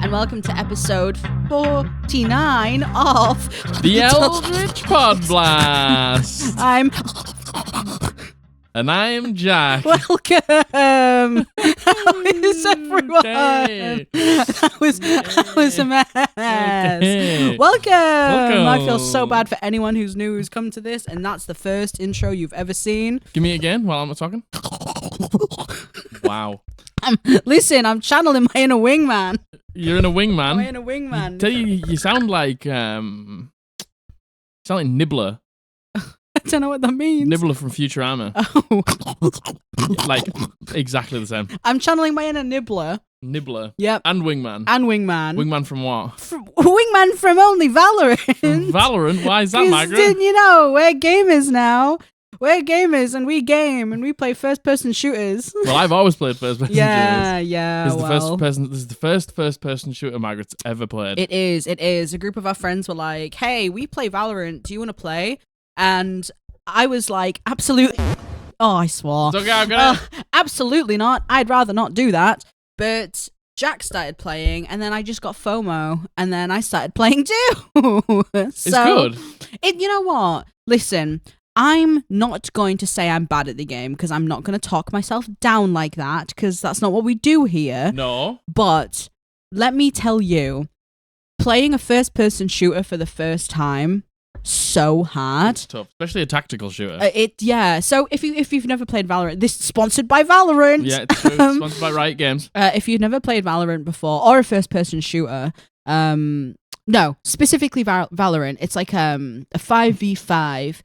and welcome to episode 49 of the Eldritch Podblast. And I'm Jack. Welcome. How is everyone? Okay. That was a mess. Okay. Welcome. I feel so bad for anyone who's new who's come to this, and that's the first intro you've ever seen. Give me it again while I'm not talking. Wow. Listen, I'm channeling my inner wingman. You're in a wingman. I'm in a wingman. You sound like Nibbler. I don't know what that means. Nibbler from Futurama. Oh. Like exactly the same. I'm channeling my inner Nibbler. Nibbler. Yep. And wingman. And wingman. Wingman from what? Wingman from only Valorant. From Valorant? Why is that, Margaret? You know, we're gamers now. We're gamers and we game and we play first-person shooters. Well, I've always played first-person shooters. Yeah. This is the first first-person shooter Margaret's ever played. It is. A group of our friends were like, hey, we play Valorant. Do you want to play? And I was like, absolutely. Oh, I swore. It's okay, I'm gonna... Absolutely not. I'd rather not do that. But Jack started playing, and then I just got FOMO, and then I started playing too. It's good. You know what? Listen, I'm not going to say I'm bad at the game, because I'm not going to talk myself down like that, because that's not what we do here. No. But let me tell you, playing a first-person shooter for the first time, so hard. It's tough, especially a tactical shooter. So if you've never played Valorant, this is sponsored by Valorant. Yeah, it's true. Sponsored by Riot Games. If you've never played Valorant before, or a first-person shooter, no, specifically Valorant, it's like a 5v5,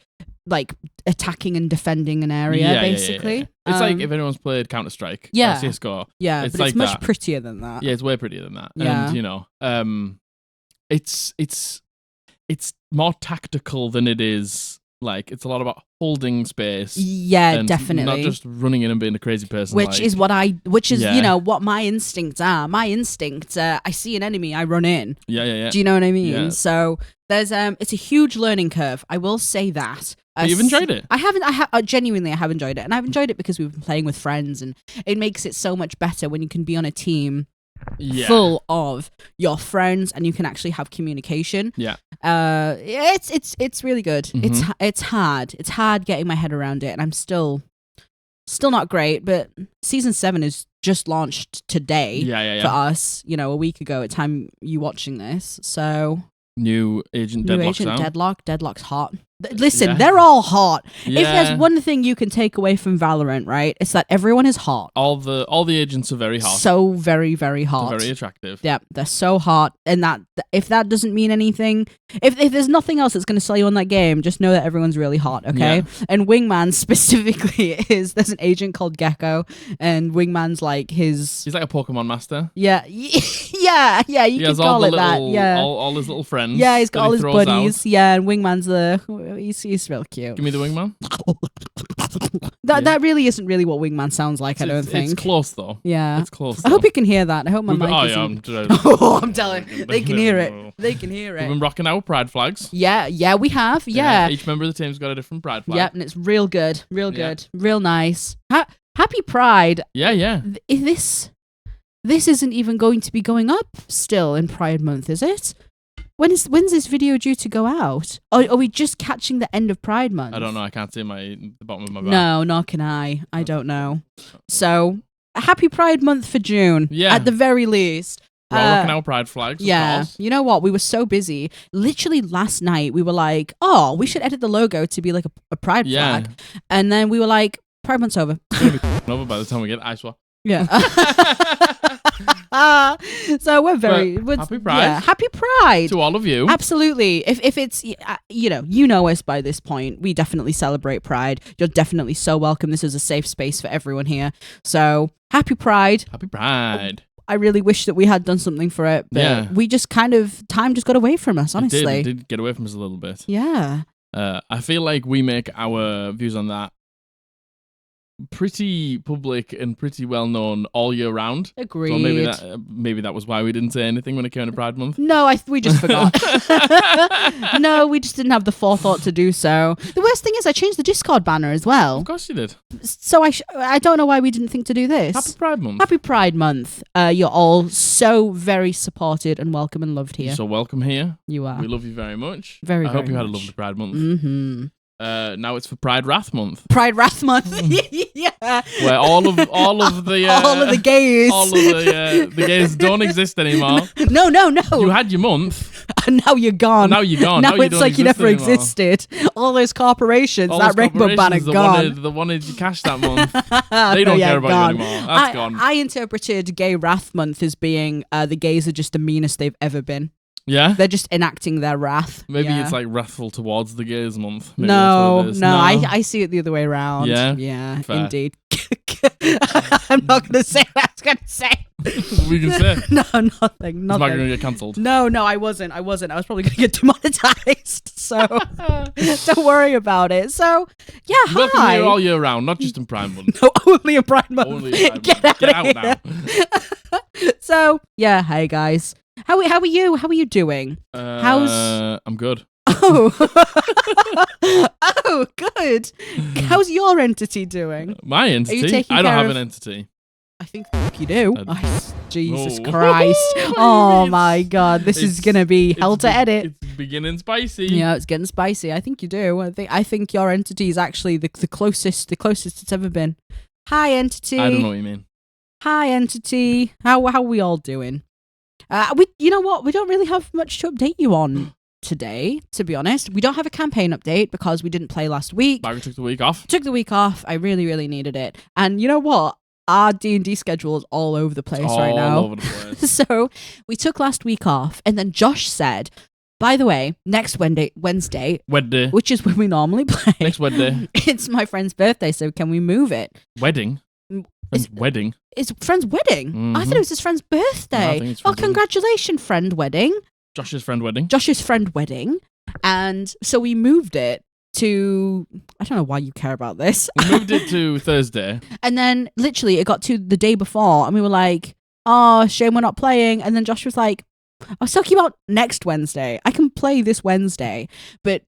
like attacking and defending an area, basically. Yeah. It's like if anyone's played Counter-Strike, yeah, or CS:GO. Yeah, it's but like it's much that. prettier than that. Yeah, it's way prettier than that. Yeah. And you know, it's more tactical than it is. Like, it's a lot about holding space. Yeah, and definitely. Not just running in and being a crazy person. Which is you know, what my instincts are. My instincts, I see an enemy, I run in. Yeah. Do you know what I mean? Yeah. So there's it's a huge learning curve. I will say that. But you've enjoyed it. Genuinely, I have enjoyed it. And I've enjoyed it because we've been playing with friends, and it makes it so much better when you can be on a team full of your friends and you can actually have communication. Yeah. It's really good. Mm-hmm. It's hard. It's hard getting my head around it, and I'm still not great, but season 7 is just launched today for us, you know, a week ago at time you watching this. So New Agent Deadlock. Deadlock's hot. Listen, they're all hot. Yeah. If there's one thing you can take away from Valorant, right, it's that everyone is hot. All the agents are very hot. So very, very hot. They're very attractive. Yeah, they're so hot. And that if that doesn't mean anything, if there's nothing else that's going to sell you on that game, just know that everyone's really hot, okay? Yeah. And Wingman specifically there's an agent called Gecko, and Wingman's like He's like a Pokemon master. Yeah, you can call it that. Yeah. All his little friends. Yeah, he's got all his buddies. Out. Yeah, and Wingman's he's real cute. Give me the Wingman. That really isn't really what Wingman sounds like, I don't think. It's close, though. Yeah. It's close, I hope you can hear that. I hope my mic isn't... I'm telling you. They can hear it. They can hear it. We've been rocking our pride flags. Yeah, we have. Yeah. Each member of the team's got a different pride flag. Yep, and it's real good. Real good. Real nice. Happy Pride. Yeah. This isn't even going to be going up still in Pride Month, is it? When's this video due to go out? Or are we just catching the end of Pride Month? I don't know. I can't see the bottom of my back. No, nor can I. I don't know. So, happy Pride Month for June. Yeah. At the very least. We're all rocking our pride flags. Yeah. You know what? We were so busy. Literally last night, we were like, oh, we should edit the logo to be like a pride flag. And then we were like, Pride Month's over. It's going to be over by the time we get ice. Yeah. So we're happy Pride. Yeah, happy Pride to all of you. Absolutely. If it's you know us by this point, we definitely celebrate Pride. You're definitely so welcome. This is a safe space for everyone here. So happy Pride. Happy Pride. I really wish that we had done something for it, but we just time just got away from us. Honestly, it did get away from us a little bit. Yeah. I feel like we make our views on that pretty public and pretty well known all year round. Agreed. So maybe that was why we didn't say anything when it came to Pride Month. No, we just forgot. No, we just didn't have the forethought to do so. The worst thing is I changed the Discord banner as well. Of course you did. So I don't know why we didn't think to do this. Happy Pride Month. Happy Pride Month. You're all so very supported and welcome and loved here. You're so welcome here. You are. We love you very much. Very, I hope very you had a much. lovely Pride Month. Mm-hmm. Now it's for Pride Wrath Month. Pride Wrath Month. Yeah. Where all of the all of the gays. all of the gays don't exist anymore. No. You had your month. And now you're gone. Now you're gone. Now you it's don't like you exist never anymore. existed. All those corporations, All that those rainbow banner corporations that gone. wanted you cash that month. They don't care about you anymore. That's gone. I interpreted Gay Wrath Month as being the gays are just the meanest they've ever been. Yeah? They're just enacting their wrath. Maybe Yeah. it's like wrathful towards the gays month. Maybe No, that's what it is. I see it the other way around. Yeah? Yeah, Fair. indeed. I'm not going to say what I was going to say. We can say. No, nothing. Is Mark going Nothing. to get cancelled? No, I wasn't. I was probably going to get demonetized. So don't worry about it. So, yeah, Welcome hi. here all year round, not just in Prime Month. No, only a Pride Month. Only in Pride Get Month. Get out out of now. here. So, yeah, hey guys. How are you? How are you doing? I'm good. Oh. Oh, good. How's your entity doing? My entity? taking I don't care have of- an entity. I think you do. Uh, Jesus Oh. Christ. What do you Oh mean? my God. This is going to be hell to edit. It's beginning spicy. Yeah, it's getting spicy. I think you do. I think your entity is actually the closest it's ever been. Hi, entity. I don't know what you mean. Hi, entity. How are we all doing? You know what? We don't really have much to update you on today, to be honest. We don't have a campaign update because we didn't play last week. Margaret took the week off. Took the week off. I really, really needed it. And you know what? Our D&D schedule is all over the place right now. All over the place. So we took last week off, and then Josh said, by the way, next Wednesday, Wednesday. which is when we normally play, Next Wednesday. it's my friend's birthday, so can we move it? Wedding. It's- Wedding. It's friend's wedding. I thought it was his friend's birthday. No, I think it's Well, friend's wedding. congratulations, friend wedding. Josh's friend wedding. Josh's friend wedding. And so we moved it to, I don't know why you care about this. We moved it to Thursday. And then literally it got to the day before and we were like, oh, shame we're not playing. And then Josh was like, I was talking about next Wednesday. I can play this Wednesday, but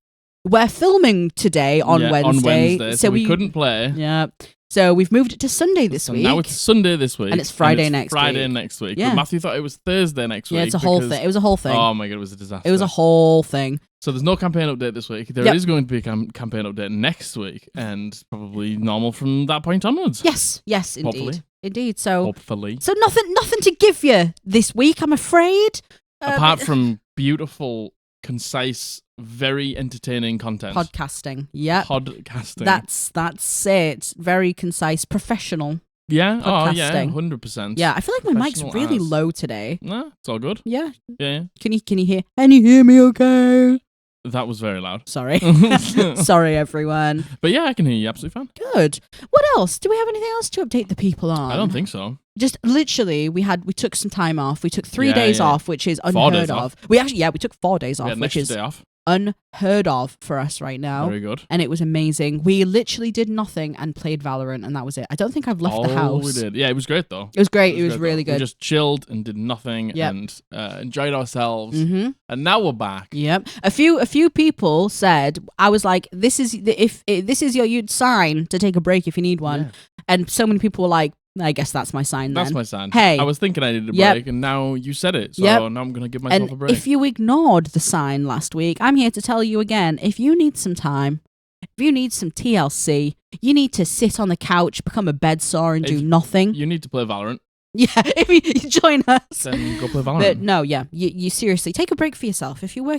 we're filming today on Yeah, Wednesday. On Wednesday. So we couldn't play. Yeah. So we've moved it to Sunday this So week. now it's Sunday this week. And it's Friday next Friday week. next week. Yeah. But Matthew thought it was Thursday next week. Yeah, it's a whole because- thing. It was a whole thing. Oh my God, it was a disaster. It was a whole thing. So there's no campaign update this week. There Yep. is going to be a campaign update next week, and probably normal from that point onwards. Yes, indeed. Hopefully. Indeed. So Hopefully. so nothing to give you this week, I'm afraid. Apart from beautiful, concise, very entertaining content. podcasting. Yep. Podcasting. That's it. Very concise, professional. yeah. Oh yeah. podcasting. 100%. Yeah, I feel like my mic's Professional really as. low today. Nah, it's all good. Yeah. Yeah. Can you hear? Can you hear me okay? That was very loud. Sorry. Sorry everyone. But yeah, I can hear you absolutely fine. Good. What else? Do we have anything else to update the people on? I don't think so. Just literally we took some time off. We took 3 Yeah, days yeah. off, which is 4 unheard days of. off. We took 4 days We off, had which next is day off. unheard of for us right now. Very good. And it was amazing. We literally did nothing and played Valorant, and that was it. I don't think I've left the house. we did. Yeah, it was great though. It was great. It was great, really though. good. We just chilled and did nothing Yep. and enjoyed ourselves. Mm-hmm. And now we're back. Yep. A few people said, I was like, this is this is you'd sign to take a break if you need one. Yeah. And so many people were like, I guess that's my sign then. That's my sign. Hey. I was thinking I needed a Yep. break, and now you said it. So Yep. now I'm going to give myself a And break. if you ignored the sign last week, I'm here to tell you again, if you need some time, if you need some TLC, you need to sit on the couch, become a bed sore and do If nothing. You need to play Valorant, Yeah, if you join us. then go play Valorant. But no, yeah, you seriously take a break for yourself. If you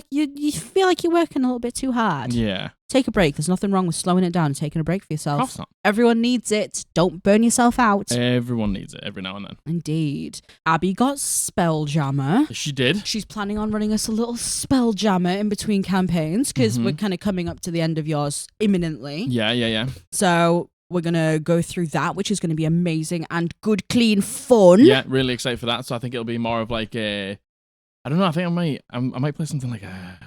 feel like you're working a little bit too hard, yeah. take a break. There's nothing wrong with slowing it down and taking a break for Of yourself. course not. Everyone needs it. Don't burn yourself out. Everyone needs it every now and then. Indeed. Abby got Spelljammer. She did. She's planning on running us a little Spelljammer in between campaigns because we're kind of coming up to the end of yours imminently. Yeah. So we're going to go through that, which is going to be amazing and good, clean fun. Yeah, really excited for that. So I think it'll be more of like a, I don't know. I think I might play something like a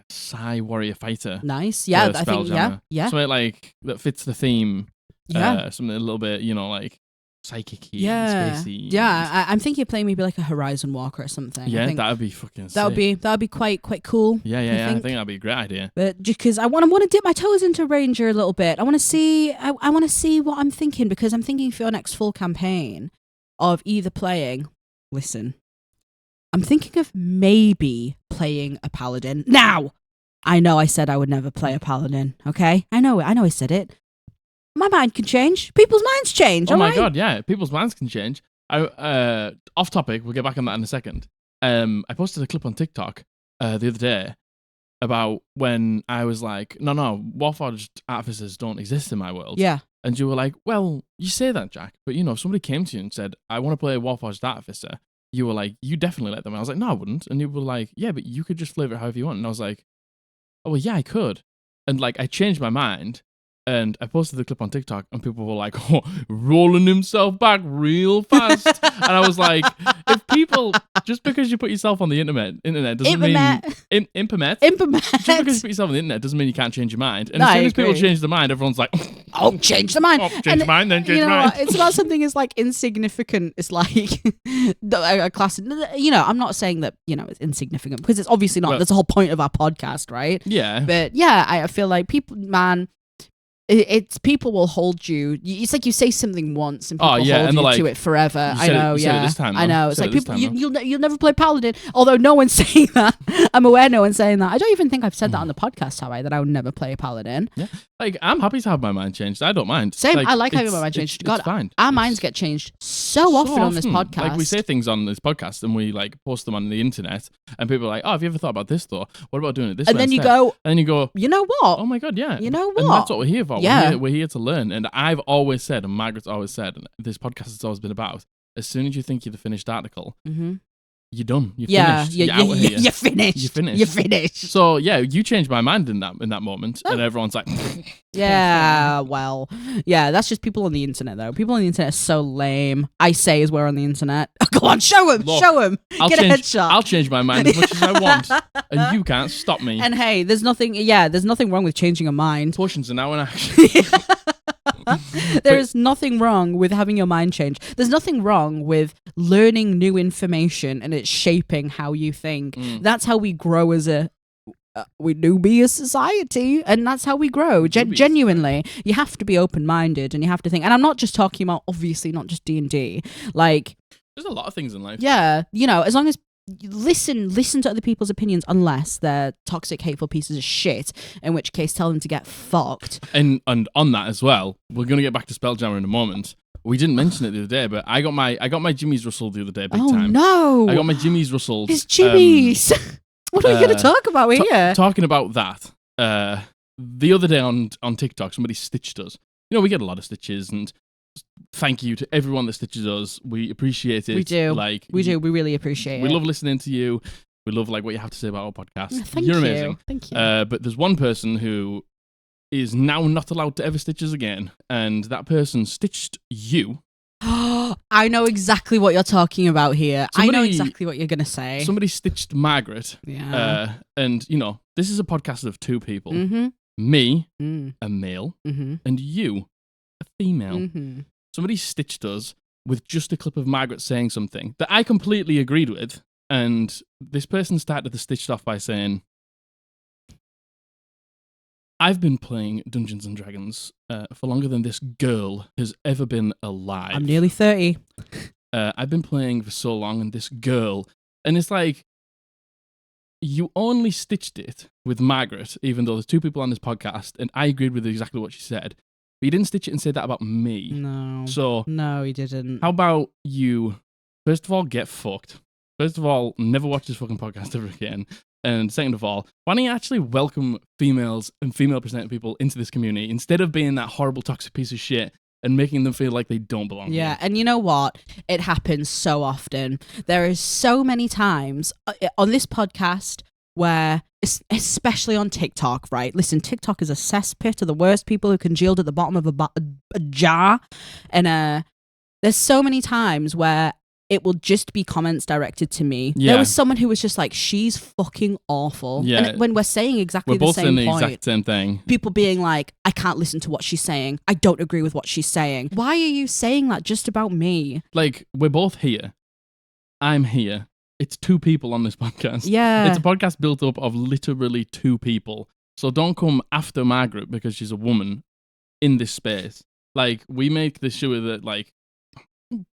Psy Warrior Fighter. Nice. Yeah, for I think, Spelljammer. yeah. Something like that fits the theme Yeah. Something a little bit, like psychic-y, Yeah. spacey. Yeah, I'm thinking of playing maybe like a Horizon Walker or something. Yeah, I think that would be fucking that would be quite cool. Yeah, I think that'd be a great idea. But just because I want to dip my toes into Ranger a little bit, I want to see what I'm thinking, because I'm thinking for your next full campaign of either playing. Listen, I'm thinking of maybe playing a paladin. Now, I know I said I would never play a paladin. Okay, I know I said it. My mind can change. People's minds change. Oh my right? god, yeah, people's minds can change. Off topic, we'll get back on that in a second. I posted a clip on TikTok the other day about when I was like, no, Warforged artificers don't exist in my world. Yeah. And you were like, well, you say that, Jack, but if somebody came to you and said, I want to play a Warforged artificer, you were like, you definitely let them. And I was like, no, I wouldn't. And you were like, yeah, but you could just flavor it however you want. And I was like, oh, well, yeah, I could. And like, I changed my mind. And I posted the clip on TikTok, and people were like, oh, rolling himself back real fast. And I was like, if people, just because you put yourself on the internet doesn't mean... Internet? Just because you put yourself on the internet doesn't mean you can't change your mind. And as soon as people change their mind, everyone's like, oh, change the mind. Change the mind, then change the mind. It's about something as like insignificant. It's like a class. I'm not saying that, it's insignificant, because it's obviously not. That's the whole point of our podcast, right? Yeah. But yeah, I feel like people, man... It's people will hold you. It's like you say something once and people hold you to it forever. I know, yeah. This time, I know. It's like people. Time, you'll never play Paladin. Although no one's saying that. I'm aware no one's saying that. I don't even think I've said that on the podcast, have I? That I would never play a Paladin. Yeah, like I'm happy to have my mind changed. I don't mind. Same. I like having my mind changed. God, fine. Our minds get changed so often on this podcast. Like we say things on this podcast and we like post them on the internet, and people are like, "Oh, have you ever thought about this though? What about doing it this way?" And then you go, "You know what? Oh my god, yeah. You know what? And that's what we're here for. Yeah. We're here to learn." And I've always said, and Margaret's always said, and this podcast has always been about, as soon as you think you're the finished article, you're done. You're finished. You're out of here. You're finished. You're finished. So yeah, you changed my mind in that moment, and everyone's like, yeah, well, yeah, that's just people on the internet though. People on the internet are so lame. I say as we're on the internet. Go on, show them. Get a headshot. I'll change my mind as much as I want, and you can't stop me. And hey, there's nothing wrong with changing a mind. Potions are now in action. There is nothing wrong with having your mind change. There's nothing wrong with learning new information and it's shaping how you think. That's how we grow as we do be a society, and that's how we grow. Genuinely, you have to be open-minded and you have to think. And I'm not just talking about, obviously, not just D&D. Like, there's a lot of things in life. Yeah, as long as you listen to other people's opinions, unless they're toxic, hateful pieces of shit, in which case tell them to get fucked. And on that as well, we're gonna get back to Spelljammer in a moment. We didn't mention it the other day, but I got my Jimmy's Russell the other day, big time. Oh no! I got my Jimmy's Russell. It's Jimmy's. What are we going to talk about here? Talking about that, the other day on TikTok, somebody stitched us. We get a lot of stitches, and thank you to everyone that stitches us. We appreciate it. We do. We do. We really appreciate it. We love listening to you. We love what you have to say about our podcast. Thank You're amazing. Thank you. But there's one person who is now not allowed to ever stitch us again, and that person stitched you. I know exactly what you're talking about here. I know exactly what you're going to say. Somebody stitched Margaret. Yeah. And, this is a podcast of two people. Mm-hmm. Me, a male, mm-hmm. and you, a female. Mm-hmm. Somebody stitched us with just a clip of Margaret saying something that I completely agreed with. And this person started the stitched off by saying, I've been playing Dungeons & Dragons for longer than this girl has ever been alive. I'm nearly 30. I've been playing for so long, and this girl... And it's like, you only stitched it with Margaret, even though there's two people on this podcast, and I agreed with exactly what she said. But you didn't stitch it and say that about me. No. So... No, he didn't. How about you, first of all, get fucked? First of all, never watch this fucking podcast ever again. And second of all, why don't you actually welcome females and female-presented people into this community instead of being that horrible, toxic piece of shit and making them feel like they don't belong Yeah, here? and you know what? It happens so often. There is so many times on this podcast where, especially on TikTok, right? Listen, TikTok is a cesspit of the worst people who congealed at the bottom of a jar. And there's so many times where it will just be comments directed to me. Yeah. There was someone who was just like, she's fucking awful. Yeah. And when we're saying exactly We're the both same saying the point, exact same thing. people being like, I can't listen to what she's saying. I don't agree with what she's saying. Why are you saying that just about me? Like, we're both here. I'm here. It's 2 people on this podcast. Yeah. It's a podcast built up of literally 2 people. So don't come after Margaret because she's a woman in this space. Like, we make this sure that, like,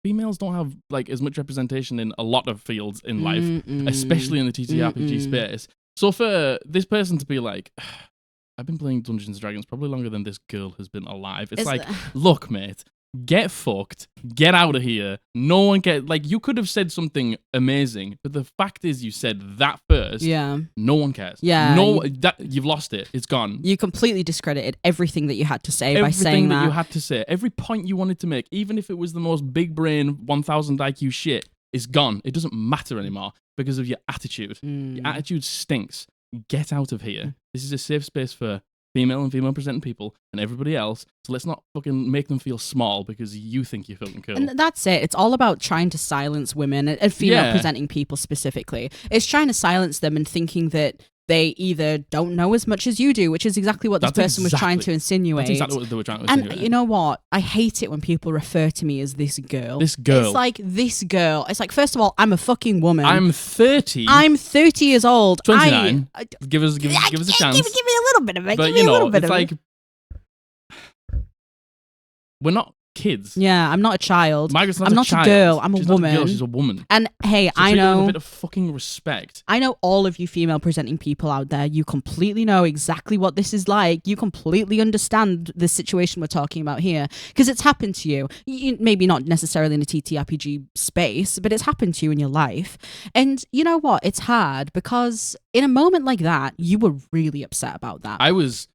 females don't have, like, as much representation in a lot of fields in life, especially in the TTRPG space. So for this person to be like, I've been playing Dungeons and Dragons probably longer than this girl has been alive. It's like, look, mate, get fucked. Get out of here. No one like, you could have said something amazing, but the fact is you said that first. Yeah. No one cares. Yeah. You've lost it. It's gone. You completely discredited everything that you had to say by saying Everything that. you had to say. Every point you wanted to make, even if it was the most big brain 1000 IQ shit, is gone. It doesn't matter anymore because of your attitude. Your attitude stinks. Get out of here. This is a safe space for female and female presenting people and everybody else. So let's not fucking make them feel small because you think you're fucking cool. And that's it. It's all about trying to silence women and female presenting people specifically. It's trying to silence them and thinking that they either don't know as much as you do, which is exactly what this person was trying to insinuate. That's exactly what they were trying to insinuate. And you know what? I hate it when people refer to me as this girl. This girl. It's like, this girl. It's like, first of all, I'm a fucking woman. I'm 30. I'm 30 years old. 29. Give us a chance. Give me a little bit of it. But, give me a little bit it's of like, it. we're not kids. Yeah, I'm not a child. Margaret's not I'm a not child. a girl. I'm She's a woman. Not a girl, she's a woman. And hey, So I treat her with know. a bit of fucking respect. I know all of you female presenting people out there. You completely know exactly what this is like. You completely understand the situation we're talking about here because it's happened to you. Maybe not necessarily in a TTRPG space, but it's happened to you in your life. And you know what? It's hard because in a moment like that, you were really upset about that. I was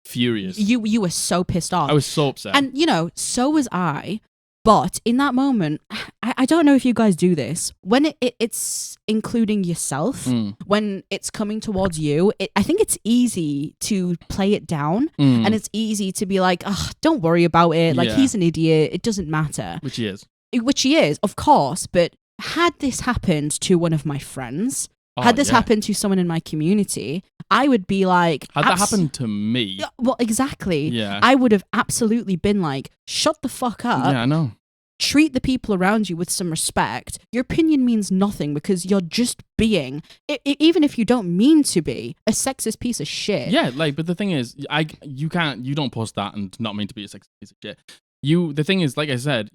furious. You were so pissed off. I was so upset. And, so was I. But in that moment, I don't know if you guys do this. When it's including yourself, when it's coming towards you, I think it's easy to play it down. And it's easy to be like, don't worry about it. Like, he's an idiot. It doesn't matter. Which he is. Which he is, of course. But had this happened to one of my friends, had this happened to someone in my community, I would be like... Had that happened to me... Well, exactly. Yeah. I would have absolutely been like, shut the fuck up. Yeah, I know. Treat the people around you with some respect. Your opinion means nothing because you're just being, even if you don't mean to be, a sexist piece of shit. Yeah, like, but the thing is, you don't post that and not mean to be a sexist piece of shit. The thing is, like I said,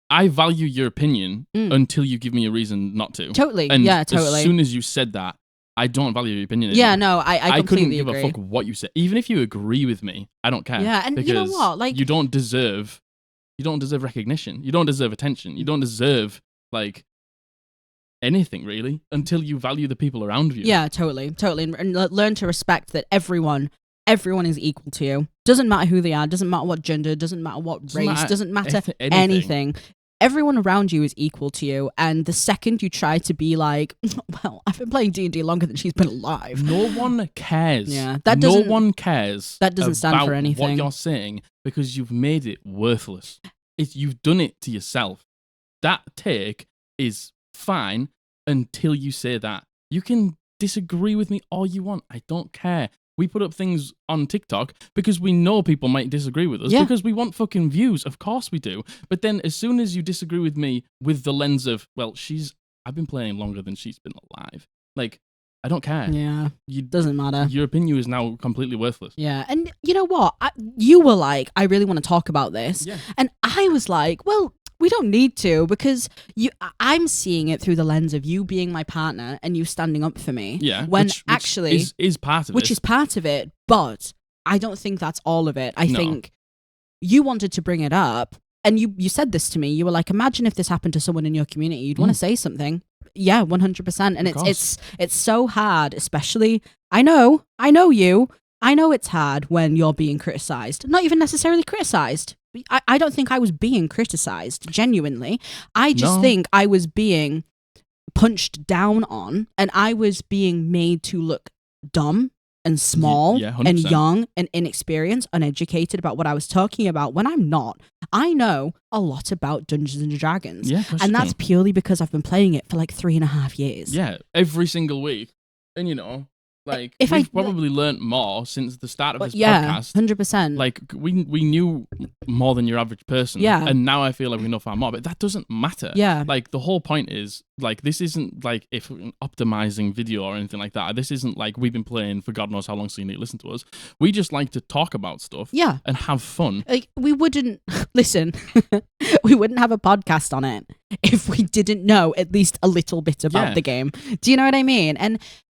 I value your opinion until you give me a reason not to. Totally. And totally. As soon as you said that, I don't value your opinion anymore. Yeah, no, I couldn't completely give agree. a fuck what you said. Even if you agree with me, I don't care. Yeah, and you know what? Like, you don't deserve recognition. You don't deserve attention. You don't deserve, like, anything, really, until you value the people around you. Yeah, totally. And learn to respect that everyone is equal to you. Doesn't matter who they are, doesn't matter what gender, doesn't matter what race, doesn't matter anything. Everyone around you is equal to you, and the second you try to be like, well, I've been playing D&D longer than she's been alive. No one cares. Yeah, no one cares. That doesn't stand for anything. What you're saying, because you've made it worthless. You've done it to yourself. That take is fine until you say that. You can disagree with me all you want. I don't care. We put up things on TikTok because we know people might disagree with us because we want fucking views. Of course we do. But then as soon as you disagree with me with the lens of, well, I've been playing longer than she's been alive. Like, I don't care. Yeah. Doesn't matter. Your opinion is now completely worthless. Yeah. And you know what? You were like, I really want to talk about this. Yeah. And I was like, well, we don't need to because I'm seeing it through the lens of you being my partner and you standing up for me. Yeah. Which is part of it. Which is part of it, but I don't think that's all of it. I think you wanted to bring it up and you said this to me. You were like, imagine if this happened to someone in your community. You'd want to say something. Yeah, 100%. And it's so hard, especially, I know you. I know it's hard when you're being criticized. Not even necessarily criticized. I don't think I was being criticized, genuinely. I just think I was being punched down on and I was being made to look dumb and small Yeah, and 100%. young and inexperienced, uneducated about what I was talking about when I'm not. I know a lot about Dungeons and Dragons. Yeah, of course And you that's do. purely because I've been playing it for like 3.5 years. Yeah, every single week. And like If we've I- probably learnt more since the start of this yeah, podcast. 100%. Like we knew more than your average person. Yeah. And now I feel like we know far more, but that doesn't matter. Yeah. Like the whole point is like this isn't like if optimizing video or anything like that. This isn't like we've been playing for God knows how long so you need to listen to us. We just like to talk about stuff. Yeah. And have fun. Like, we wouldn't listen. We wouldn't have a podcast on it if we didn't know at least a little bit about the game. Do you know what I mean? And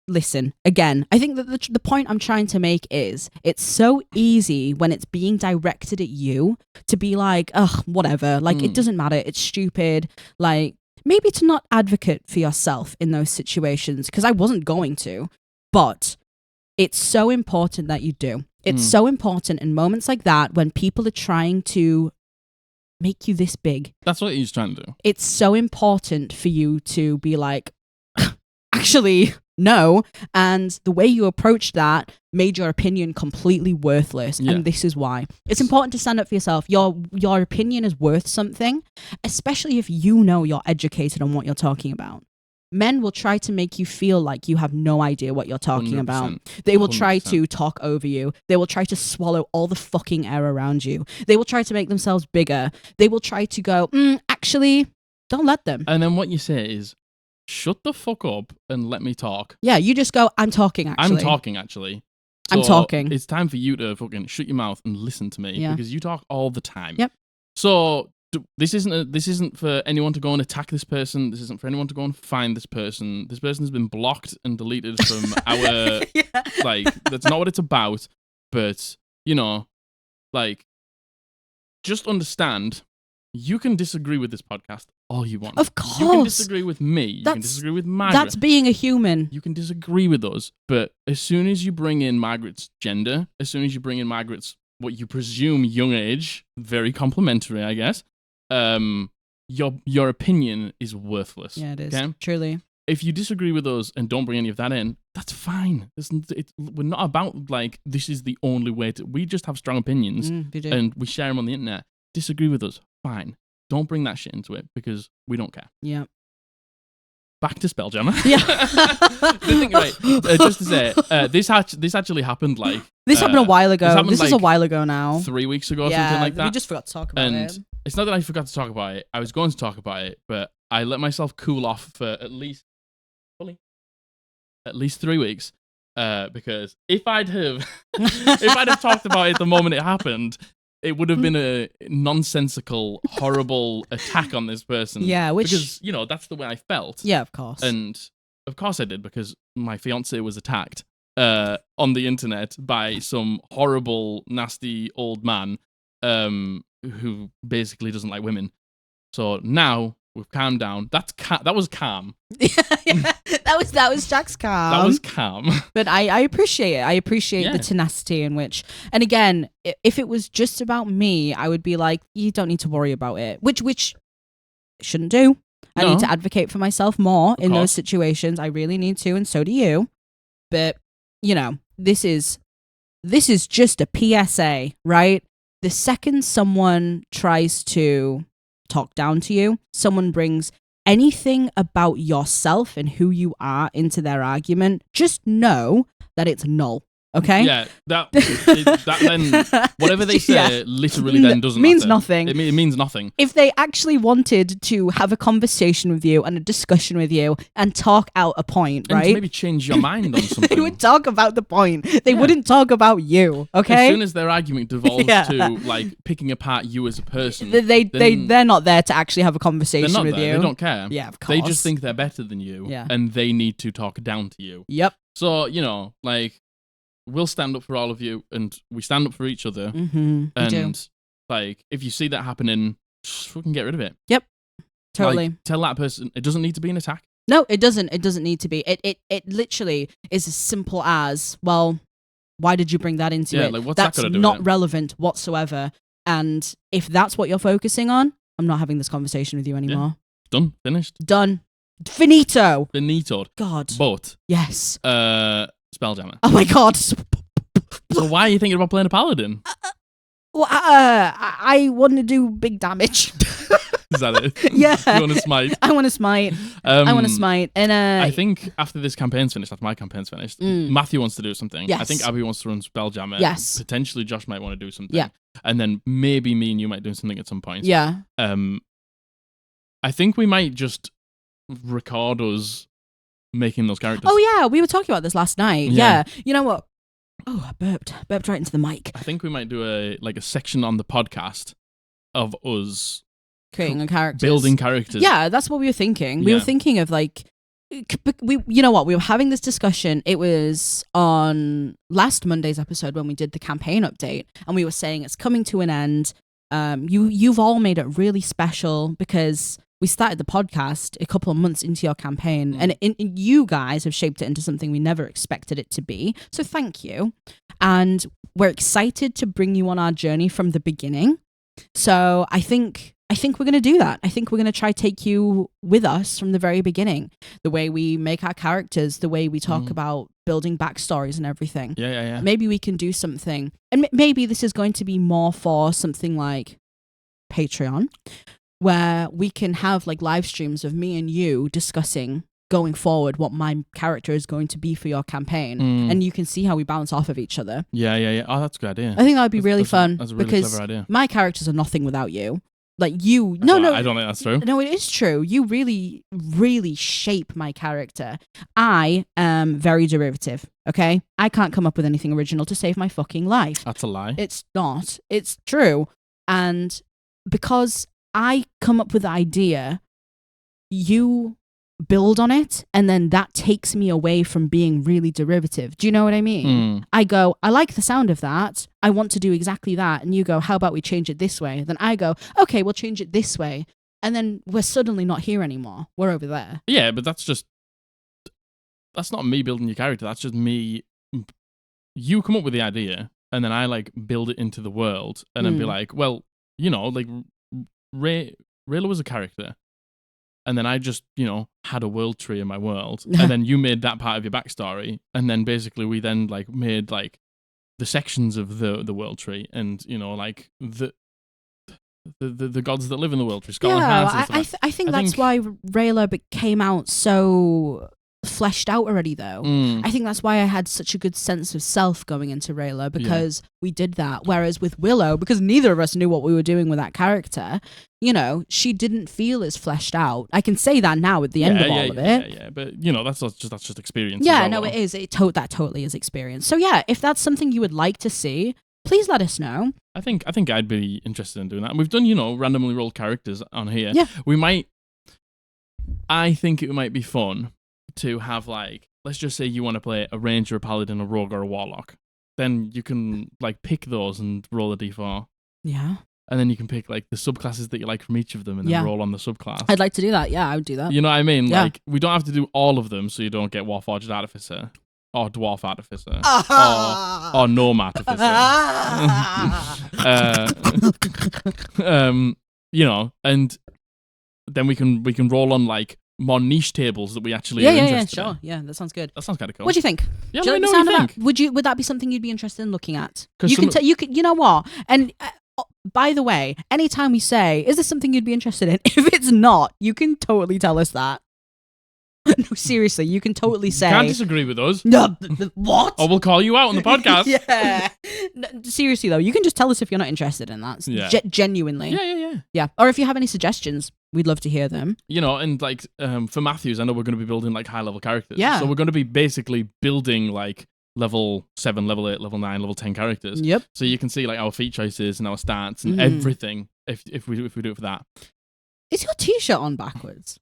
listen, again, I think that the point I'm trying to make is it's so easy when it's being directed at you to be like, ugh, whatever. Like, it doesn't matter. It's stupid. Like, maybe to not advocate for yourself in those situations, because I wasn't going to, but it's so important that you do. It's so important in moments like that when people are trying to make you this big. That's what he's trying to do. It's so important for you to be like, actually, no. And the way you approached that made your opinion completely worthless. Yeah. And this is why. It's important to stand up for yourself. Your opinion is worth something, especially if you know you're educated on what you're talking about. Men will try to make you feel like you have no idea what you're talking 100%. about. They will try 100%. to talk over you. They will try to swallow all the fucking air around you. They will try to make themselves bigger. They will try to go, actually, don't let them. And then what you say is, shut the fuck up and let me talk. Yeah, you just go, I'm talking, actually. I'm talking, actually. I'm talking. It's time for you to fucking shut your mouth and listen to me because you talk all the time. Yep. So this isn't for anyone to go and attack this person. This isn't for anyone to go and find this person. This person has been blocked and deleted from our like. That's not what it's about. But like, just understand. You can disagree with this podcast all you want. Of course. You can disagree with me. You can disagree with Margaret. That's being a human. You can disagree with us, but as soon as you bring in Margaret's gender, as soon as you bring in Margaret's what you presume young age, very complimentary, I guess, your opinion is worthless. Yeah, it is. Okay? Truly. If you disagree with us and don't bring any of that in, that's fine. We're not about like this is the only way to. We just have strong opinions We do. and we share them on the internet. Disagree with us, fine. Don't bring that shit into it because we don't care. Yeah. Back to Spelljammer. Yeah. The thing, right, just to say, this actually happened like... This happened a while ago. This is a like while ago now. 3 weeks ago or something like that. We just forgot to talk about and it. it's not that I forgot to talk about it. I was going to talk about it, but I let myself cool off for at least 3 weeks. Because if I'd have talked about it the moment it happened, it would have been a nonsensical, horrible attack on this person. Yeah, because that's the way I felt. Yeah, of course. And of course I did because my fiance was attacked on the internet by some horrible, nasty old man who basically doesn't like women. So now we've calmed down. That was calm. Yeah, that was Jack's calm. That was calm. But I appreciate it. I appreciate the tenacity in which, and again, if it was just about me, I would be like, you don't need to worry about it, which shouldn't do. I need to advocate for myself more in those situations. I really need to, and so do you. But this is just a PSA, right? The second someone tries to talk down to you, someone brings anything about yourself and who you are into their argument, just know that it's null. Okay? Yeah, that then whatever they say literally then doesn't means matter. nothing. It means nothing. If they actually wanted to have a conversation with you and a discussion with you and talk out a point, And right? to maybe change your mind on something. They would talk about the point. They wouldn't talk about you. Okay? As soon as their argument devolves to like picking apart you as a person, they're not there to actually have a conversation they're not with there. you. They don't care. Yeah, of course. They just think they're better than you, Yeah. and they need to talk down to you. Yep. So like we'll stand up for all of you, and we stand up for each other. Mm-hmm. And like if you see that happening, just fucking get rid of it. Yep. Totally. Like, tell that person it doesn't need to be an attack. No, it doesn't. It doesn't need to be. It literally is as simple as, well, why did you bring that into it? Like, what's that's that got to do not with it? relevant whatsoever. And if that's what you're focusing on, I'm not having this conversation with you anymore. Done. Finished. Done. Finito. Benitoed. God. But Yes. Spelljammer. Oh my god. So why are you thinking about playing a paladin? Well, I want to do big damage. Is that it? Yeah. You want to smite? I want to smite. I want to smite. And I think after this campaign's finished, after my campaign's finished, Matthew wants to do something. Yes. I think Abby wants to run Spelljammer. Yes. Potentially Josh might want to do something. Yeah. And then maybe me and you might do something at some point. Yeah. I think we might just record us making those characters. Oh yeah, we were talking about this last night. Yeah. Yeah. You know what? Oh, I burped right into the mic. I think we might do a section on the podcast of us Creating a character. building characters. Yeah, that's what we were thinking. We were thinking of like, you know what? We were having this discussion. It was on last Monday's episode when we did the campaign update, and we were saying it's coming to an end. You've all made it really special because we started the podcast a couple of months into your campaign, and you guys have shaped it into something we never expected it to be. So thank you. And we're excited to bring you on our journey from the beginning. So I think we're going to do that. I think we're going to try take you with us from the very beginning. The way we make our characters, the way we talk about building backstories and everything. Yeah. Maybe we can do something. And maybe this is going to be more for something like Patreon, where we can have like live streams of me and you discussing going forward what my character is going to be for your campaign. And you can see how we bounce off of each other. Yeah. Oh, that's a good idea. I think that would be really fun. That's a really because clever idea. my characters are nothing without you. Like you, No, I don't think that's true. No, it is true. You really, really shape my character. I am very derivative, okay? I can't come up with anything original to save my fucking life. That's a lie. It's not. It's true. And because I come up with the idea, you build on it, and then that takes me away from being really derivative. Do you know what I mean? I go, I like the sound of that. I want to do exactly that. And you go, how about we change it this way? Then I go, okay, we'll change it this way. And then we're suddenly not here anymore. We're over there. Yeah, but that's not me building your character. That's just me. You come up with the idea, and then I like build it into the world, and then be like, well, you know, like Rayla was a character. And then I just, had a world tree in my world. And then you made that part of your backstory. And then basically we then like made like the sections of the world tree, and like the gods that live in the world tree. I think that's why Rayla came out so fleshed out already, though. I think that's why I had such a good sense of self going into Rayla, because we did that. Whereas with Willow, because neither of us knew what we were doing with that character, she didn't feel as fleshed out. I can say that now at the end of all of it. Yeah, but that's just experience. Yeah, no, it is. That totally is experience. So yeah, if that's something you would like to see, please let us know. I think I'd be interested in doing that. And we've done, randomly rolled characters on here. Yeah. I think it might be fun to have like, let's just say you want to play a ranger, a paladin, a rogue, or a warlock. Then you can like pick those and roll a d4. Yeah. And then you can pick like the subclasses that you like from each of them, and then roll on the subclass. I'd like to do that. Yeah, I would do that. You know what I mean? Yeah. Like, we don't have to do all of them, so you don't get Warforged Artificer, or Dwarf Artificer, or Gnome Artificer. And then we can roll on like more niche tables that we actually are interested in. Sure. Yeah, that sounds good. That sounds kind of cool. What do you think? Yeah, let me know what you think. Would that be something you'd be interested in looking at? You know what? And by the way, anytime we say, is this something you'd be interested in? If it's not, you can totally tell us that. No, seriously, you can totally say. You can't disagree with us. No, what? Or we'll call you out on the podcast. Yeah. No, seriously, though, you can just tell us if you're not interested in that. Yeah. Genuinely. Yeah. Or if you have any suggestions, we'd love to hear them. And like for Matthews, I know we're going to be building like high-level characters. Yeah. So we're going to be basically building like level 7, level 8, level 9, level 10 characters. Yep. So you can see like our feat choices and our stats and everything if we do it for that. Is your t-shirt on backwards?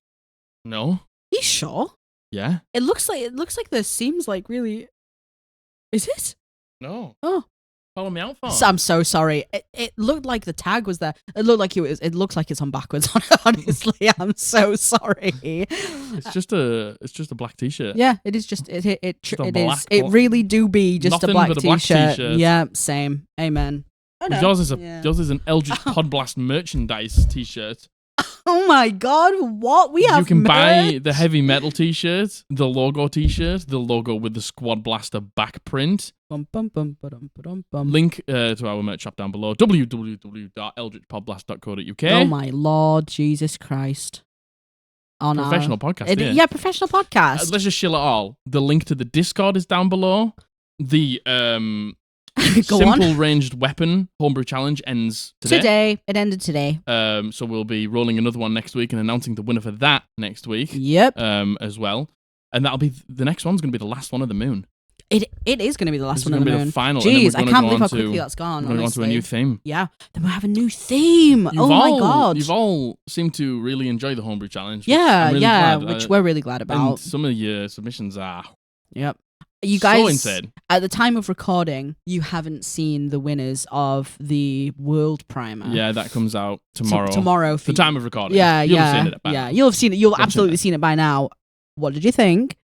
No. You sure? Yeah. It looks like the seams like really. Is it? No. Oh. Follow me out for. I'm so sorry. It looked like the tag was there. It looked like it looks like it's on backwards. Honestly, I'm so sorry. It's just a black t-shirt. Yeah, it is just it is. It really do be just a black t-shirt. Yeah, same. Amen. Yours is an Eldritch Podblast merchandise t-shirt. Oh my god, what? We have You can buy merch. the heavy metal t-shirt, the logo t-shirt, the logo with the Squad Blaster back print. Bum, bum, bum, ba-dum, ba-dum, bum. Link to our merch shop down below, www.eldritchpodblast.co.uk. Oh my Lord Jesus Christ. On Professional podcast, yeah. Yeah, professional podcast. Let's just shill it all. The link to the Discord is down below. The simple ranged weapon homebrew challenge ends today. It ended today. So we'll be rolling another one next week and announcing the winner for that next week. Yep. As well. And that'll be the next one's going to be the last one of the moon. It is going to be the last This one is of the going to be moon. the final. Jeez, I and then can't believe how quickly that's gone. We're going on to a new theme. Yeah. Then we have a new theme. My God. You've all seemed to really enjoy the homebrew challenge. Yeah, really yeah, glad. which we're really glad And about. some of your submissions are Yep. You guys, so insane. at the time of recording, you haven't seen the winners of the World Primer. Yeah, that comes out tomorrow. Tomorrow. The time of recording. Yeah, You'll yeah. have seen it by now. Yeah, you'll have seen it. You'll You'll have absolutely seen seen it by now. What did you think?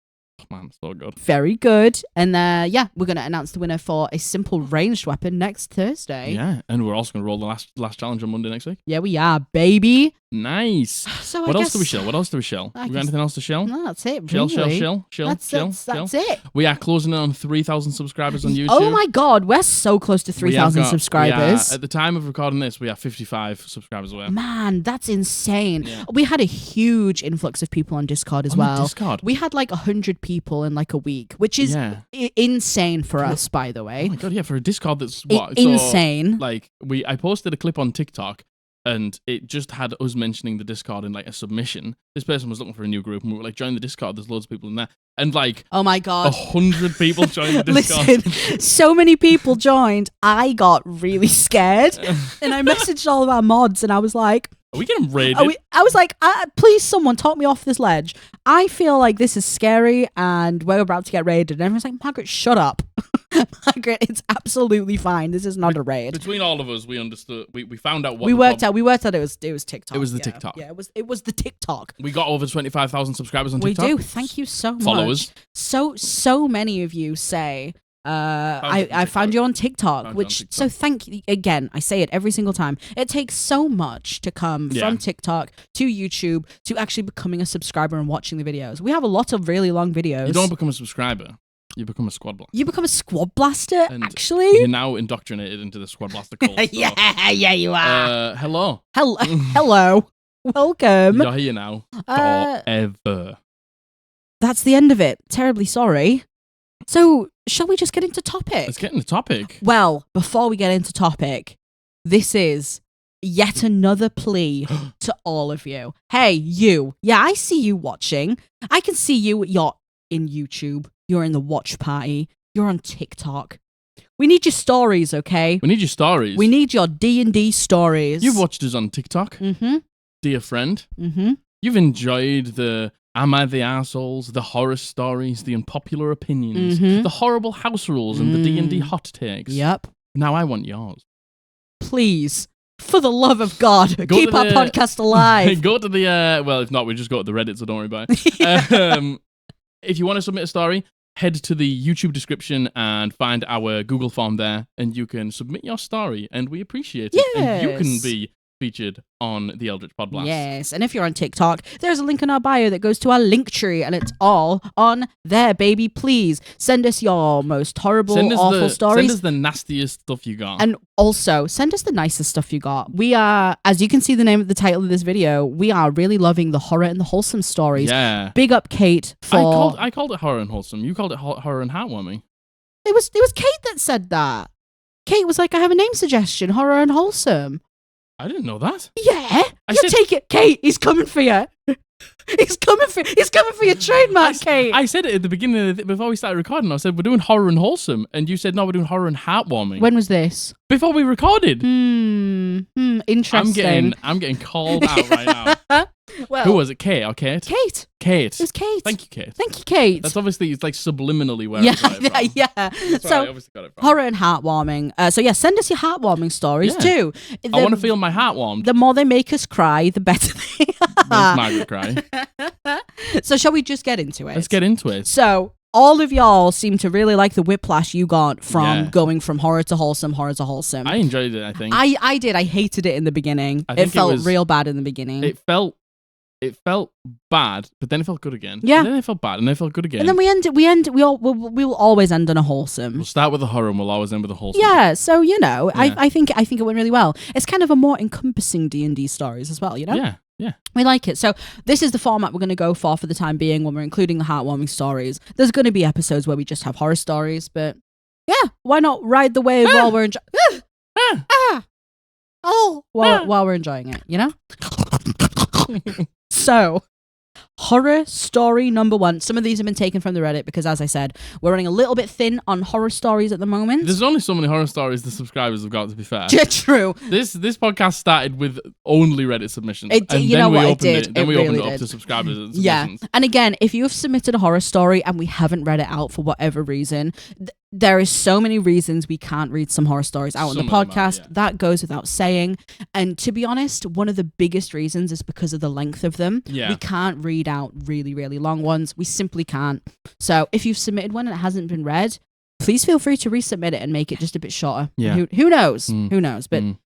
Oh, man, so good. Very good. And yeah, we're going to announce the winner for a simple ranged weapon next Thursday. Yeah, and we're also going to roll the last challenge on Monday next week. Yeah, we are, baby. Nice. So What I else guess do we shell? What else do we shell? I We got guess- anything else to shell? No, that's it. Shell. Really. That's it. We are closing in on 3,000 subscribers on YouTube. Oh my God, we're so close to We have 3,000 got- subscribers. At the time of recording this, we are 55 subscribers away. Man, that's insane. Yeah. We had a huge influx of people on Discord as On the well. Discord? We had like 100 people in like a week, which is Yeah. insane for us, by the way. Oh my god, yeah, for a Discord that's what? Insane. Like I posted a clip on TikTok and it just had us mentioning the Discord in like a submission. This person was looking for a new group and we were like, join the Discord, there's loads of people in there. And like Oh my God. 100 people joined the Discord. Listen, so many people joined. I got really scared and I messaged all of our mods and I was like, Are we getting raided? I was like, please someone talk me off this ledge. I feel like this is scary and we're about to get raided. And everyone's like, Margaret, shut up. Margaret, it's absolutely fine. This is not a raid. Between all of us, we understood. We found out what We worked out it was TikTok. It was the yeah. TikTok. Yeah, it was the TikTok. We got over 25,000 subscribers on We TikTok. do. Thank you so much. Followers. So many of you say I found you on TikTok, Found you on which TikTok. so thank you again. I say it every single time. It takes so much to come Yeah. from TikTok to YouTube to actually becoming a subscriber and watching the videos. We have a lot of really long videos. You don't become a subscriber. You become a Squad Blaster. You become a Squad Blaster, And actually. You're now indoctrinated into the Squad Blaster cult. So, yeah, you are. hello. Hello, welcome. You're here now. Forever. That's the end of it. Terribly sorry. So, shall we just get into topic? Let's get into topic. Well, before we get into topic, this is yet another plea to all of you. Hey, you. Yeah, I see you watching. I can see you. You're in YouTube. You're in the watch party. You're on TikTok. We need your stories, okay? We need your stories. We need your D&D stories. You've watched us on TikTok, Mm-hmm. dear friend. Mm-hmm. You've enjoyed the Am I the Arseholes, the horror stories, the unpopular opinions, Mhm. the horrible house rules, and the D&D hot takes. Yep. Now I want yours. Please, for the love of God, Go keep to our the- podcast alive. Go to the, well, if not, we just go to the Reddit, so don't worry about it. If you want to submit a story, head to the YouTube description and find our Google form there, and you can submit your story, and we appreciate it. And you can Yes. be featured on the Eldritch Podblast. Yes, and if you're on TikTok, there's a link in our bio that goes to our link tree, and it's all on there, baby. Please send us your most horrible, awful stories. Send us the nastiest stuff you got. And also, send us the nicest stuff you got. We are, as you can see the name of the title of this video, we are really loving the horror and the wholesome stories. Yeah. Big up Kate for... I called it horror and wholesome. You called it horror and heartwarming. It was Kate that said that. Kate was like, I have a name suggestion, horror and wholesome. I didn't know that. Yeah, I you said- take it, Kate. He's coming for you. He's coming for your trademark, Kate. I said it at the beginning of before we started recording. I said we're doing horror and wholesome, and you said no, we're doing horror and heartwarming. When was this? Before we recorded. Interesting. I'm getting called out right now. Well, Who was it? Kate or Kate? Kate. Kate. It was Kate. Thank you, Kate. Thank you, Kate. That's obviously it's like subliminally where yeah, I got it from. yeah. That's where I So obviously got it from. horror and heartwarming. So yeah, send us your heartwarming stories Yeah. too. I want to feel my heart warmed. The more they make us cry, the better they Makes Margaret cry. are. So shall we just get into it? Let's get into it. So all of y'all seem to really like the whiplash you got from Yeah. going from horror to wholesome. I enjoyed it, I think. I did. I hated it in the beginning. I It think it felt was- real bad in the beginning. It felt bad, but then it felt good again. Yeah. And then it felt bad, and then it felt good again. And then we'll always end on a wholesome. We'll start with the horror, and we'll always end with the wholesome. Yeah, so Yeah. I think it went really well. It's kind of a more encompassing D&D stories as well, Yeah. We like it. So this is the format we're going to go for the time being when we're including the heartwarming stories. There's going to be episodes where we just have horror stories, but yeah, why not ride the wave while we're enjoying while we're enjoying it, you know? So, horror story number 1. Some of these have been taken from the Reddit because, as I said, we're running a little bit thin on horror stories at the moment. There's only so many horror stories the subscribers have got, to be fair. True. This podcast started with only Reddit submissions. It did- and you then know we what, it opened did. it. Then It we opened really it up did. to subscribers and Yeah. submissions. And again, if you have submitted a horror story and we haven't read it out for whatever reason, there is so many reasons we can't read some horror stories out on the Some of them are, podcast. yeah. That goes without saying. And to be honest, one of the biggest reasons is because of the length of them. Yeah. We can't read out really, really long ones. We simply can't. So if you've submitted one and it hasn't been read, please feel free to resubmit it and make it just a bit shorter. Yeah. Who knows? Mm. Who knows? But Mm.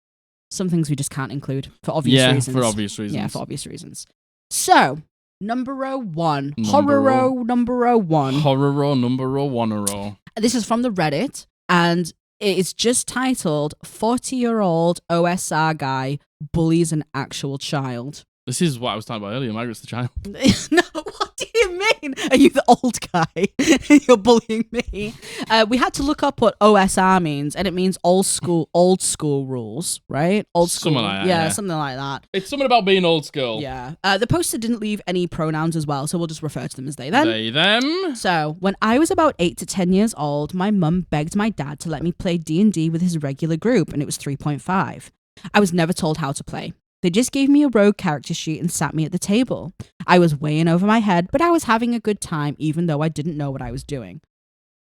some things we just can't include for obvious reasons. for obvious reasons. Yeah, for obvious reasons. So, number 1. Number Horror number 1. Horror number 1. This is from the Reddit, and it is just titled 40-year-old OSR guy bullies an actual child. This is what I was talking about earlier. Margaret's the child. No, what do you mean? Are you the old guy? You're bullying me. We had to look up what OSR means, and it means old school rules, right? Old school. Something like that, yeah, yeah. something like that. It's something about being old school. Yeah. The poster didn't leave any pronouns as well, so we'll just refer to them as they then. They, them. So, when I was about 8 to 10 years old, my mum begged my dad to let me play D&D with his regular group, and it was 3.5. I was never told how to play. They just gave me a rogue character sheet and sat me at the table. I was way in over my head, but I was having a good time even though I didn't know what I was doing.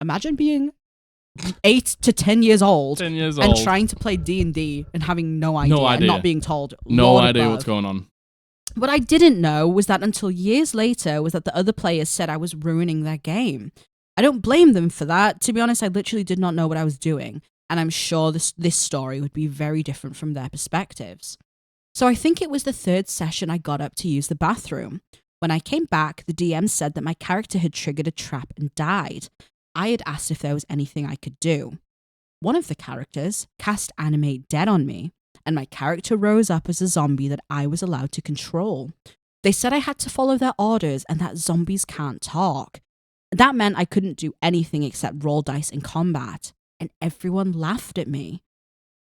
Imagine being 8 to 10 years old 10 years and old. trying to play D&D and having no idea, and idea. not being told. No Lord idea above. what's going on. What I didn't know was that until years later was that the other players said I was ruining their game. I don't blame them for that. To be honest, I literally did not know what I was doing, and I'm sure this story would be very different from their perspectives. So I think it was the 3rd session I got up to use the bathroom. When I came back, the DM said that my character had triggered a trap and died. I had asked if there was anything I could do. One of the characters cast Animate Dead on me, and my character rose up as a zombie that I was allowed to control. They said I had to follow their orders and that zombies can't talk. That meant I couldn't do anything except roll dice in combat, and everyone laughed at me.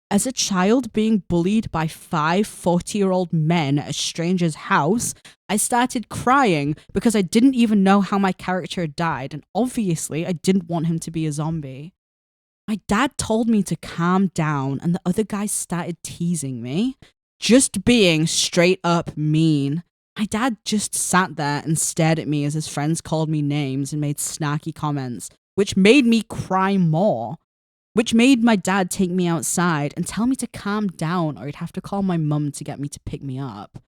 As a child being bullied by 5 40-year-old men at a stranger's house, I started crying because I didn't even know how my character had died, and obviously I didn't want him to be a zombie. My dad told me to calm down, and the other guys started teasing me, just being straight up mean. My dad just sat there and stared at me as his friends called me names and made snarky comments, which made me cry more. Which made my dad take me outside and tell me to calm down or he'd have to call my mum to get me to pick me up.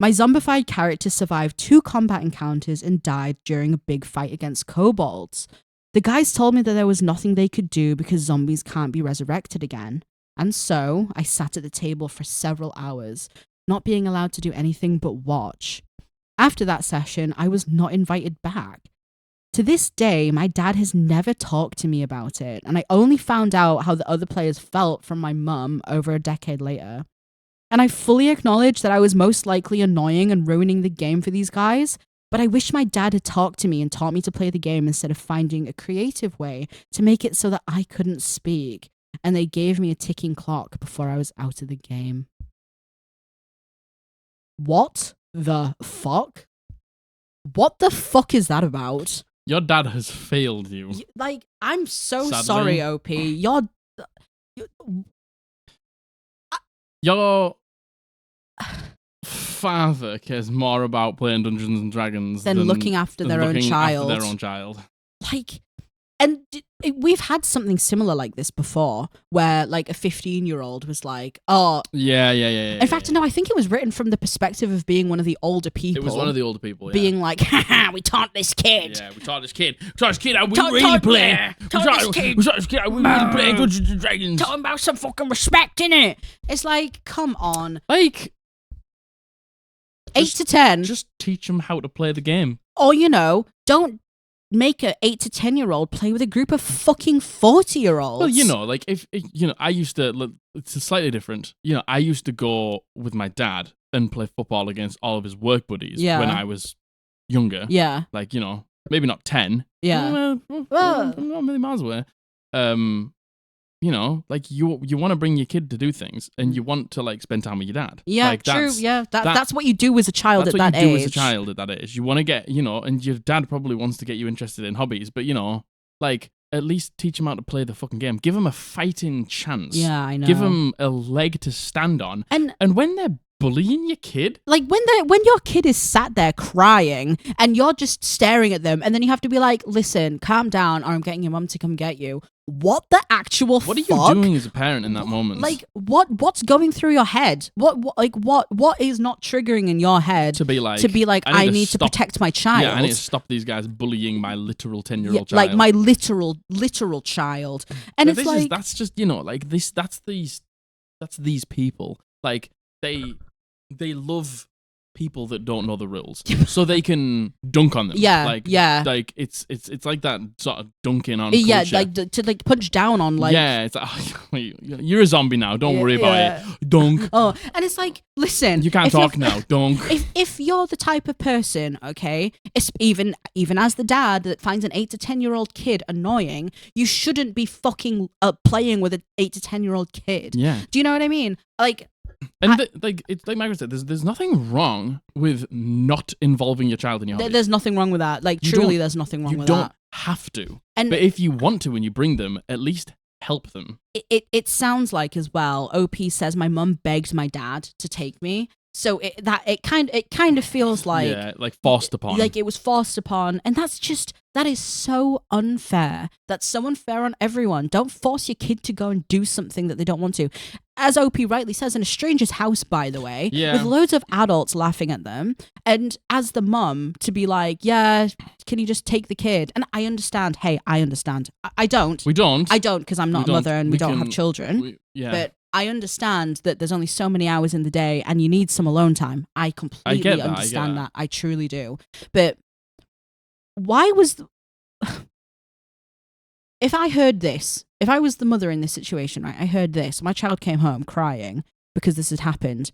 My zombified character survived 2 combat encounters and died during a big fight against kobolds. The guys told me that there was nothing they could do because zombies can't be resurrected again. And so, I sat at the table for several hours, not being allowed to do anything but watch. After that session, I was not invited back. To this day, my dad has never talked to me about it, and I only found out how the other players felt from my mum over a decade later. And I fully acknowledge that I was most likely annoying and ruining the game for these guys, but I wish my dad had talked to me and taught me to play the game instead of finding a creative way to make it so that I couldn't speak, and they gave me a ticking clock before I was out of the game. What the fuck? What the fuck is that about? Your dad has failed you. Like, I'm so Sadly. sorry, OP. Your father cares more about playing Dungeons and Dragons Than looking after their own child. After their own child. Like, And we've had something similar like this before, where like a 15-year-old was like, "Oh, yeah." In fact, no, I think it was written from the perspective of being one of the older people. It was one of the older people, yeah. Being like, "Haha, we taught this kid. Yeah, we taught this kid. How we really play. We taught this kid how we really play Dungeons and Dragons. Taught him about some fucking respect, innit?" It's like, come on. Like 8 to 10. Just teach them how to play the game. Or, don't make a 8 to 10-year-old play with a group of fucking 40-year-olds. Well, like if I used to. It's slightly different. I used to go with my dad and play football against all of his work buddies when I was younger. Yeah. Like maybe not 10. Yeah. Not a million miles away. Like you want to bring your kid to do things, and you want to like spend time with your dad. Yeah, like, true. That's what you do as a child at that age. That's what you do as a child at that age. You want to get, and your dad probably wants to get you interested in hobbies, but like at least teach them how to play the fucking game. Give them a fighting chance. Yeah, I know. Give them a leg to stand on. And when they're bullying your kid, like when your kid is sat there crying and you're just staring at them, and then you have to be like, "Listen, calm down, or I'm getting your mum to come get you." What the actual What are fuck? you doing as a parent in that moment? Like, what's going through your head? What is not triggering in your head to be like, I need to protect my child. Yeah, I need to stop these guys bullying my literal 10-year-old child. Like my literal child. And it's like, that's just, like this, that's these people. Like they love people that don't know the rules, so they can dunk on them. Yeah, like it's like that sort of dunking on culture. Yeah, like to like punch down on, like, yeah, it's like, oh, you're a zombie now, don't worry about it, dunk. Oh, and it's like, listen, you can't talk now, dunk. If you're the type of person, okay, it's even as the dad that finds an 8 to 10-year-old kid annoying, you shouldn't be fucking playing with an 8 to 10-year-old kid. Yeah, do you know what I mean? Like, and it's like Margaret said, there's nothing wrong with not involving your child in your hobby. There's nothing wrong with that. Like, truly, there's nothing wrong with that. You don't have to. But if you want to, when you bring them, at least help them. It sounds like, as well, OP says, my mum begged my dad to take me. So it kind of feels like, yeah, like forced upon. Like it was forced upon, and that is so unfair. That's so unfair on everyone. Don't force your kid to go and do something that they don't want to. As OP rightly says, in a stranger's house, by the way, with loads of adults laughing at them, and as the mum to be like, yeah, can you just take the kid? And I understand. Hey, I understand. I don't. We don't. I don't, because I'm not a mother and we don't have children. Yeah. But I understand that there's only so many hours in the day and you need some alone time. I completely understand that. I truly do. But why was... If I heard this, if I was the mother in this situation, right, I heard this, my child came home crying because this had happened,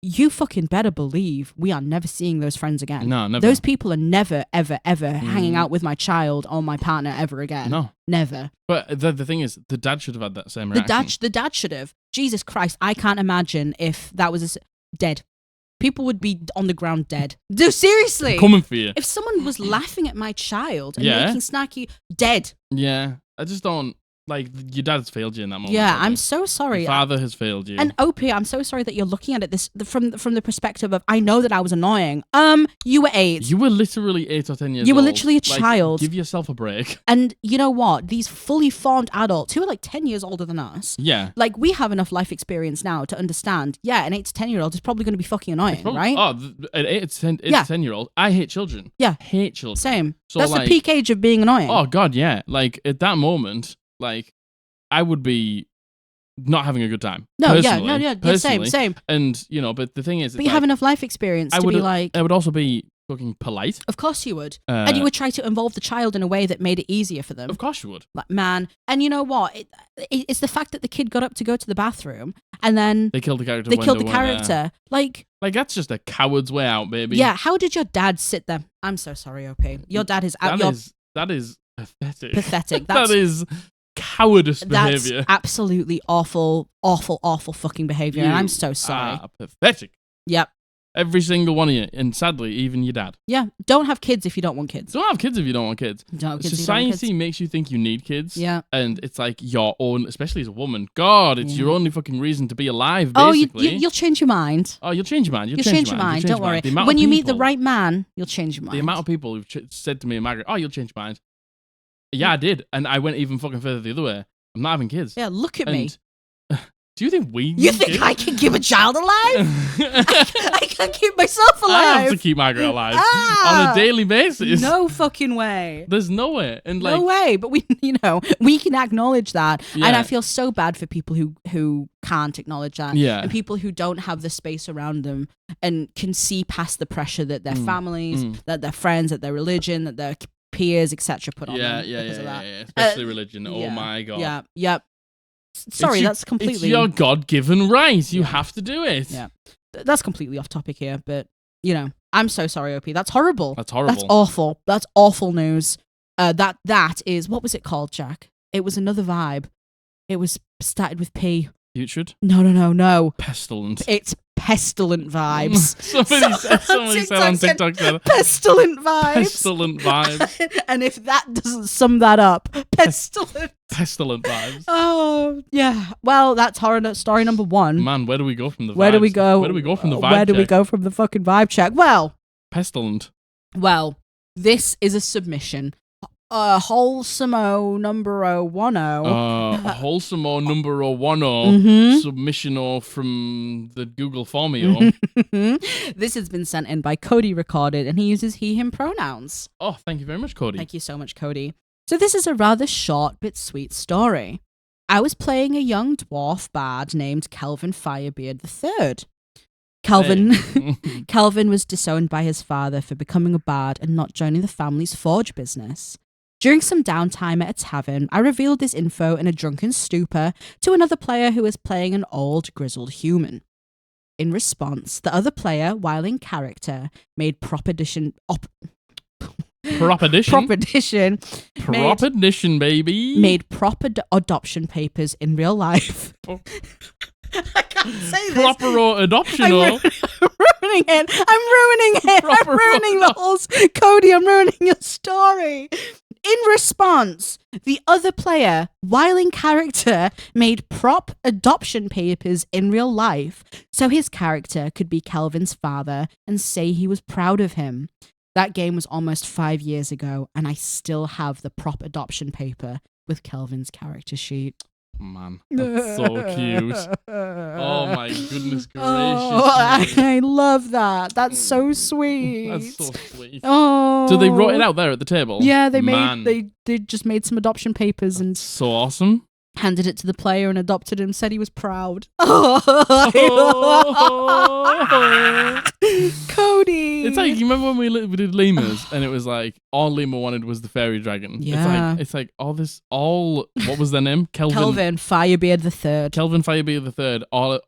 you fucking better believe we are never seeing those friends again. No, never. Those people are never, ever, ever hanging out with my child or my partner ever again. No. Never. But the thing is, the dad should have had that same reaction. The dad should have. Jesus Christ, I can't imagine if that was dead. People would be on the ground dead. Dude, seriously. I'm coming for you. If someone was laughing at my child and making snarky, dead. Yeah. I just don't... Like, your dad's failed you in that moment. Yeah, I'm so sorry. Your father has failed you. And OP, I'm so sorry that you're looking at it from the perspective of, I know that I was annoying. You were 8. You were literally 8 or 10 years old. You were literally a child. Give yourself a break. And you know what? These fully formed adults who are like 10 years older than us. Yeah. Like, we have enough life experience now to understand, an 8 to 10-year-old is probably going to be fucking annoying, right? Oh, an 8 to 10-year-old. I hate children. Yeah. Hate children. Same. So, that's the peak age of being annoying. Oh, God, yeah. Like, at that moment, like... I would be not having a good time. No, same. And, but the thing is... But you have enough life experience to be like... I would also be fucking polite. Of course you would. And you would try to involve the child in a way that made it easier for them. Of course you would. Like, man. And you know what? It's the fact that the kid got up to go to the bathroom and then... They killed the character. Like, that's just a coward's way out, baby. Yeah, how did your dad sit there? I'm so sorry, OP. Your dad is out. That is pathetic. Pathetic. That is... cowardice behavior. That's absolutely awful fucking behavior. And I'm so sorry. Pathetic. Yep. Every single one of you, and sadly, even your dad. Yeah. Don't have kids if you don't want kids. Don't have kids if you don't want kids. Society makes you think you need kids. Yeah. And it's like your own, especially as a woman. God, it's your only fucking reason to be alive, basically. Oh, you'll change your mind. Oh, you'll change your mind. You'll change your mind. Don't worry. When you meet the right man, you'll change your mind. The amount of people who've said to me and Margaret, oh, you'll change your mind. Yeah, I did. And I went even fucking further the other way. I'm not having kids. Yeah, look at me. Do you think we You think I can keep a child alive? I can't keep myself alive. I have to keep Margaret alive on a daily basis. No fucking way. There's no way. And like, no way. But we can acknowledge that. Yeah. And I feel so bad for people who can't acknowledge that. Yeah. And people who don't have the space around them and can see past the pressure that their families, that their friends, that their religion, that their peers, etc. put on them. Yeah. Of that. Especially religion. Oh my God. Yeah. Yep. Sorry, that's completely... It's your God-given right. You have to do it. Yeah. That's completely off topic here, but, I'm so sorry, OP. That's horrible. That's horrible. That's awful. That's awful news. That is... What was it called, Jack? It was another vibe. It was started with P. Putrid? No. Pestilent. It's pestilent vibes. Somebody said on TikTok that. Pestilent vibes. Pestilent vibes. And if that doesn't sum that up, pestilent. Pestilent vibes. Oh, yeah. Well, that's horror story number 1. Man, where do we go from the vibes? Where do we go? Where do we go from the vibe Where do we check? go from the fucking vibe check? Well. Pestilent. Well, this is a submission. Wholesome number 10. Wholesome number 10 submission from the Google Formio. This has been sent in by CodyRecorded, and he uses he/him pronouns. Oh, thank you very much, Cody. Thank you so much, Cody. So this is a rather short but sweet story. I was playing a young dwarf bard named Kelvin Firebeard III. Kelvin was disowned by his father for becoming a bard and not joining the family's forge business. During some downtime at a tavern, I revealed this info in a drunken stupor to another player who was playing an old, grizzled human. In response, the other player, while in character, made proposition, baby. Made proper adoption papers in real life. Oh. I can't say this. Proper adoption. I'm ruining it. I'm ruining the whole... Cody, I'm ruining your story. In response, the other player, while in character, made prop adoption papers in real life so his character could be Kelvin's father and say he was proud of him. That game was almost 5 years ago, and I still have the prop adoption paper with Kelvin's character sheet. Man, that's so cute. Oh my goodness gracious. Oh, I love that. That's so sweet. That's so sweet. Oh. So they wrote it out there at the table? Yeah, they just made some adoption papers and so awesome. Handed it to the player and adopted him, said he was proud. Cody! It's like, you remember when we did lemurs and it was like, all lemur wanted was the fairy dragon? Yeah. It's like what was their name? Kelvin Firebeard III. Kelvin Firebeard III. All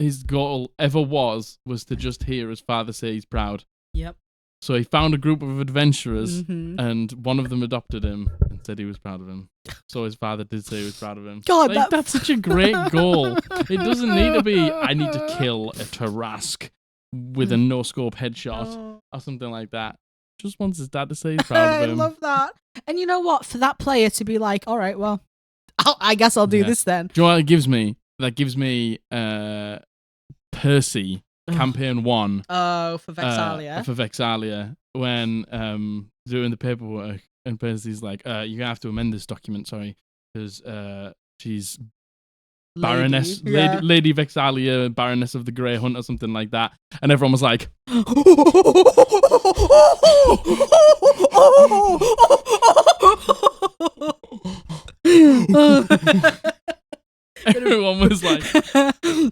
his goal ever was to just hear his father say he's proud. Yep. So he found a group of adventurers and one of them adopted him and said he was proud of him. So his father did say he was proud of him. God, that's such a great goal. It doesn't need to be, I need to kill a Tarask with a no-scope headshot or something like that. Just wants his dad to say he's proud of him. I love that. And you know what? For that player to be like, all right, well, I guess I'll do this then. Do you know what it gives me? That gives me Percy. Campaign 1. Oh, for Vexalia. When doing the paperwork, and Percy's like, you're going to have to amend this document, sorry, because she's Baroness, Lady Vexalia, Baroness of the Grey Hunt, or something like that. And everyone was like, everyone was like,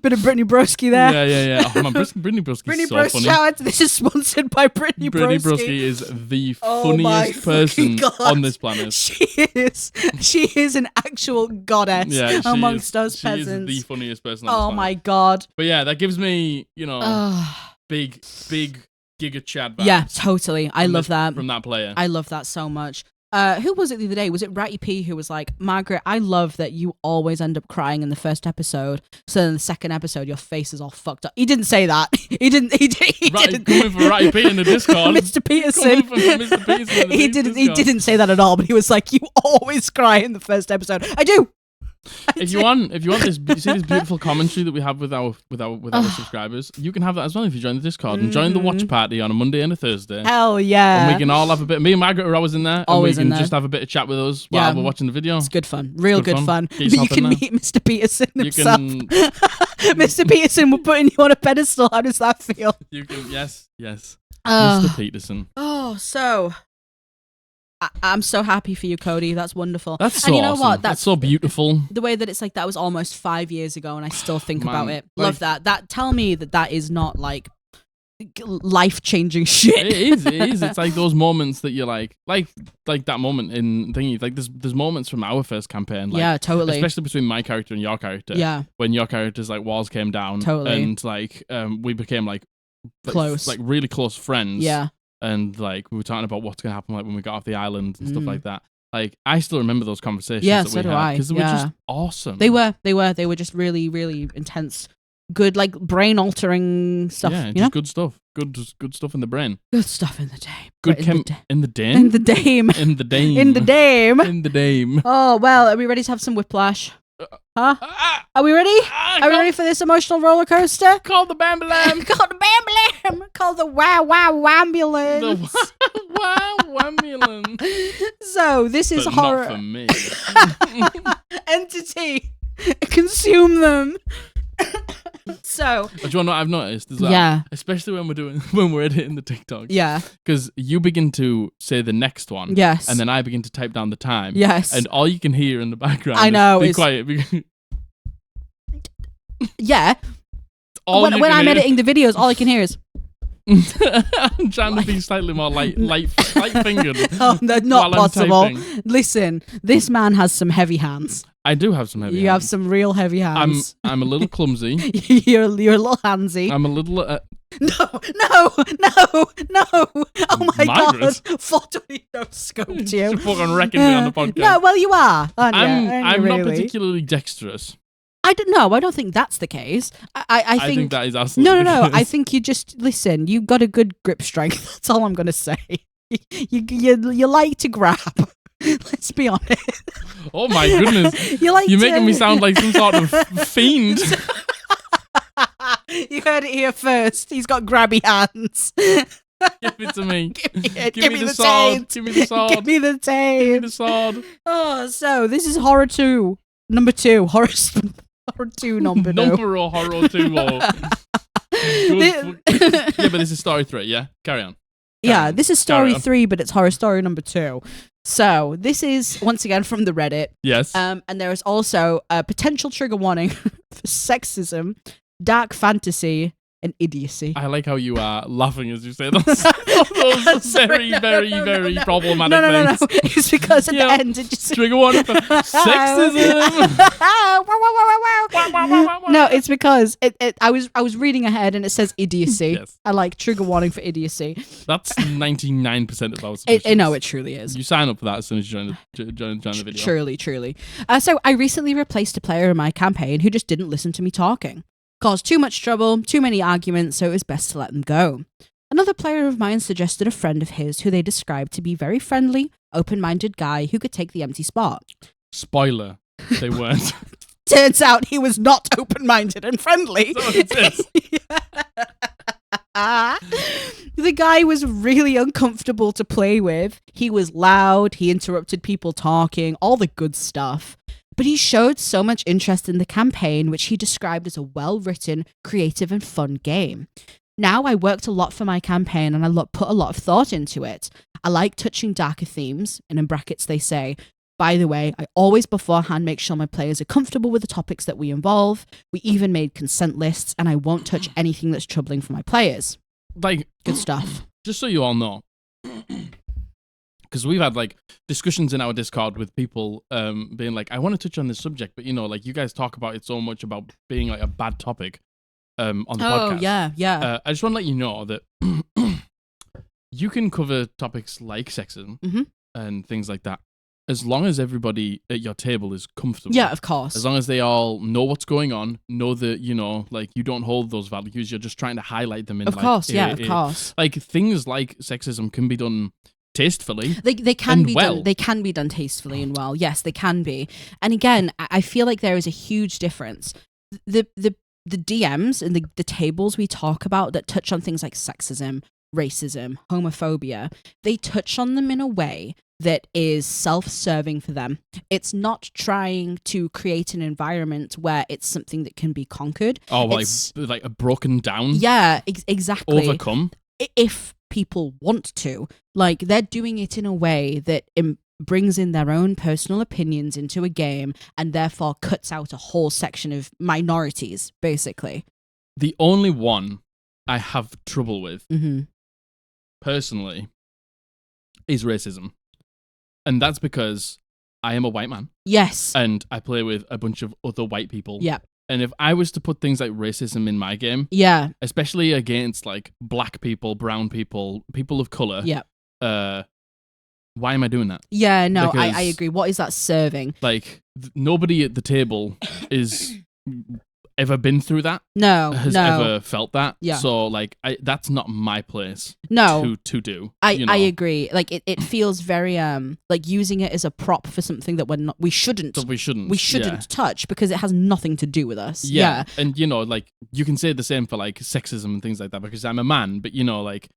bit of Brittany Broski there. Yeah. Oh man, Brittany Broski's so funny. Shout out. This is sponsored by Brittany Broski. Brittany Broski is the funniest person on this planet. She is an actual goddess amongst us peasants. She is the funniest person on this planet. Oh my god. But yeah, that gives me, big Giga Chad vibes. Yeah, totally. I love that. From that player. I love that so much. Who was it the other day? Was it Ratty P who was like, Margaret, I love that you always end up crying in the first episode, so in the second episode your face is all fucked up. He didn't say that. He didn't. Coming from Ratty P in the Discord. Mr. Peterson. Mr. Peterson He didn't say that at all, but he was like, you always cry in the first episode. I do. If you want this, you see this beautiful commentary that we have with our subscribers, you can have that as well if you join the Discord and join the watch party on a Monday and a Thursday. Hell yeah! And we can all have a bit. Me and Margaret are always in there, Always and we in can there. just have a bit of chat with us while we're watching the video. It's good fun, real good fun. Get But yourself you can in meet Mr. Peterson himself. You Mr. Peterson, we're putting you on a pedestal. How does that feel? You can, yes. Mr. Peterson. Oh, so I'm so happy for you, Cody. That's wonderful. That's so and you know awesome. what? That's so beautiful. The way that it's like that was almost 5 years ago, and I still think Man, about it. like- Love that. That tell me that is not like life-changing shit. It is. It's like those moments that you're like that moment in thingy. Like there's moments from our first campaign. Like, yeah, totally. Especially between my character and your character. Yeah. When your character's like walls came down. Totally. And like we became like Close. like really close friends. Yeah. And like we were talking about what's gonna happen like when we got off the island and stuff like that. Like I still remember those conversations. Yeah, that so we do had, I. because they were just awesome. They were just really, really intense. Good, like brain-altering stuff. Yeah, you just know? good stuff. Good stuff in the brain. Good stuff in the dame. Good Right, in the dame. in the dame. In the dame. In the dame. In the dame. Oh well, are we ready to have some whiplash? Huh? Are we ready? Are we ready for this emotional roller coaster? Call the Bambalam. Call the Bambalam. Call the wow ambulance. The wow ambulance. So this is But horror. not for me. Entity. Consume them. So. Do you want to know what I've noticed? Is that Yeah. especially when we're editing the TikToks. Yeah. Because you begin to say the next one. Yes. And then I begin to type down the time. Yes. And all you can hear in the background I know, is be is- quiet. Yeah. All When you can I'm hear- editing the videos, all I can hear is. I'm trying to be slightly more light fingered. Oh, no, not while I'm possible. typing. Listen, this man has some heavy hands. I do have some heavy You have hands. some real heavy hands. I'm a little clumsy. You're a little handsy. I'm a little. No. Oh my Margaret. God. 420 no scoped you. You're fucking wrecking me on the podcast. No, well, you are, aren't you? I'm not really? particularly dexterous. I don't know. I don't think that's the case. I think that is absolutely no. the case. I think you just listen. You've got a good grip strength. That's all I'm gonna say. You like to grab. Let's be honest. Oh my goodness! You're making me sound like some sort of fiend. You heard it here first. He's got grabby hands. Give it to me. Give me the sword. taint. Give me the sword. Give me the taint. Give me the sword. Oh, so this is horror 2, number 2, horror 2, number 2. Number or horror 2 or. Yeah, but this is story 3. Yeah, carry on. Yeah, this is story Carry on. 3, but it's horror story number 2. So this is once again from the Reddit. Yes. And there is also a potential trigger warning for sexism, dark fantasy, and idiocy. I like how you are laughing as you say those very, very, very problematic No. things. It's because at Yeah. the end it just Trigger warning for sexism. No, it's because I was reading ahead and it says idiocy. Yes. I like trigger warning for idiocy. That's 99% of our submissions. No, it truly is. You sign up for that as soon as you join the video. Truly. So I recently replaced a player in my campaign who just didn't listen to me talking. Caused too much trouble, too many arguments, so it was best to let them go. Another player of mine suggested a friend of his who they described to be very friendly, open-minded guy who could take the empty spot. Spoiler, they weren't. Turns out he was not open-minded and friendly. That's what it is. The guy was really uncomfortable to play with. He was loud, he interrupted people talking, all the good stuff. But he showed so much interest in the campaign, which he described as a well-written, creative and fun game. Now I worked a lot for my campaign and I put a lot of thought into it. I like touching darker themes, and in brackets they say, by the way, I always beforehand make sure my players are comfortable with the topics that we involve. We even made consent lists, and I won't touch anything that's troubling for my players. Like, Good stuff. just so you all know, because we've had like discussions in our Discord with people being like, I want to touch on this subject, but like you guys talk about it so much about being like a bad topic on the podcast. Oh, yeah. I just want to let you know that you can cover topics like sexism and things like that, as long as everybody at your table is comfortable. Yeah, of course. As long as they all know what's going on, know that, like you don't hold those values, you're just trying to highlight them in Of course, of course. like things like sexism can be done tastefully. They can and be well. done. They can be done tastefully and well. Yes, they can be. And again, I feel like there is a huge difference. The DMs and the tables we talk about that touch on things like sexism, racism, homophobia, they touch on them in a way that is self-serving for them. It's not trying to create an environment where it's something that can be conquered. Oh, like a broken down. Yeah, exactly. Overcome. If people want to, like, they're doing it in a way that brings in their own personal opinions into a game and therefore cuts out a whole section of minorities, basically. The only one I have trouble with, Mm-hmm. personally, is racism. And that's because I am a white man. Yes. And I play with a bunch of other white people. Yeah. And if I was to put things like racism in my game, Yeah. especially against like black people, brown people, people of color, Yeah. Why am I doing that? Yeah, no, Because, I agree. What is that serving? Like, nobody at the table is ever been through that. Has ever felt that. Yeah. So, like, that's not my place. No. To do. I agree. Like, it feels very like using it as a prop for something that we shouldn't touch because it has nothing to do with us. Yeah. And like, you can say the same for like sexism and things like that because I'm a man, but like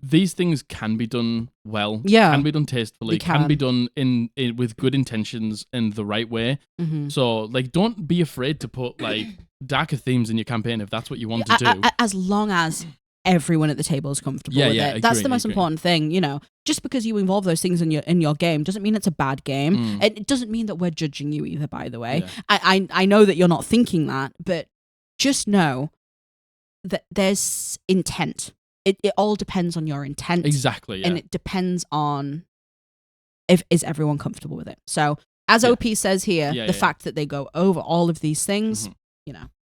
these things can be done well. Yeah. Can be done tastefully. Can be done in with good intentions and the right way. Mm-hmm. So, like, don't be afraid to put like darker themes in your campaign if that's what you want to do. As long as everyone at the table is comfortable with it. That's the most important thing, Just because you involve those things in your game doesn't mean it's a bad game. It doesn't mean that we're judging you either, by the way. Yeah. I know that you're not thinking that, but just know that there's intent. It all depends on your intent. Exactly, yeah. And it depends on is everyone comfortable with it. So, as OP says here, the fact that they go over all of these things,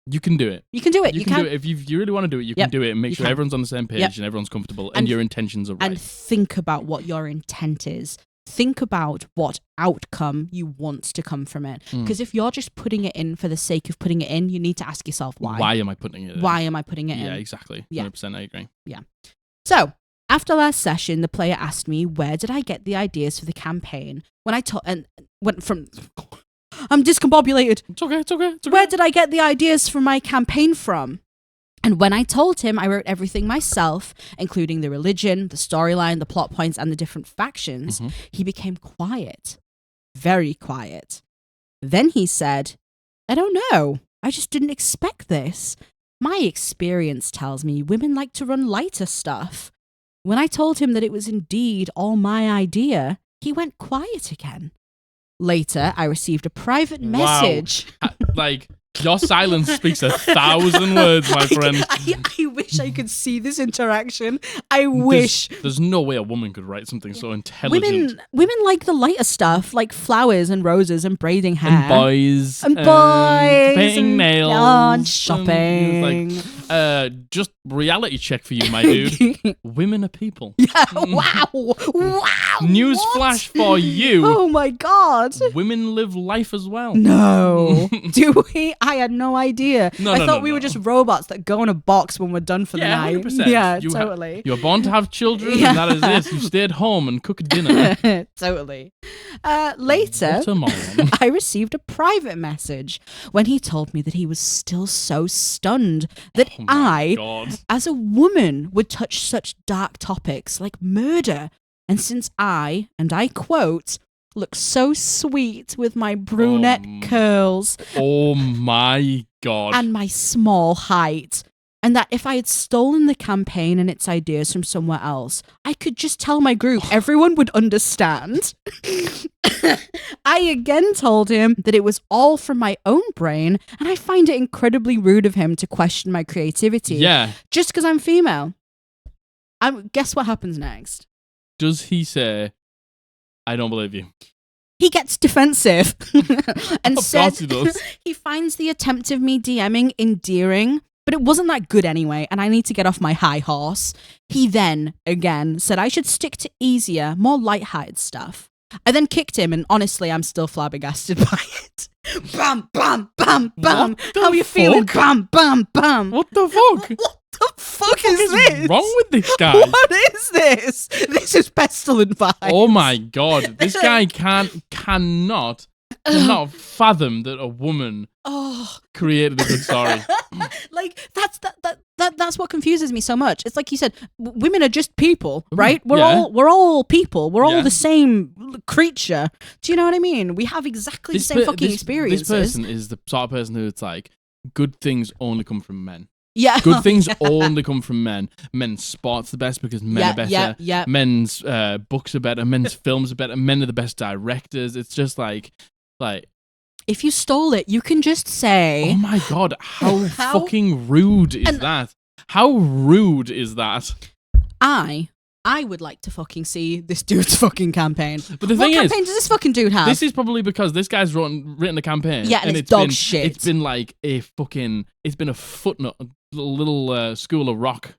You can do it. You can do it. You can do it. If you really want to do it, you can do it and make sure everyone's on the same page and everyone's comfortable and your intentions are right. And think about what your intent is. Think about what outcome you want to come from it. Because if you're just putting it in for the sake of putting it in, you need to ask yourself why. Why am I putting it in? Why am I putting it in? Yeah, exactly. 100% I agree. Yeah. So, after last session, the player asked me, where did I get the ideas for the campaign? When I went from... I'm discombobulated. It's okay. Where did I get the ideas for my campaign from? And when I told him I wrote everything myself, including the religion, the storyline, the plot points, and the different factions, he became quiet. Very quiet. Then he said, I don't know. I just didn't expect this. My experience tells me women like to run lighter stuff. When I told him that it was indeed all my idea, he went quiet again. Later, I received a private message. Wow. Like, your silence speaks 1,000 words, my friend. I wish I could see this interaction. I wish. There's no way a woman could write something so intelligent. Women like the lighter stuff, like flowers and roses and braiding hair. And boys. And painting nails. And shopping. Just reality check for you, my dude. Women are people. Yeah, wow. Newsflash for you. Oh my God. Women live life as well. No. Do we? I had no idea. I thought we were just robots that go in a box when we're done for the night. 100%. Yeah, totally. You were born to have children, and that is this. You stayed home and cooked dinner. Totally. Later, I received a private message when he told me that he was still so stunned that as a woman, would touch such dark topics like murder. And since I, and I quote, look so sweet with my brunette curls. Oh my God. And my small height. And that if I had stolen the campaign and its ideas from somewhere else, I could just tell my group, everyone would understand. I again told him that it was all from my own brain, and I find it incredibly rude of him to question my creativity. Yeah. Just because I'm female. Guess what happens next? Does he say, I don't believe you? He gets defensive and said he does. He finds the attempt of me DMing endearing, but it wasn't that good anyway, and I need to get off my high horse. He then, again, said I should stick to easier, more light-hearted stuff. I then kicked him, and honestly, I'm still flabbergasted by it. Bam, bam, bam, bam. How are you feeling? Bam, bam, bam. What the fuck? What The fuck What is is this? wrong with this guy? What is this? This is pestilent vibes. Oh my god, this guy cannot fathom that a woman created a good story. Like that's what confuses me so much. It's like you said, women are just people, right? We're Yeah. all people. We're all Yeah. the same creature. Do you know what I mean? We have exactly the same fucking experiences. This person is the sort of person who it's like, good things only come from men. Yeah. Good things only come from men. Men's sports the best because men are better. Yeah. Men's books are better. Men's films are better. Men are the best directors. It's just like, if you stole it, you can just say, oh my god, how fucking rude is that? How rude is that? I would like to fucking see this dude's fucking campaign. But the what thing campaign does this fucking dude have? This is probably because this guy's written a campaign. Yeah, and it's dog been, shit. It's been like it's been a footnote, a little school of rock.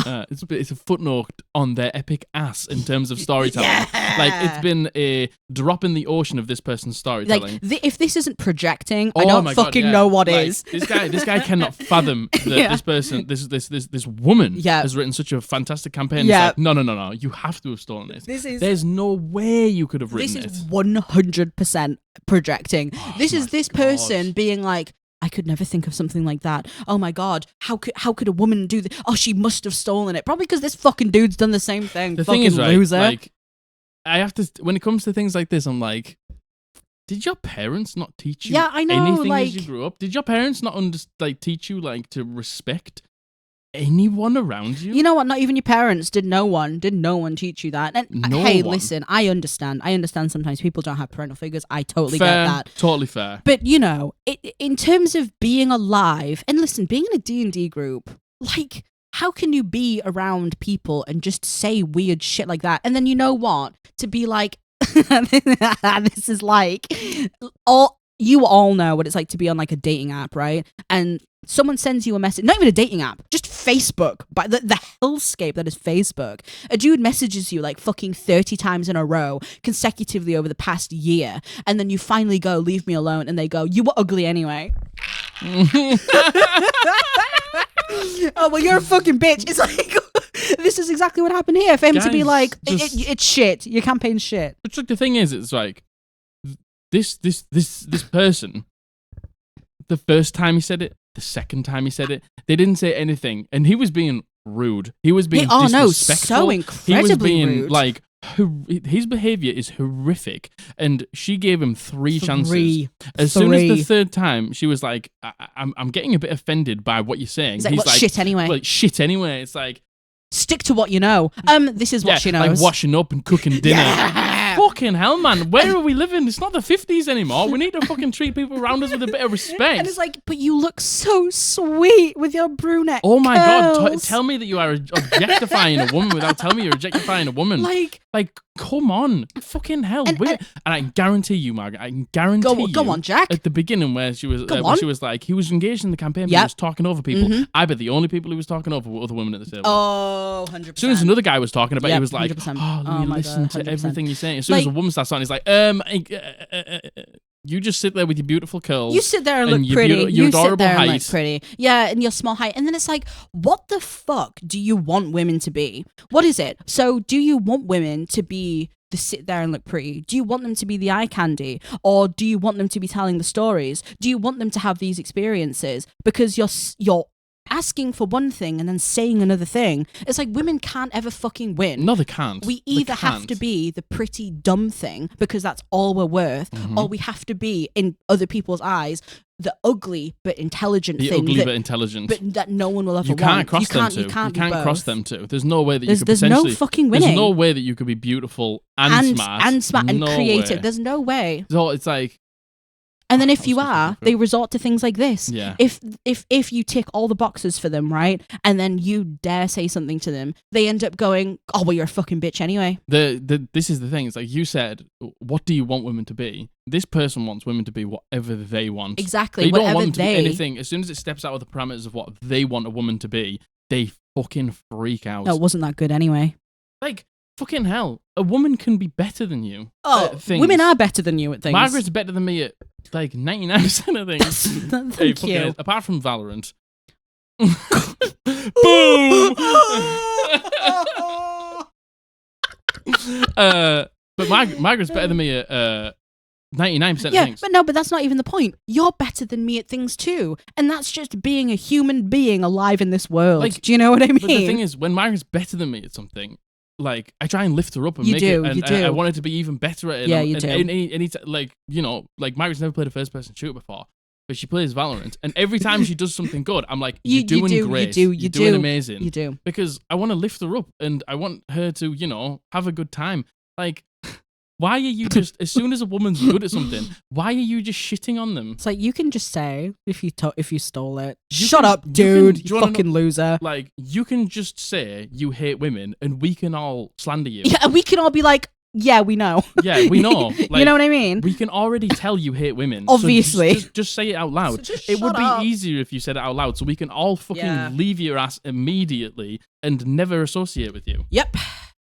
It's a footnote on their epic ass in terms of storytelling. Yeah. Like, it's been a drop in the ocean of this person's storytelling. Like, if this isn't projecting, I don't fucking know what like, is. This guy cannot fathom that this person, this woman, has written such a fantastic campaign. Yeah. It's like, no, you have to have stolen it. There's no way you could have written it. This is 100% projecting. Oh This is this God. person being like, I could never think of something like that. Oh my god, how could a woman do this? Oh, she must have stolen it. Probably because this fucking dude's done the same thing. The fucking thing is, right, loser. like, I have to, when it comes to things like this, I'm like, did your parents not teach you I know, anything like, as you grew up? Did your parents not teach you like to respect anyone around you? You know what? Not even your parents. Did no one teach you that? And hey, one. listen, I understand. Sometimes people don't have parental figures. I totally fair, get that. Totally fair. But you know, in terms of being alive, and listen, being in a D&D group, like, how can you be around people and just say weird shit like that? And then you know what? To be like, this is like, you all know what it's like to be on like a dating app, right? And someone sends you a message, not even a dating app, just Facebook, but the hellscape that is Facebook. A dude messages you like fucking 30 times in a row, consecutively over the past year, and then you finally go, leave me alone, and they go, you were ugly anyway. Oh, well, you're a fucking bitch. It's like, this is exactly what happened here. For him to be like, it's shit. Your campaign's shit. But like, the thing is, it's like, this person, the first time he said it, the second time he said it, they didn't say anything, and he was being rude. He was being disrespectful. So incredibly he was being rude. Like, his behavior is horrific, and she gave him three chances. As soon as the third time, she was like, I'm getting a bit offended by what you're saying. He's like, shit anyway. Like, shit anyway. It's like, stick to what you know. This is what she knows. Like washing up and cooking dinner. Yeah. Fucking hell, man. Where are we living? It's not the 50s anymore. We need to fucking treat people around us with a bit of respect. And it's like, but you look so sweet with your brunette Oh my god, curls. tell me that you are objectifying a woman without telling me you're objectifying a woman. Like, come on. Fucking hell. And I guarantee you, Margaret, I can guarantee you. Go on, Jack. At the beginning where she was like, he was engaged in the campaign, but he was talking over people. Mm-hmm. I bet the only people he was talking over were other women at the table. Oh, 100%. As soon as another guy was talking about it, he was like, 100%. oh, let me listen to 100%. everything you're saying. As soon as a woman starts talking, he's like, you just sit there with your beautiful curls. You sit there and look pretty. Your adorable sit there height. and look pretty. Yeah, and your small height. And then it's like, what the fuck do you want women to be? What is it? So do you want women to be the sit there and look pretty? Do you want them to be the eye candy? Or do you want them to be telling the stories? Do you want them to have these experiences? Because you're asking for one thing and then saying another thing. It's like, women can't ever fucking win. No, they can't. We either have to be the pretty dumb thing because that's all we're worth, or we have to be, in other people's eyes, the ugly but intelligent thing. But intelligent. But that no one will ever You can't want. cross them two. You can't cross them two. There's no way that you could there's potentially... no fucking winning. There's no way that you could be beautiful and smart. And smart and No creative. way. There's no way. So it's like... And then if you are, they resort to things like this. Yeah. If you tick all the boxes for them, right, and then you dare say something to them, they end up going, oh, well, you're a fucking bitch anyway. This is the thing. It's like you said, what do you want women to be? This person wants women to be whatever they want. Exactly. They don't want them to to be anything. As soon as it steps out of the parameters of what they want a woman to be, they fucking freak out. No, it wasn't that good anyway. Like, fucking hell. A woman can be better than you. Oh, women are better than you at things. Margaret's better than me at like 99% of things. Thank you. Apart from Valorant. Boom. But Margaret's better than me at 99% of things. But that's not even the point. You're better than me at things too, and that's just being a human being alive in this world. Like, do you know what I mean? But the thing is, when Margaret's better than me at something, like I try and lift her up and make it, and I want her to be even better at it. Yeah, you do. Like Margaret's never played a first-person shooter before, but she plays Valorant, and every time she does something good, I'm like, you're doing great. You're doing amazing. You do. Because I want to lift her up, and I want her to, have a good time. Like, why are you just, as soon as a woman's good at something, why are you just shitting on them? It's like, you can just say, if you stole it, shut up, dude, you fucking loser. Like, you can just say you hate women, and we can all slander you. Yeah, and we can all be like, yeah, we know. Yeah, we know. Like, you know what I mean? We can already tell you hate women. Obviously. So just say it out loud. So it would be easier if you said it out loud, so we can all fucking leave your ass immediately and never associate with you. Yep.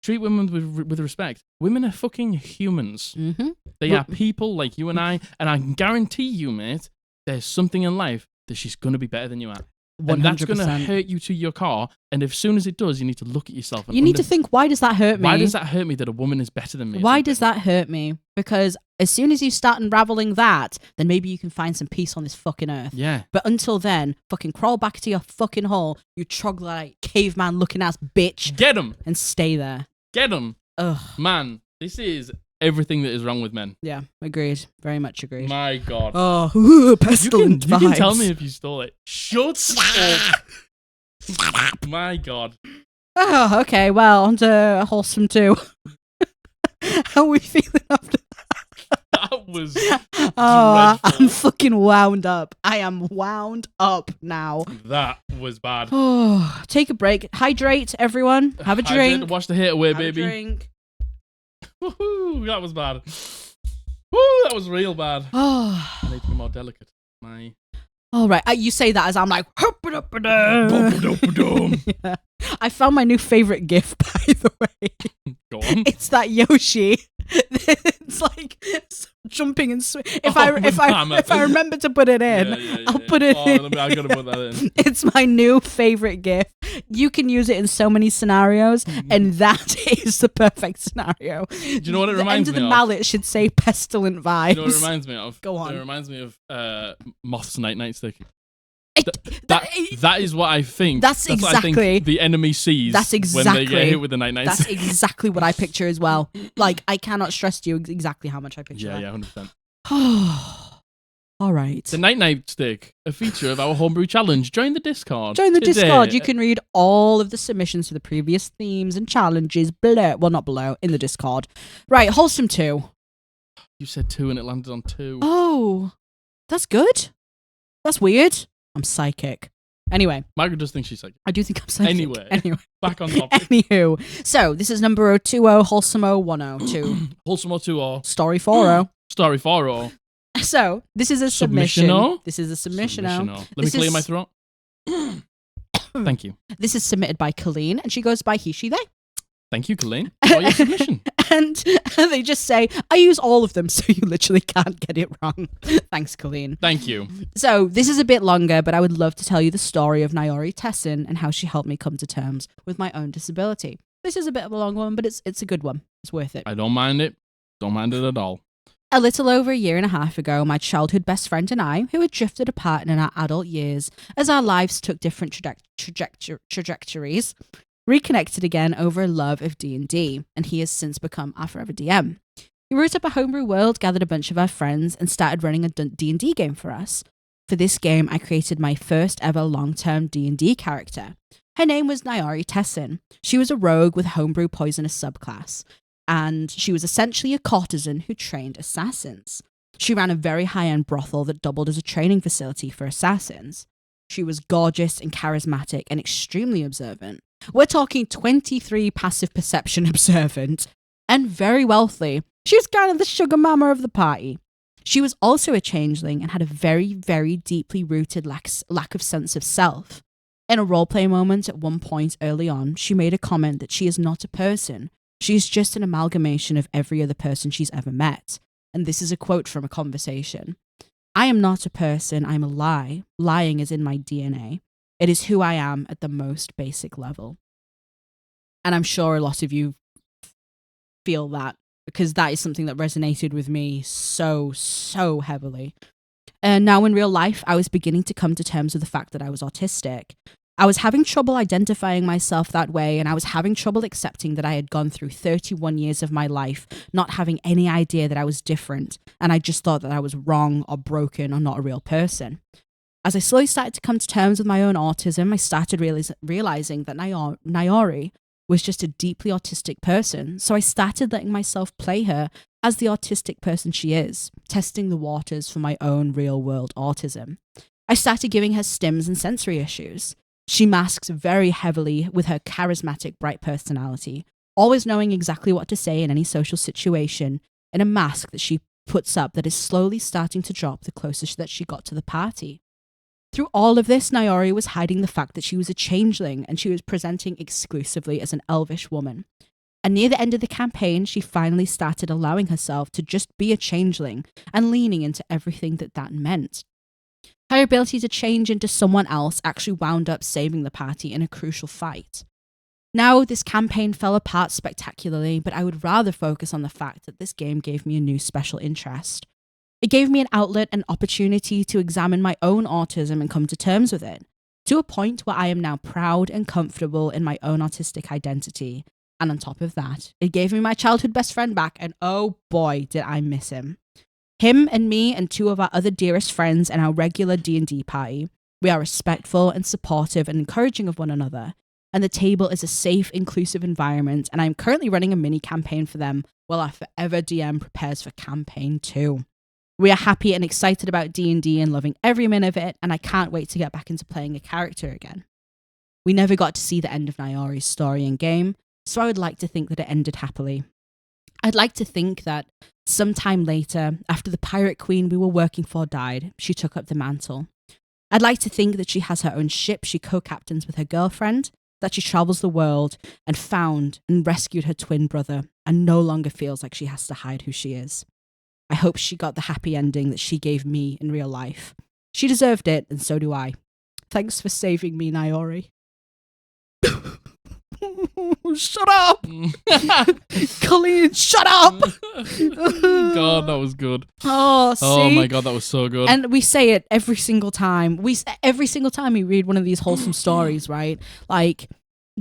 Treat women with respect. Women are fucking humans. Mm-hmm. They are people like you and I can guarantee you, mate, there's something in life that she's going to be better than you at. 100%. And that's going to hurt you to your core. And as soon as it does, you need to look at yourself. And you need to think, why does that hurt me? Why does that hurt me that a woman is better than me? Why does that hurt me? Because as soon as you start unraveling that, then maybe you can find some peace on this fucking earth. Yeah. But until then, fucking crawl back to your fucking hole, you troglodyte caveman looking ass bitch. Get him. And stay there. Get him. Ugh. Man, this is everything that is wrong with men. Yeah, agreed. Very much agreed. My God. Oh, pestilent vibes. You can tell me if you stole it. Shut up. My God. Oh, okay. Well, on to Wholesome 2. How are we feeling after that? That was dreadful. I'm fucking wound up. I am wound up now. That was bad. Oh, take a break. Hydrate, everyone. Have a drink. Wash the hate away, Have baby. A drink. Woohoo, that was bad. Woo, that was real bad. Oh. I need to be more delicate. All right, you say that as I'm like, yeah. I found my new favorite GIF, by the way. Go on. It's that Yoshi. It's like jumping and if I remember to put it in, I'll put it in. I gotta put that in. It's my new favorite GIF. You can use it in so many scenarios, and that is the perfect scenario. Do you know what it reminds me of? The end of the mallet should say pestilent vibes. You know what it reminds me of? Go on. It reminds me of Moth's Night Stick. That is what I think. That's exactly what I think the enemy sees. That's exactly when they get hit with the night That's stick. exactly what I picture as well. Like, I cannot stress to you exactly how much I picture. Yeah, 100%. All right. The night stick, a feature of our homebrew challenge. Join the Discord. Discord. You can read all of the submissions to the previous themes and challenges below. Well, not below, in the Discord. Right, Wholesome 2. You said 2 and it landed on 2. Oh, that's good. That's weird. I'm psychic. Anyway. Margaret does think she's psychic. I do think I'm psychic. Anyway. Back on topic. Anywho. So, this is number 20, Wholesome 102. Wholesome 20. Story 40. Story 40. So, this is a submission. This is a submission. Let me clear my throat. Thank you. This is submitted by Colleen, and she goes by he, she, they. Thank you, Colleen, for your submission. And they just say, I use all of them, so you literally can't get it wrong. Thanks, Colleen. Thank you. So, this is a bit longer, but I would love to tell you the story of Naori Tessin and how she helped me come to terms with my own disability. This is a bit of a long one, but it's a good one. It's worth it. I don't mind it. Don't mind it at all. A little over a year and a half ago, my childhood best friend and I, who had drifted apart in our adult years as our lives took different trajectories, reconnected again over a love of D&D, and he has since become our forever DM. We wrote up a homebrew world, gathered a bunch of our friends, and started running a D&D game for us. For this game, I created my first ever long-term D&D character. Her name was Naori Tessin. She was a rogue with homebrew poisonous subclass, and she was essentially a courtesan who trained assassins. She ran a very high-end brothel that doubled as a training facility for assassins. She was gorgeous and charismatic and extremely observant. We're talking 23 passive perception observant and very wealthy. She was kind of the sugar mama of the party. She was also a changeling and had a very, very deeply rooted lack of sense of self. In a roleplay moment at one point early on, she made a comment that she is not a person. She is just an amalgamation of every other person she's ever met. And this is a quote from a conversation. I am not a person, I'm a lie. Lying is in my DNA. It is who I am at the most basic level. And I'm sure a lot of you feel that, because that is something that resonated with me so heavily. And now in real life, I was beginning to come to terms with the fact that I was autistic. I was having trouble identifying myself that way, and I was having trouble accepting that I had gone through 31 years of my life not having any idea that I was different, and I just thought that I was wrong or broken or not a real person. As I slowly started to come to terms with my own autism, I started realizing that Nayori was just a deeply autistic person, so I started letting myself play her as the autistic person she is, testing the waters for my own real-world autism. I started giving her stims and sensory issues. She masks very heavily with her charismatic, bright personality, always knowing exactly what to say in any social situation, in a mask that she puts up that is slowly starting to drop the closer that she got to the party. Through all of this, Nayori was hiding the fact that she was a changeling, and she was presenting exclusively as an elvish woman. And near the end of the campaign, she finally started allowing herself to just be a changeling and leaning into everything that meant. Her ability to change into someone else actually wound up saving the party in a crucial fight. Now, this campaign fell apart spectacularly, but I would rather focus on the fact that this game gave me a new special interest. It gave me an outlet and opportunity to examine my own autism and come to terms with it, to a point where I am now proud and comfortable in my own autistic identity. And on top of that, it gave me my childhood best friend back, and oh boy, did I miss him. Him and me and two of our other dearest friends and our regular D&D party. We are respectful and supportive and encouraging of one another. And the table is a safe, inclusive environment, and I'm currently running a mini campaign for them while our forever DM prepares for campaign 2. We are happy and excited about D&D and loving every minute of it, and I can't wait to get back into playing a character again. We never got to see the end of Nayori's story in game, so I would like to think that it ended happily. I'd like to think that sometime later, after the pirate queen we were working for died, she took up the mantle. I'd like to think that she has her own ship she co-captains with her girlfriend, that she travels the world and found and rescued her twin brother and no longer feels like she has to hide who she is. I hope she got the happy ending that she gave me in real life. She deserved it, and so do I. Thanks for saving me, Nayori. Shut up! Colleen, shut up! God, that was good. Oh, see? Oh my God, that was so good. And we say it every single time. Every single time we read one of these wholesome stories, right? Like,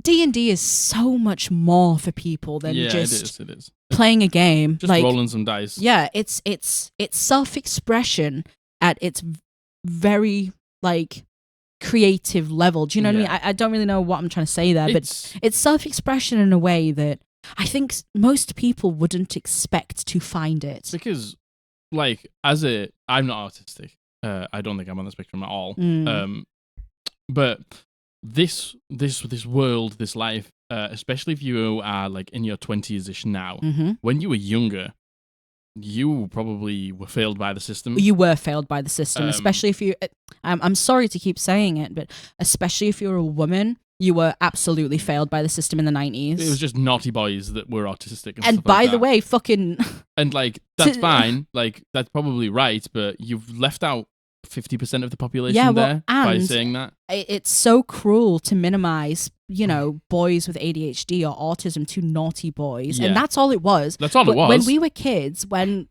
D&D is so much more for people than just it is. playing a game. Just like, rolling some dice. Yeah, it's self-expression at its very, like, creative level. Do you know what I mean? I don't really know what I'm trying to say there, but it's self-expression in a way that I think most people wouldn't expect to find it. Because, like, I'm not autistic. I don't think I'm on the spectrum at all. But this world, this life, especially if you are like in your 20s-ish now, when you were younger, you probably were failed by the system. You were failed by the system, especially if you... I'm sorry to keep saying it, but especially if you're a woman, you were absolutely failed by the system in the 90s. It was just naughty boys that were autistic. And by the way, fucking... And, like, that's fine. Like, that's probably right, but you've left out 50% of the population there by saying that. It's so cruel to minimize, boys with ADHD or autism to naughty boys. Yeah. And that's all it was. That's all it was. When we were kids, when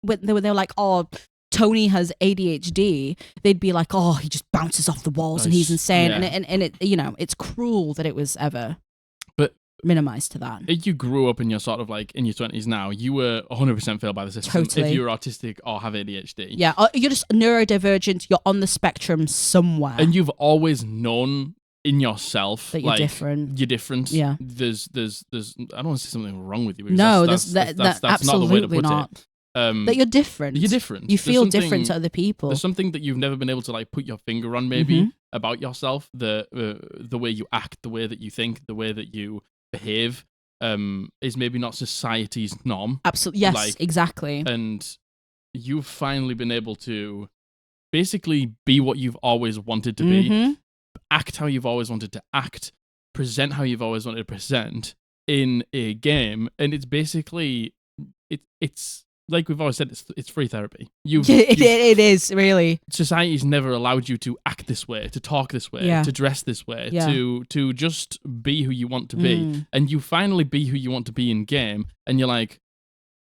they were like, oh, Tony has ADHD, they'd be like, oh, he just bounces off the walls and he's insane. Yeah. And it, it's cruel that it was ever minimized to that. If you grew up and you're sort of like in your 20s now, you were 100% failed by the system. Totally. If you were autistic or have ADHD. Yeah, you're just neurodivergent, you're on the spectrum somewhere. And you've always known in yourself that you're different. You're different. Yeah. There's I don't want to say something wrong with you. No, that's absolutely not the way to put it. That you're different. You're different. You feel different to other people. There's something that you've never been able to like put your finger on maybe about yourself. The way you act, the way that you think, the way that you behave is maybe not society's norm. Absolutely. Yes, exactly. And you've finally been able to basically be what you've always wanted to be, act how you've always wanted to act, present how you've always wanted to present in a game. And it's basically, it's like we've always said, it's free therapy. It is really. Society's never allowed you to act this way, to talk this way, Yeah. to dress this way, Yeah. to just be who you want to be, and you finally be who you want to be in game, and you're like,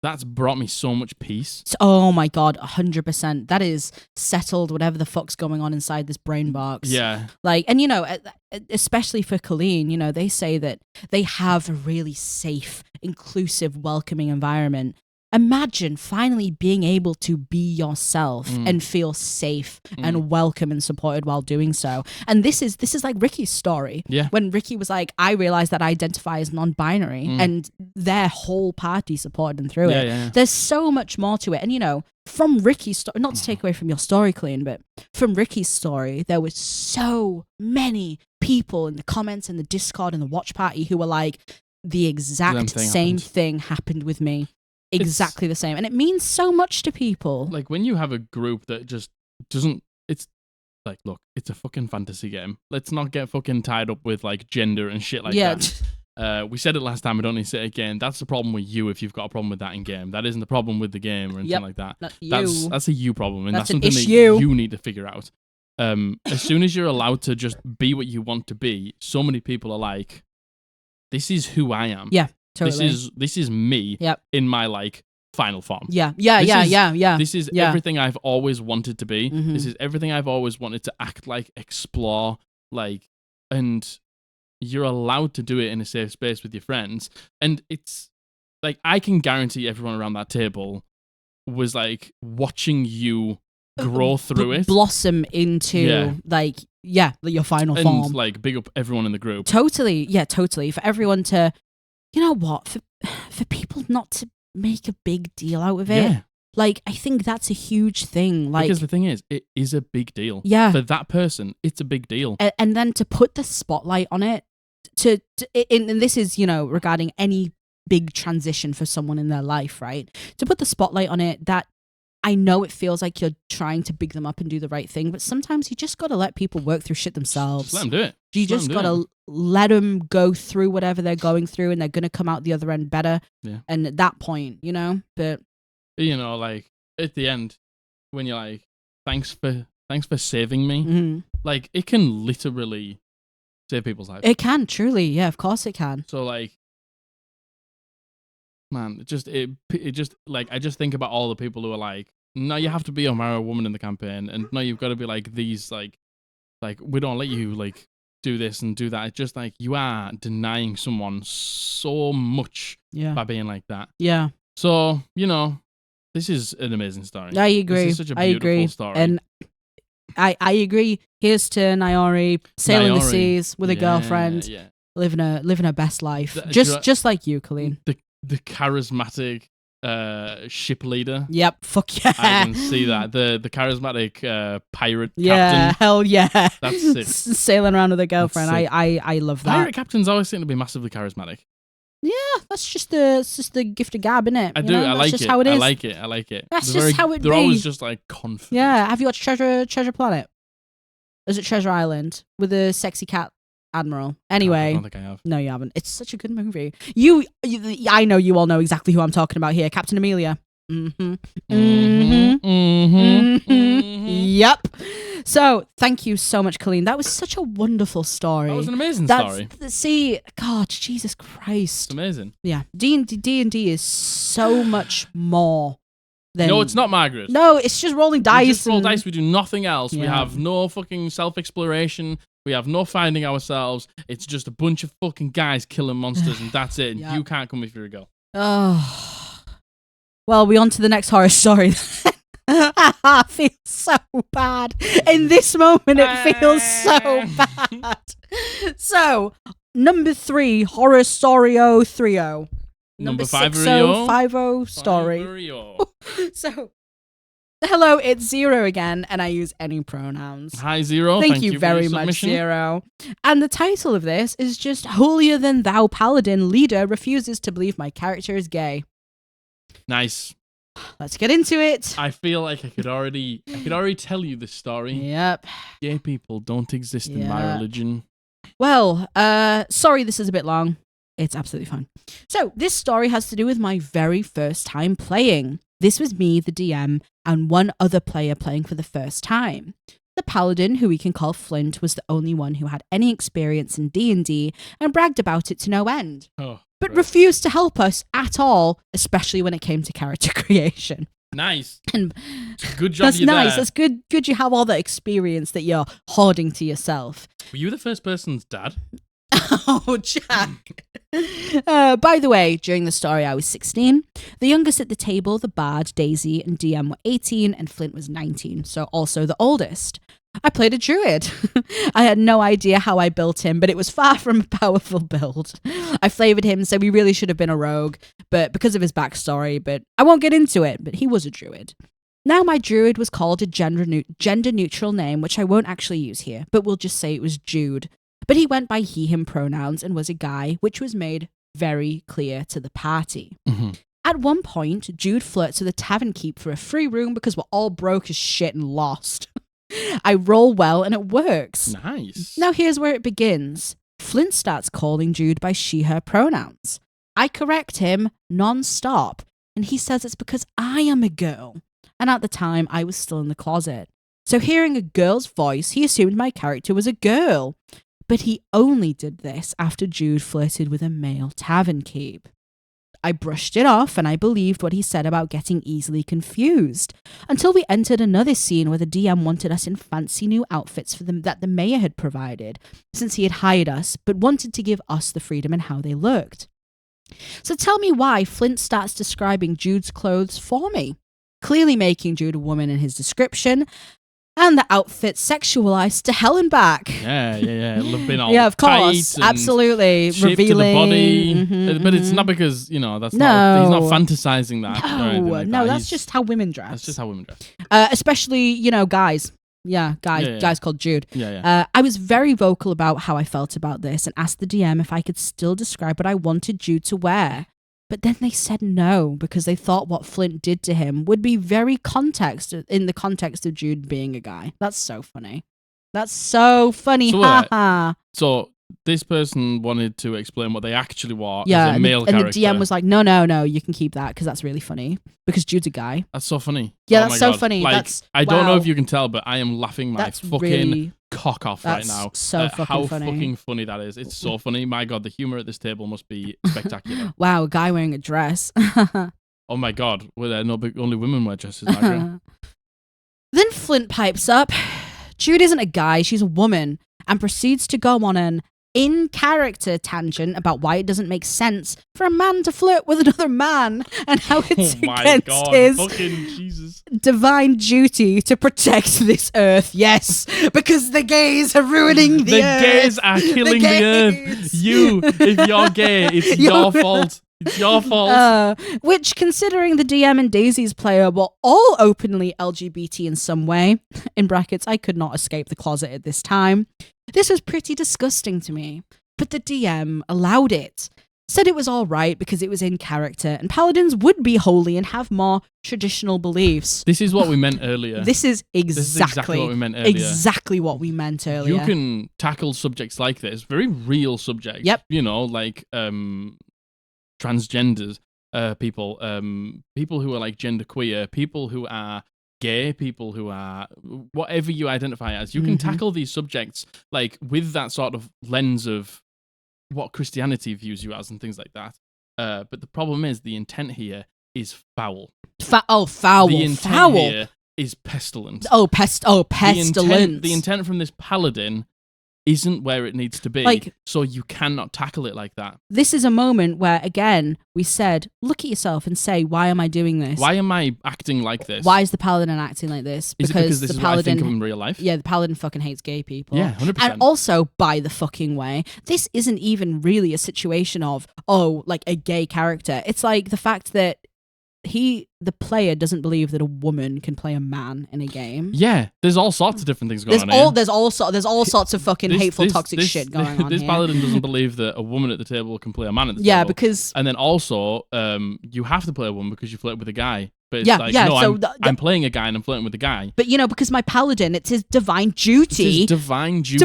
that's brought me so much peace. Oh my God, 100%. That is settled whatever the fuck's going on inside this brain box. Yeah. Like, and you know, especially for Colleen, you know, they say that they have a really safe, inclusive, welcoming environment. Imagine finally being able to be yourself and feel safe and welcome and supported while doing so. And this is like Ricky's story. Yeah. When Ricky was like, I realized that I identify as non-binary, and their whole party supported him through it. Yeah. There's so much more to it. And you know, from Ricky's story, not to take away from your story, Colleen, but from Ricky's story, there was so many people in the comments and the Discord and the watch party who were like, the exact same thing happened with me. Exactly the same. And it means so much to people. Like when you have a group that just doesn't, it's like, look, it's a fucking fantasy game. Let's not get fucking tied up with like gender and shit like that. We said it last time, I don't need to say it again. That's the problem with you if you've got a problem with that in game. That isn't the problem with the game or anything like that. That's a you problem, and that's something that you need to figure out. As soon as you're allowed to just be what you want to be, so many people are like, this is who I am. Yeah. Totally. This is me in my like final form. Yeah. This is everything I've always wanted to be. This is everything I've always wanted to act like, explore, like, and you're allowed to do it in a safe space with your friends. And it's like, I can guarantee everyone around that table was like watching you grow through it, blossom into your final form. And like big up everyone in the group. Totally. For everyone to, you know what, for people not to make a big deal out of it. Yeah. Like, I think that's a huge thing. Like, because the thing is, it is a big deal. Yeah. For that person, it's a big deal. And then to put the spotlight on it, and this is, you know, regarding any big transition for someone in their life, right? To put the spotlight on it, that I know it feels like you're trying to big them up and do the right thing, but sometimes you just got to let people work through shit themselves. Just let them do it. You just got to let them go through whatever they're going through, and they're going to come out the other end better. Yeah. And at that point, you know, but you know, like at the end, when you're like, thanks for saving me, like it can literally save people's lives. It can, truly. Yeah, of course it can. So like, man, it just like, I just think about all the people who are like, no, you have to be a married woman in the campaign, and no, you've got to be like these, like we don't let you like do this and do that. It's just like, you are denying someone so much by being like that. Yeah. So, you know, this is an amazing story. I agree. This is such a beautiful story. And I agree. Here's to Naori sailing the seas with a girlfriend, living her best life, just like you, Colleen. The charismatic ship leader. Yep, fuck yeah. I can see that. The charismatic pirate captain. Yeah, hell yeah. That's sick. Sailing around with a girlfriend. I love that. Pirate captains always seem to be massively charismatic. Yeah, that's just the gift of gab, innit? I do. I like it. How it is. I like it. That's just how it They're always just like confident. Yeah. Have you watched Treasure Planet? Or is it Treasure Island with the sexy cat admiral? Anyway, I don't think I have. No, you haven't. It's such a good movie. I know you all know exactly who I'm talking about here. Captain Amelia. Yep. So, thank you so much, Colleen. That was such a wonderful story. That was an amazing story. See, God, Jesus Christ. It's amazing. Yeah. D&D is so much more than... No, it's not, Margaret. No, it's just rolling dice. We just roll dice. We do nothing else. Yeah. We have no fucking self-exploration. We have no finding ourselves. It's just a bunch of fucking guys killing monsters, and that's it. And you can't come if you're a girl. Oh. Well, we on to the next horror story. I feel so bad. In this moment, it feels so bad. So, number 3, Horror Story 30. Number 50 story. So, hello, it's Zero again, and I use any pronouns. Hi, Zero. Thank you very much, Zero. And the title of this is just Holier Than Thou Paladin Leader Refuses to Believe My Character is Gay. Nice. Let's get into it. I feel like I could already tell you this story. Yep. Gay people don't exist in my religion. Well, sorry this is a bit long. It's absolutely fine. So, this story has to do with my very first time playing. This was me, the DM, and one other player playing for the first time. The paladin, who we can call Flint, was the only one who had any experience in D&D and bragged about it to no end, but refused to help us at all, especially when it came to character creation. Nice. And good job. That's nice. There. That's good. Good you have all that experience that you're hoarding to yourself. Were you the first person's dad? Oh, Jack. By the way, during the story, I was 16. The youngest at the table, the bard, Daisy, and DM were 18, and Flint was 19, so also the oldest. I played a druid. I had no idea how I built him, but it was far from a powerful build. I flavoured him, so he really should have been a rogue, but because of his backstory, but I won't get into it, but he was a druid. Now my druid was called a gender-neutral name, which I won't actually use here, but we'll just say it was Jude. But he went by he, him pronouns and was a guy, which was made very clear to the party. Mm-hmm. At one point, Jude flirts with a tavern keep for a free room because we're all broke as shit and lost. I roll well and it works. Nice. Now here's where it begins. Flint starts calling Jude by she, her pronouns. I correct him non-stop, and he says it's because I am a girl. And at the time, I was still in the closet. So hearing a girl's voice, he assumed my character was a girl. But he only did this after Jude flirted with a male tavern keep. I brushed it off and I believed what he said about getting easily confused, until we entered another scene where the DM wanted us in fancy new outfits for them that the mayor had provided, since he had hired us, but wanted to give us the freedom in how they looked. So tell me why Flint starts describing Jude's clothes for me, clearly making Jude a woman in his description, and the outfit sexualized to hell and back. Yeah. Been all yeah, of course. Absolutely. Revealing. To the body. Mm-hmm. But it's not because, he's not fantasizing that. No, that's just how women dress. That's just how women dress. Especially, guys. Yeah, guys called Jude. Yeah. I was very vocal about how I felt about this and asked the DM if I could still describe what I wanted Jude to wear. But then they said no, because they thought what Flint did to him would be in the context of Jude being a guy. That's so funny. So this person wanted to explain what they actually were as a male character. And the DM was like, no, you can keep that because that's really funny. Because Jude's a guy. That's so funny. Yeah, that's so funny. I don't know if you can tell, but I am laughing my fucking cock off right now. So fucking how funny. Fucking funny that is. It's so funny. My God, the humor at this table must be spectacular. Wow, a guy wearing a dress. Oh my God, only women wear dresses, Margaret. Then Flint pipes up. Jude isn't a guy, she's a woman, and proceeds to go on an in-character tangent about why it doesn't make sense for a man to flirt with another man and how it's against his divine duty to protect this earth. Yes, because the gays are ruining the earth. The gays are killing the earth. If you're gay, it's your fault. It's your fault. Which, considering the DM and Daisy's player were all openly LGBT in some way, in brackets, I could not escape the closet at this time, this was pretty disgusting to me. But the DM allowed it. Said it was all right because it was in character, and paladins would be holy and have more traditional beliefs. This is what we meant earlier. This is exactly what we meant earlier. Exactly what we meant earlier. You can tackle subjects like this, very real subjects. Yep. Like transgenders, people who are like genderqueer, people who are gay, people who are whatever you identify as. You can tackle these subjects like with that sort of lens of what Christianity views you as and things like that. But the problem is the intent here is foul. Foul. The intent here is pestilent. Pestilence. The intent from this paladin isn't where it needs to be, so you cannot tackle it like that. This is a moment where, again, we said, look at yourself and say, why am I doing this? Why am I acting like this? Why is the paladin acting like this? Because this is what I think of in real life? Yeah, the paladin fucking hates gay people. Yeah, 100%. And also, by the fucking way, this isn't even really a situation of, a gay character. It's like the fact that the player doesn't believe that a woman can play a man in a game. Yeah, there's all sorts of different things going on here. There's all sorts of fucking hateful, toxic shit going on This here. paladin doesn't believe that a woman at the table can play a man at the table. Yeah, because... And then also, you have to play a woman because you flirt with a guy. But it's I'm playing a guy and I'm flirting with a guy. But, because my paladin, it's his divine duty... to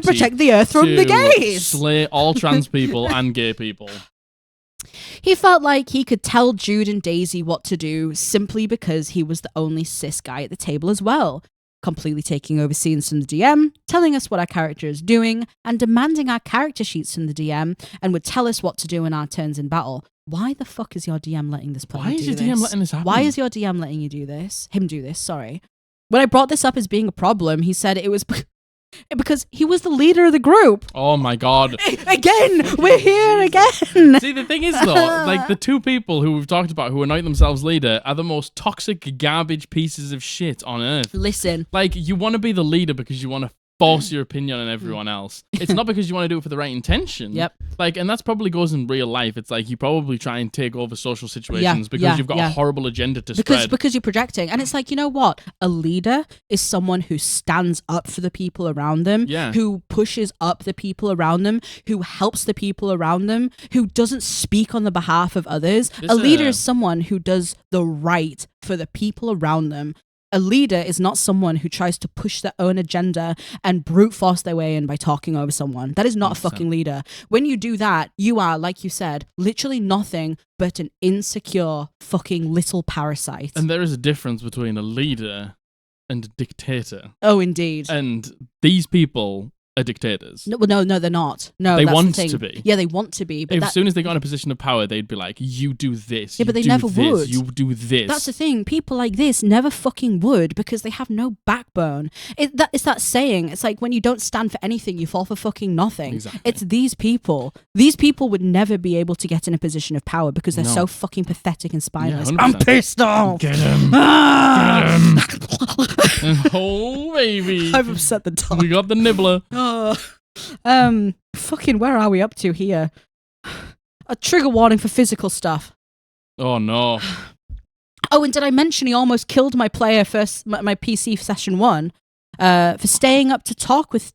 protect the earth from the gays! Slay all trans people and gay people. He felt like he could tell Jude and Daisy what to do simply because he was the only cis guy at the table as well, completely taking over scenes from the DM, telling us what our character is doing, and demanding our character sheets from the DM, and would tell us what to do in our turns in battle. Why the fuck is your DM letting this player do this? Why is your DM letting this happen? Why is your DM letting you do this? Him do this, sorry. When I brought this up as being a problem, he said it was because he was the leader of the group. Oh my god. Again, we're here again. See, the thing is though, like the two people who we've talked about who anoint themselves leader are the most toxic garbage pieces of shit on earth. Listen. Like, you want to be the leader because you want to force your opinion on everyone else. It's not because you want to do it for the right intention. Yep. Like, and that's probably goes in real life. It's like you probably try and take over social situations because you've got a horrible agenda to spread. Because you're projecting. And it's like, you know what? A leader is someone who stands up for the people around them, who pushes up the people around them, who helps the people around them, who doesn't speak on the behalf of others. A leader is someone who does the right for the people around them. A leader is not someone who tries to push their own agenda and brute force their way in by talking over someone. That is not a fucking leader. When you do that, you are, like you said, literally nothing but an insecure fucking little parasite. And there is a difference between a leader and a dictator. Oh, indeed. And these people are dictators. No, they're not. No, they that's want the thing. to be. Yeah, they want to be. But as soon as they got in a position of power, they'd be like, you do this. Yeah, but they never would. You do this. That's the thing. People like this never fucking would because they have no backbone. It's that saying. It's like when you don't stand for anything, you fall for fucking nothing. Exactly. It's these people. These people would never be able to get in a position of power because they're so fucking pathetic and spineless. Yeah, I'm pissed off. Get him. Ah! Get him. Oh, baby. I've upset the dog. We got the nibbler. Fucking where are we up to here? A trigger warning for physical stuff. Oh no. Oh, and did I mention he almost killed my player my PC for session 1 for staying up to talk with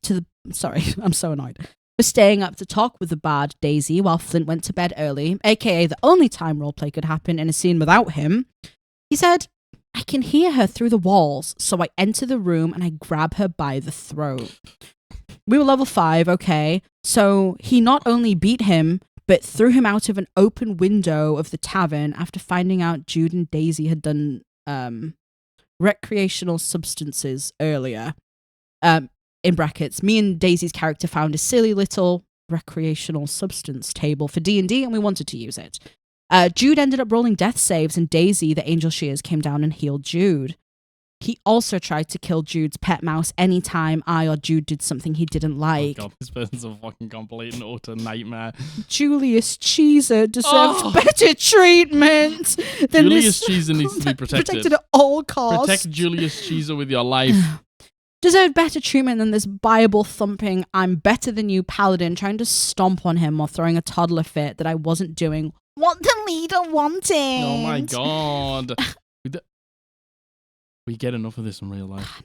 sorry, I'm so annoyed. For staying up to talk with the bard Daisy while Flint went to bed early, aka the only time roleplay could happen in a scene without him. He said, I can hear her through the walls, so I enter the room and I grab her by the throat. We were level 5, okay. So he not only beat him, but threw him out of an open window of the tavern after finding out Jude and Daisy had done recreational substances earlier. In brackets, me and Daisy's character found a silly little recreational substance table for D&D and we wanted to use it. Jude ended up rolling death saves and Daisy, the angel she is, came down and healed Jude. He also tried to kill Jude's pet mouse anytime I or Jude did something he didn't like. Oh god, this person's a fucking complete and utter nightmare. Julius Cheeser deserved better treatment than Julius this. Cheeser needs to be protected. Protected at all costs. Protect Julius Cheeser with your life. Deserved better treatment than this Bible thumping, I'm better than you paladin trying to stomp on him while throwing a toddler fit that I wasn't doing what the leader wanted. Oh my god. We get enough of this in real life.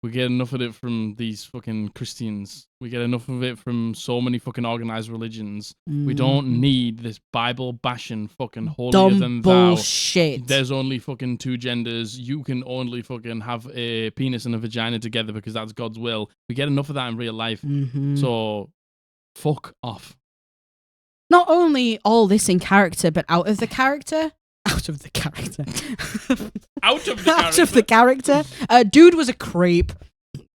We get enough of it from these fucking Christians. We get enough of it from so many fucking organized religions. We don't need this Bible bashing fucking holier than thou. Bullshit. There's only fucking 2 genders. You can only fucking have a penis and a vagina together because that's God's will. We get enough of that in real life. So, fuck off. Not only all this in character, but out of the character. Out of the character. Out of the character. Out of the character. Dude was a creep.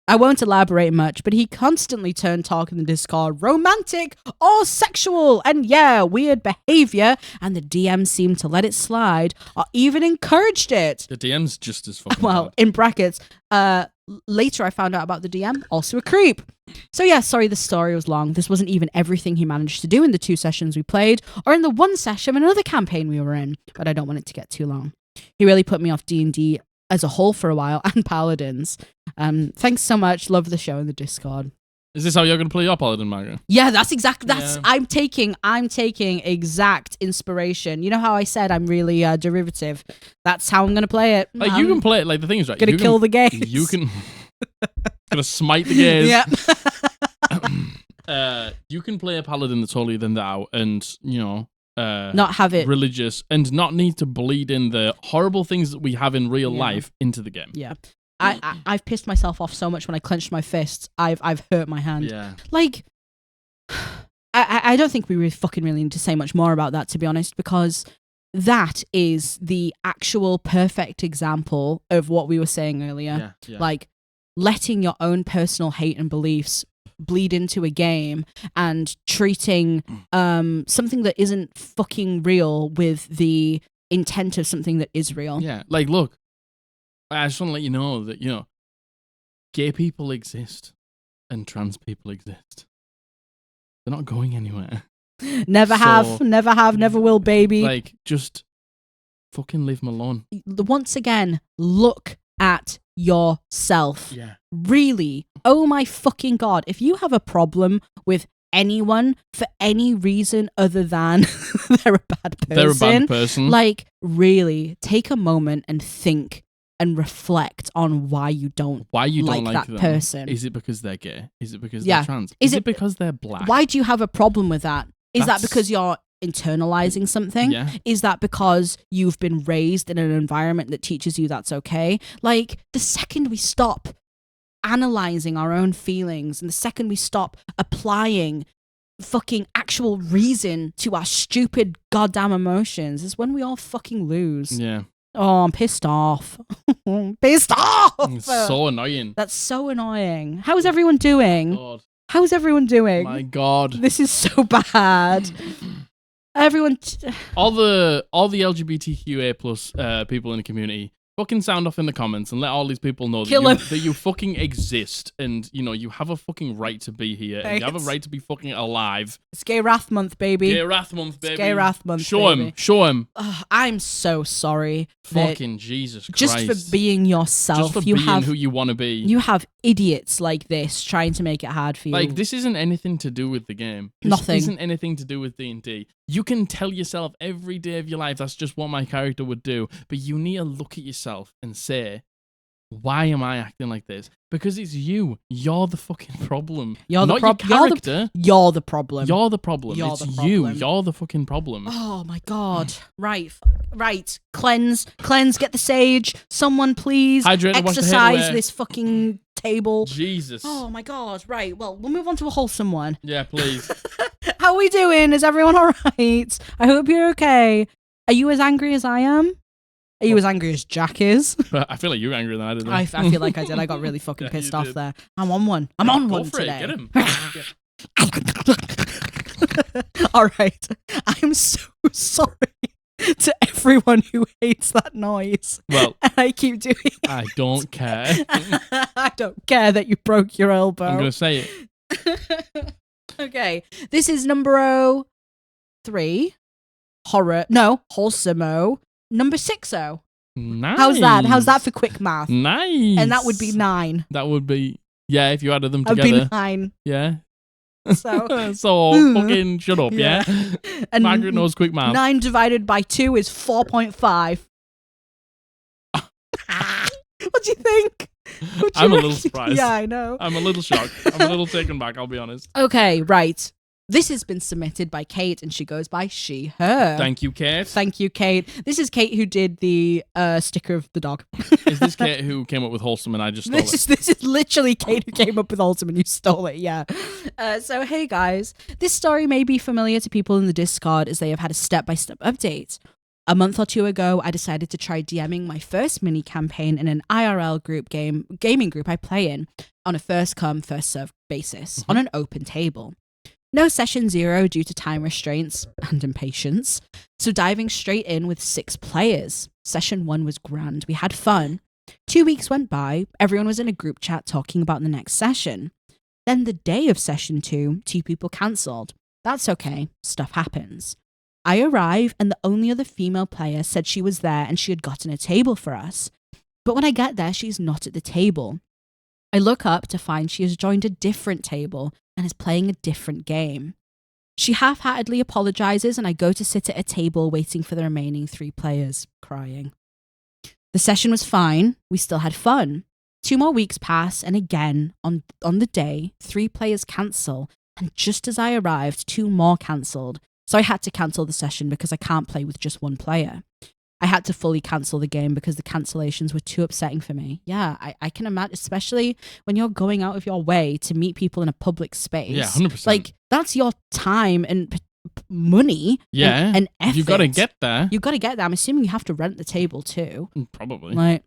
I won't elaborate much, but he constantly turned talk in the Discord romantic or sexual and weird behavior, and the DM seemed to let it slide or even encouraged it. The DM's just as fucking Well, bad. in brackets, later I found out about the DM, also a creep. So yeah, sorry the story was long. This wasn't even everything he managed to do in the 2 sessions we played, or in the 1 session of another campaign we were in, but I don't want it to get too long. He really put me off D&D as a whole for a while, and Paladins. Thanks so much. Love the show in the Discord. Is this how you're going to play your Paladin, Margaret? Yeah, that's I'm taking exact inspiration. You know how I said I'm really derivative? That's how I'm going to play it. Like, you can play it, like, the thing is, right? Gonna kill the gays. You can... gonna smite the gays. Yeah. You can play a Paladin that's holier than thou and, you know... not have it religious and not need to bleed in the horrible things that we have in real life into the game. Yeah. I've pissed myself off so much when I clenched my fists. I've hurt my hand. Yeah. Like, I don't think we really need to say much more about that, to be honest, because that is the actual perfect example of what we were saying earlier. Yeah. Like letting your own personal hate and beliefs bleed into a game and treating something that isn't fucking real with the intent of something that is real. Yeah, like, look, I just want to let you know that, gay people exist and trans people exist. They're not going anywhere. Never have, never will, baby. Like, just fucking leave them alone. Once again, look at yourself. Yeah. Really. Oh my fucking God. If you have a problem with anyone for any reason other than they're a bad person. Like, really, take a moment and think and reflect on why you don't like that them. person. Is it because they're gay? Is it because they're trans? Is it because they're black? Why do you have a problem with that? Is that because you're internalizing something? Yeah. Is that because you've been raised in an environment that teaches you that's okay? Like, the second we stop analyzing our own feelings and the second we stop applying fucking actual reason to our stupid goddamn emotions is when we all fucking lose. Yeah. Oh, I'm pissed off. Pissed off! It's so annoying. That's so annoying. How's everyone doing? God. How's everyone doing? My God. This is so bad. Everyone... all the LGBTQA plus people in the community, fucking sound off in the comments and let all these people know that you fucking exist and, you have a fucking right to be here and you have a right to be fucking alive. It's Gay Wrath Month, baby. Gay Wrath Month, baby. It's Gay Wrath Month, Show him. I'm so sorry. Fucking Jesus Christ. Just for being yourself. Just for being who you want to be. You have idiots like this trying to make it hard for you. Like, this isn't anything to do with the game. Nothing. This isn't anything to do with D&D. You can tell yourself every day of your life, that's just what my character would do. But you need to look at yourself and say, why am I acting like this? Because it's you. You're the fucking problem. You're the problem. Not your character. You're the problem. You're the problem. It's you. You're the fucking problem. Oh my God. Right. Cleanse. Get the sage. Someone please exercise this fucking table. Jesus. Oh my God. Right. Well, we'll move on to a wholesome one. Yeah, please. How are we doing? Is everyone all right? I hope you're okay. Are you as angry as I am? Are you as angry as Jack is? I feel like you're angrier than I did. I feel like I did. I got really fucking pissed off there. I'm on one. I'm on one today. Get him. All right. I'm so sorry to everyone who hates that noise. Well, and I keep doing it. I don't care. I don't care that you broke your elbow. I'm going to say it. Okay. This is number 3. Wholesome. Number 60. Nice. How's that? How's that for quick math? Nice. And that would be 9. That would be, yeah, if you added them together. That'd be 9. Yeah. So, fucking shut up, yeah? And Margaret knows quick math. 9 divided by 2 is 4.5. What do you think? I'm a little surprised. Yeah, I know. I'm a little shocked. I'm a little taken back, I'll be honest. Okay, right. This has been submitted by Kate, and she goes by she, her. Thank you, Kate. Thank you, Kate. This is Kate who did the sticker of the dog. Is this Kate who came up with Wholesome and I just stole it? This is literally Kate who came up with Wholesome and you stole it, yeah. So, hey guys. This story may be familiar to people in the Discord as they have had a step-by-step update. A month or 2 ago, I decided to try DMing my first mini campaign in an IRL gaming group I play in on a first-come, first-served basis on an open table. No session 0 due to time restraints and impatience, so diving straight in with 6 players. Session 1 was grand. We had fun. 2 weeks went by. Everyone was in a group chat talking about the next session. Then the day of session 2, 2 people cancelled. That's okay. Stuff happens. I arrive and the only other female player said she was there and she had gotten a table for us. But when I get there, she's not at the table. I look up to find she has joined a different table and is playing a different game. She half-heartedly apologizes and I go to sit at a table waiting for the remaining 3 players, crying. The session was fine. We still had fun. 2 more weeks pass and again, on the day, 3 players cancel and just as I arrived, 2 more cancelled. So I had to cancel the session because I can't play with just 1 player. I had to fully cancel the game because the cancellations were too upsetting for me. Yeah, I can imagine, especially when you're going out of your way to meet people in a public space. Yeah, 100%. Like, that's your time and money and effort. You got to get there. You got to get there. I'm assuming you have to rent the table too. Probably. Like,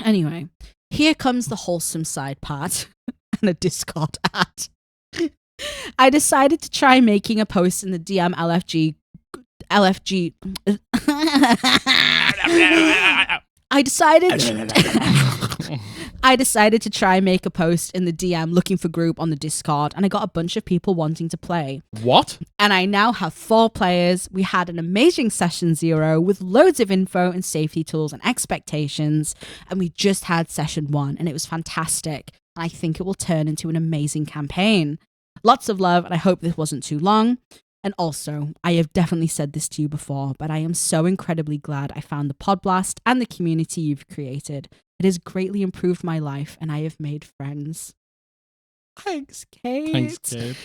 anyway, here comes the wholesome side part and a Discord ad. I decided to try making a post in the DM LFG. I decided to try and make a post in the DM looking for group on the Discord, and I got a bunch of people wanting to play. What? And I now have 4 players. We had an amazing session 0 with loads of info and safety tools and expectations, and we just had session 1, and it was fantastic. I think it will turn into an amazing campaign. Lots of love, and I hope this wasn't too long. And also, I have definitely said this to you before, but I am so incredibly glad I found the Podblast and the community you've created. It has greatly improved my life, and I have made friends. Thanks, Kate. Thanks, Kate.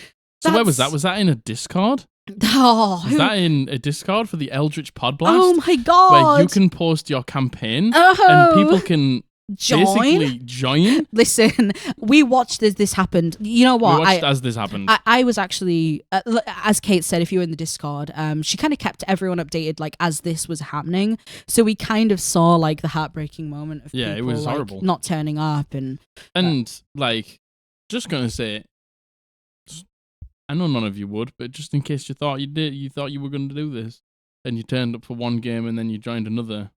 So where was that? Was that in a Discord? Oh, was that in a Discord for the Eldritch Podblast? Oh my god! Where you can post your campaign and people can basically join. Listen, we watched as this happened. You know what? We watched as this happened. I was actually, as Kate said, if you were in the Discord, she kind of kept everyone updated like as this was happening. So we kind of saw like the heartbreaking moment of people, it was like, horrible, not turning up and like, just gonna say, I know none of you would, but just in case you thought you thought you were going to do this, and you turned up for one game and then you joined another.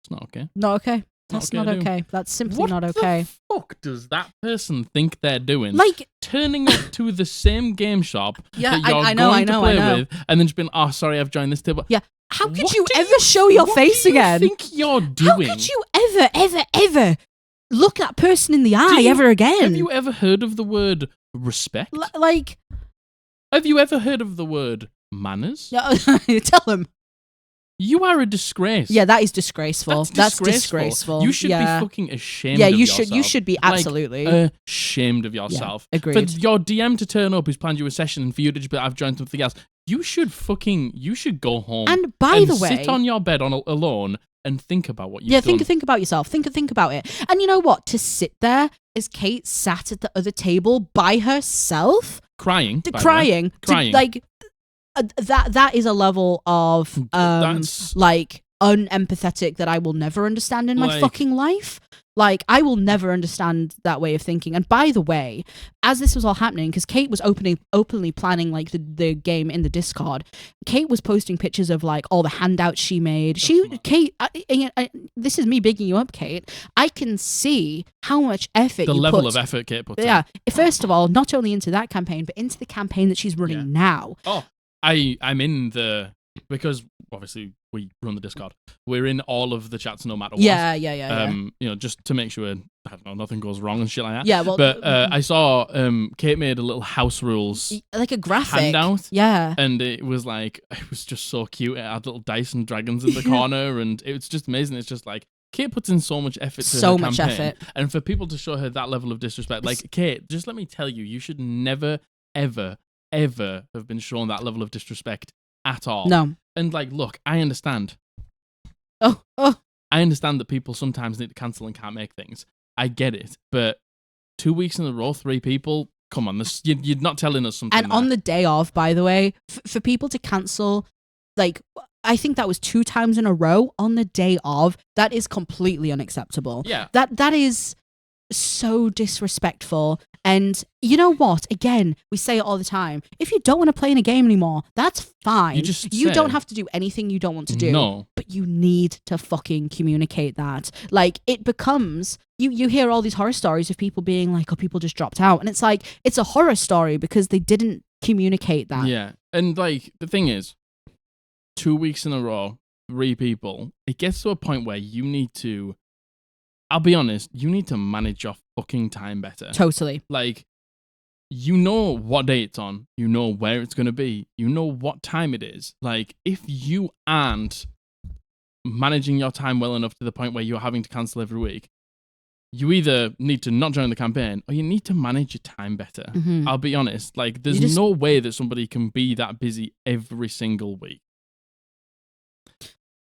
It's not okay. Not okay. That's not okay. That's simply not okay. What the fuck does that person think they're doing? Like, turning up to the same game shop that you're I going to play know. with, and then just being, oh, sorry, I've joined this table. Yeah. How could you ever show your face again? What do you think you're doing? How could you ever look that person in the eye ever again? Have you ever heard of the word respect? Like, have you ever heard of the word manners? Tell them. You are a disgrace. Yeah, that is disgraceful. That's disgraceful. You should be fucking ashamed of yourself. You should be absolutely ashamed of yourself. Yeah, agreed. For your DM to turn up who's planned you a session and for you to just be, I've joined something else, you should go home. And by the way, sit on your bed alone and think about what you've done. Think about yourself. Think about it. And you know what? To sit there as Kate sat at the other table by herself, crying. Like, that is a level of like unempathetic that I will never understand in my fucking life. Like, I will never understand that way of thinking. And by the way, as this was all happening, because Kate was openly planning like the game in the Discord, Kate was posting pictures of like all the handouts she made. Kate, this is me bigging you up, Kate. I can see how much effort the level of effort Kate puts in. Yeah, first of all, not only into that campaign, but into the campaign that she's running now. Oh, I'm in because obviously we run the Discord. We're in all of the chats no matter what. Yeah. You know, just to make sure, I don't know, nothing goes wrong and shit like that. Yeah, well, but I saw Kate made a little house rules, like a graphic handout. Yeah, and it was just so cute. It had little dice and dragons in the corner, and it was just amazing. It's just like, Kate puts in so much effort to her campaign, and for people to show her that level of disrespect, like, Kate, just let me tell you, you should never, ever have been shown that level of disrespect at all. No. And like, look, I understand. Oh. I understand that people sometimes need to cancel and can't make things. I get it. But 2 weeks in a row, 3 people, come on, you're not telling us something. And on the day of, by the way, for people to cancel, like, I think that was 2 times in a row on the day of, that is completely unacceptable. Yeah. That is so disrespectful. And you know what? Again, we say it all the time. If you don't want to play in a game anymore, that's fine. You don't have to do anything you don't want to do. No. But you need to fucking communicate that. Like, it becomes, you hear all these horror stories of people being like, oh, people just dropped out. And it's like, it's a horror story because they didn't communicate that. Yeah. And like, the thing is, 2 weeks in a row, 3 people, it gets to a point where you need to, I'll be honest, you need to manage your fucking time better. Totally. Like, you know what day it's on. You know where it's going to be. You know what time it is. Like, if you aren't managing your time well enough to the point where you're having to cancel every week, you either need to not join the campaign or you need to manage your time better. Mm-hmm. I'll be honest. Like, there's no way that somebody can be that busy every single week.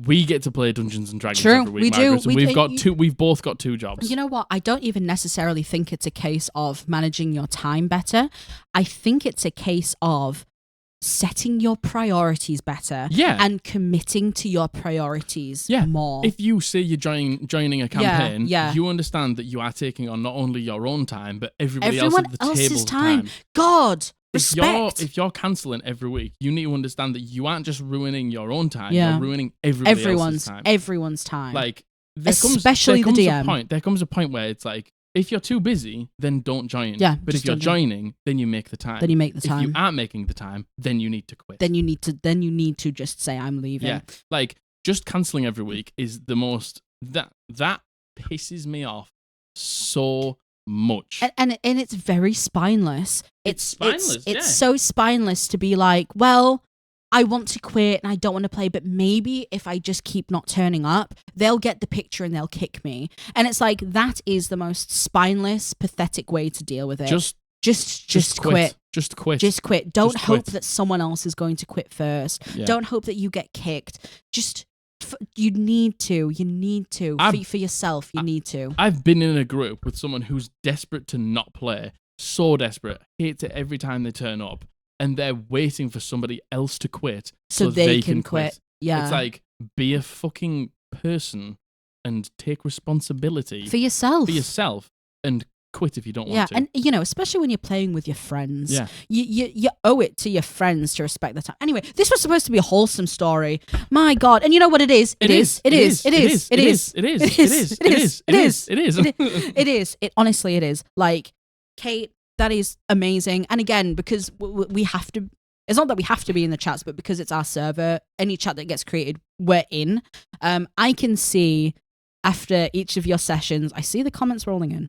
we get to play Dungeons and Dragons True, every week, we do. Margaret, and we've both got 2 jobs. You know what? I don't even necessarily think it's a case of managing your time better. I think it's a case of setting your priorities better and committing to your priorities more. If you say you're joining a campaign, you understand that you are taking on not only your own time, but everyone else at the table's time. God, respect. If you're cancelling every week, you need to understand that you aren't just ruining your own time, you're ruining everyone's time. Everyone's time. Like, especially the DM. There comes a point where it's like, if you're too busy, then don't join. Yeah, but if you're joining, then you make the time. Then you make the time. If you aren't making the time, then you need to quit. Then you need to just say, I'm leaving. Yeah, like, just cancelling every week is the most... That pisses me off so much. And it's very spineless. It's spineless, It's so spineless to be like, well, I want to quit and I don't want to play, but maybe if I just keep not turning up, they'll get the picture and they'll kick me. And it's like, that is the most spineless, pathetic way to deal with it. Just quit. Just quit. Just quit. Don't hope that someone else is going to quit first. Yeah. Don't hope that you get kicked. You need to. For yourself, you need to. I've been in a group with someone who's desperate to not play. So desperate. Hates it every time they turn up. And they're waiting for somebody else to quit so they can quit. Yeah. It's like, be a fucking person and take responsibility. For yourself. And quit if you don't want to. And, especially when you're playing with your friends. Yeah. You owe it to your friends to respect the time. Anyway, this was supposed to be a wholesome story. My God. And you know what it is? It is. Honestly, it is. Like, Kate, that is amazing. And again, because we have to, it's not that we have to be in the chats, but because it's our server, any chat that gets created, we're in. I can see after each of your sessions, I see the comments rolling in.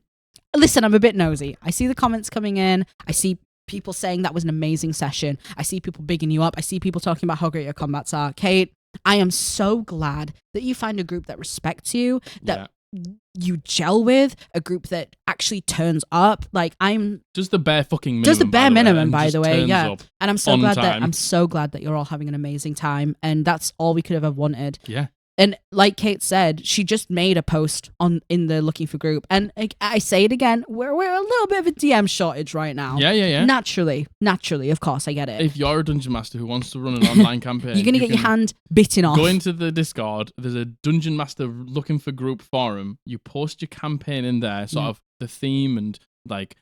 Listen, I'm a bit nosy. I see the comments coming in. I see people saying that was an amazing session. I see people bigging you up. I see people talking about how great your combats are. Kate, I am so glad that you find a group that respects you, that you gel with, a group that actually turns up. Like, I'm just the bare fucking minimum. Just the bare minimum, by the way. Yeah. And I'm so glad that you're all having an amazing time. And that's all we could have ever wanted. Yeah. And like Kate said, she just made a post in the Looking for group. And I say it again, we're a little bit of a DM shortage right now. Yeah. Naturally, of course, I get it. If you're a dungeon master who wants to run an online campaign, you're going to get your hand bitten off. Go into the Discord. There's a Dungeon Master Looking for group forum. You post your campaign in there, sort of the theme and like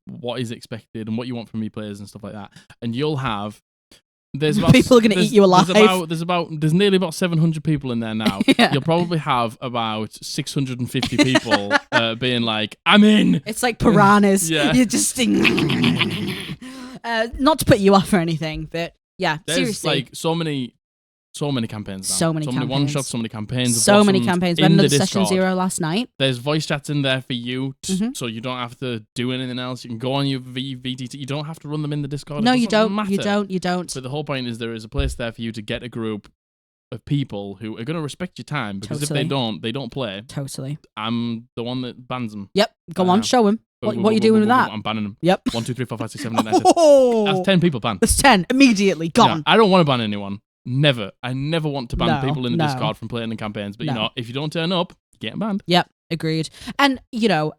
what is expected and what you want from your players and stuff like that. And you'll have... people are going to eat you alive. There's nearly about 700 people in there now. You'll probably have about 650 people being like, I'm in. It's like piranhas. You're just not to put you off or anything, but there's seriously, like so many campaigns now. So many one shots, so many campaigns. So many campaigns. We had another session 0 last night. There's voice chats in there for you, so you don't have to do anything else. You can go on your VTT. You don't have to run them in the Discord. No, you don't. Matter. You don't. But the whole point is there is a place there for you to get a group of people who are going to respect your time, because if they don't play. Totally. I'm the one that bans them. Yep. Go on, show them. What are you doing with that? I'm banning them. Yep. 1, 2, 3, 4, 5, 6, 7, 8, 9, 10. That's 10 people banned. That's 10 immediately gone. Yeah, I don't want to ban anyone. Never. I never want to ban people in the Discord from playing in campaigns. But if you don't turn up, you're getting banned. Yep. Agreed. And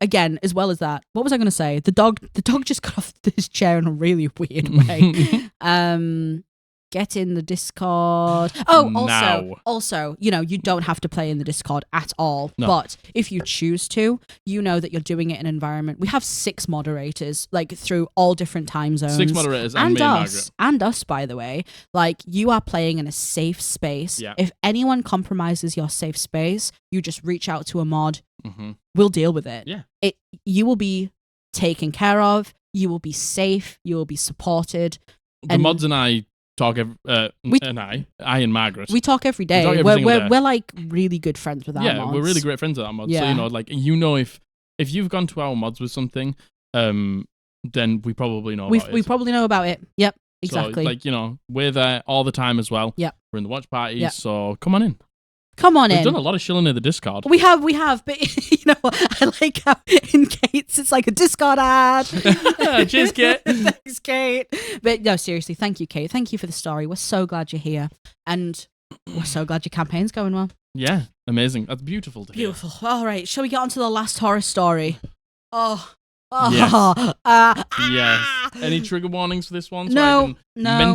again, as well as that, what was I going to say? The dog just got off his chair in a really weird way. Get in the Discord. Also, you don't have to play in the Discord at all. No. But if you choose to, you know that you're doing it in an environment. We have 6 moderators, like through all different time zones. 6 moderators and me and Margaret. And us, by the way. Like, you are playing in a safe space. Yeah. If anyone compromises your safe space, you just reach out to a mod. Mm-hmm. We'll deal with it. Yeah. You will be taken care of. You will be safe. You will be supported. The mods and I talk I and Margaret. We talk every day. We're like really good friends with our mods. Yeah, we're really great friends with our mods. Yeah. So if you've gone to our mods with something, then we probably know about it. We probably know about it. Yep, exactly. So, we're there all the time as well. Yep. We're in the watch parties, so come on in. We've done a lot of shilling in the Discord. We have, but I like how in Kate's it's like a Discord ad. Cheers, Kate. Thanks, Kate. But no, seriously, thank you, Kate. Thank you for the story. We're so glad you're here. And We're so glad your campaign's going well. Yeah, amazing. That's beautiful to hear. Beautiful. All right, shall we get on to the last horror story? Oh. Yes. Yes. Yes. Any trigger warnings for this one? So No, I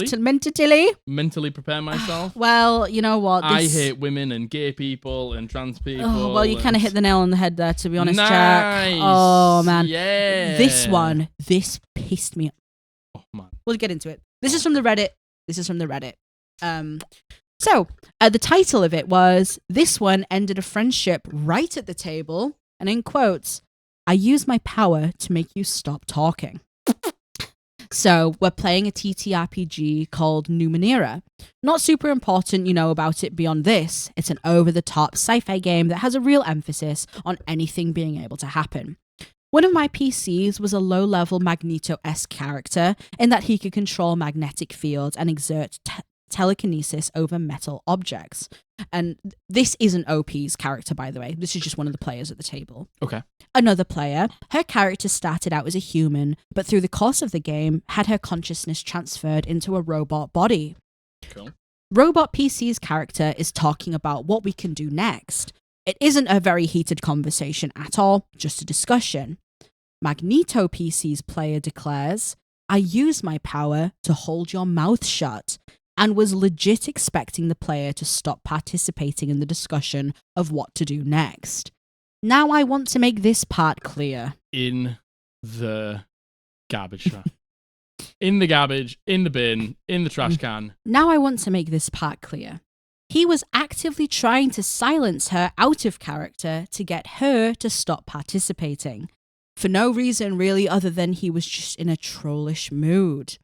can mentally prepare myself. Well, you know what? I hate women and gay people and trans people. Oh, well, you kind of hit the nail on the head there, to be honest, nice. Jack. Oh, man. Yeah. This pissed me off. Oh, man. We'll get into it. This is from the Reddit. So, the title of it was, "This one ended a friendship right at the table," and in quotes, "I use my power to make you stop talking." So, we're playing a TTRPG called Numenera. Not super important, about it beyond this. It's an over-the-top sci-fi game that has a real emphasis on anything being able to happen. One of my PCs was a low-level Magneto-esque character in that he could control magnetic fields and exert telekinesis over metal objects. And this isn't OP's character, by the way. This is just one of the players at the table. Okay. Another player, her character started out as a human, but through the course of the game, had her consciousness transferred into a robot body. Cool. Robot PC's character is talking about what we can do next. It isn't a very heated conversation at all, just a discussion. Magneto PC's player declares, "I use my power to hold your mouth shut," and was legit expecting the player to stop participating in the discussion of what to do next. Now I want to make this part clear. In the garbage can. In the garbage, in the bin, in the trash can. Now I want to make this part clear. He was actively trying to silence her out of character to get her to stop participating. For no reason really other than he was just in a trollish mood.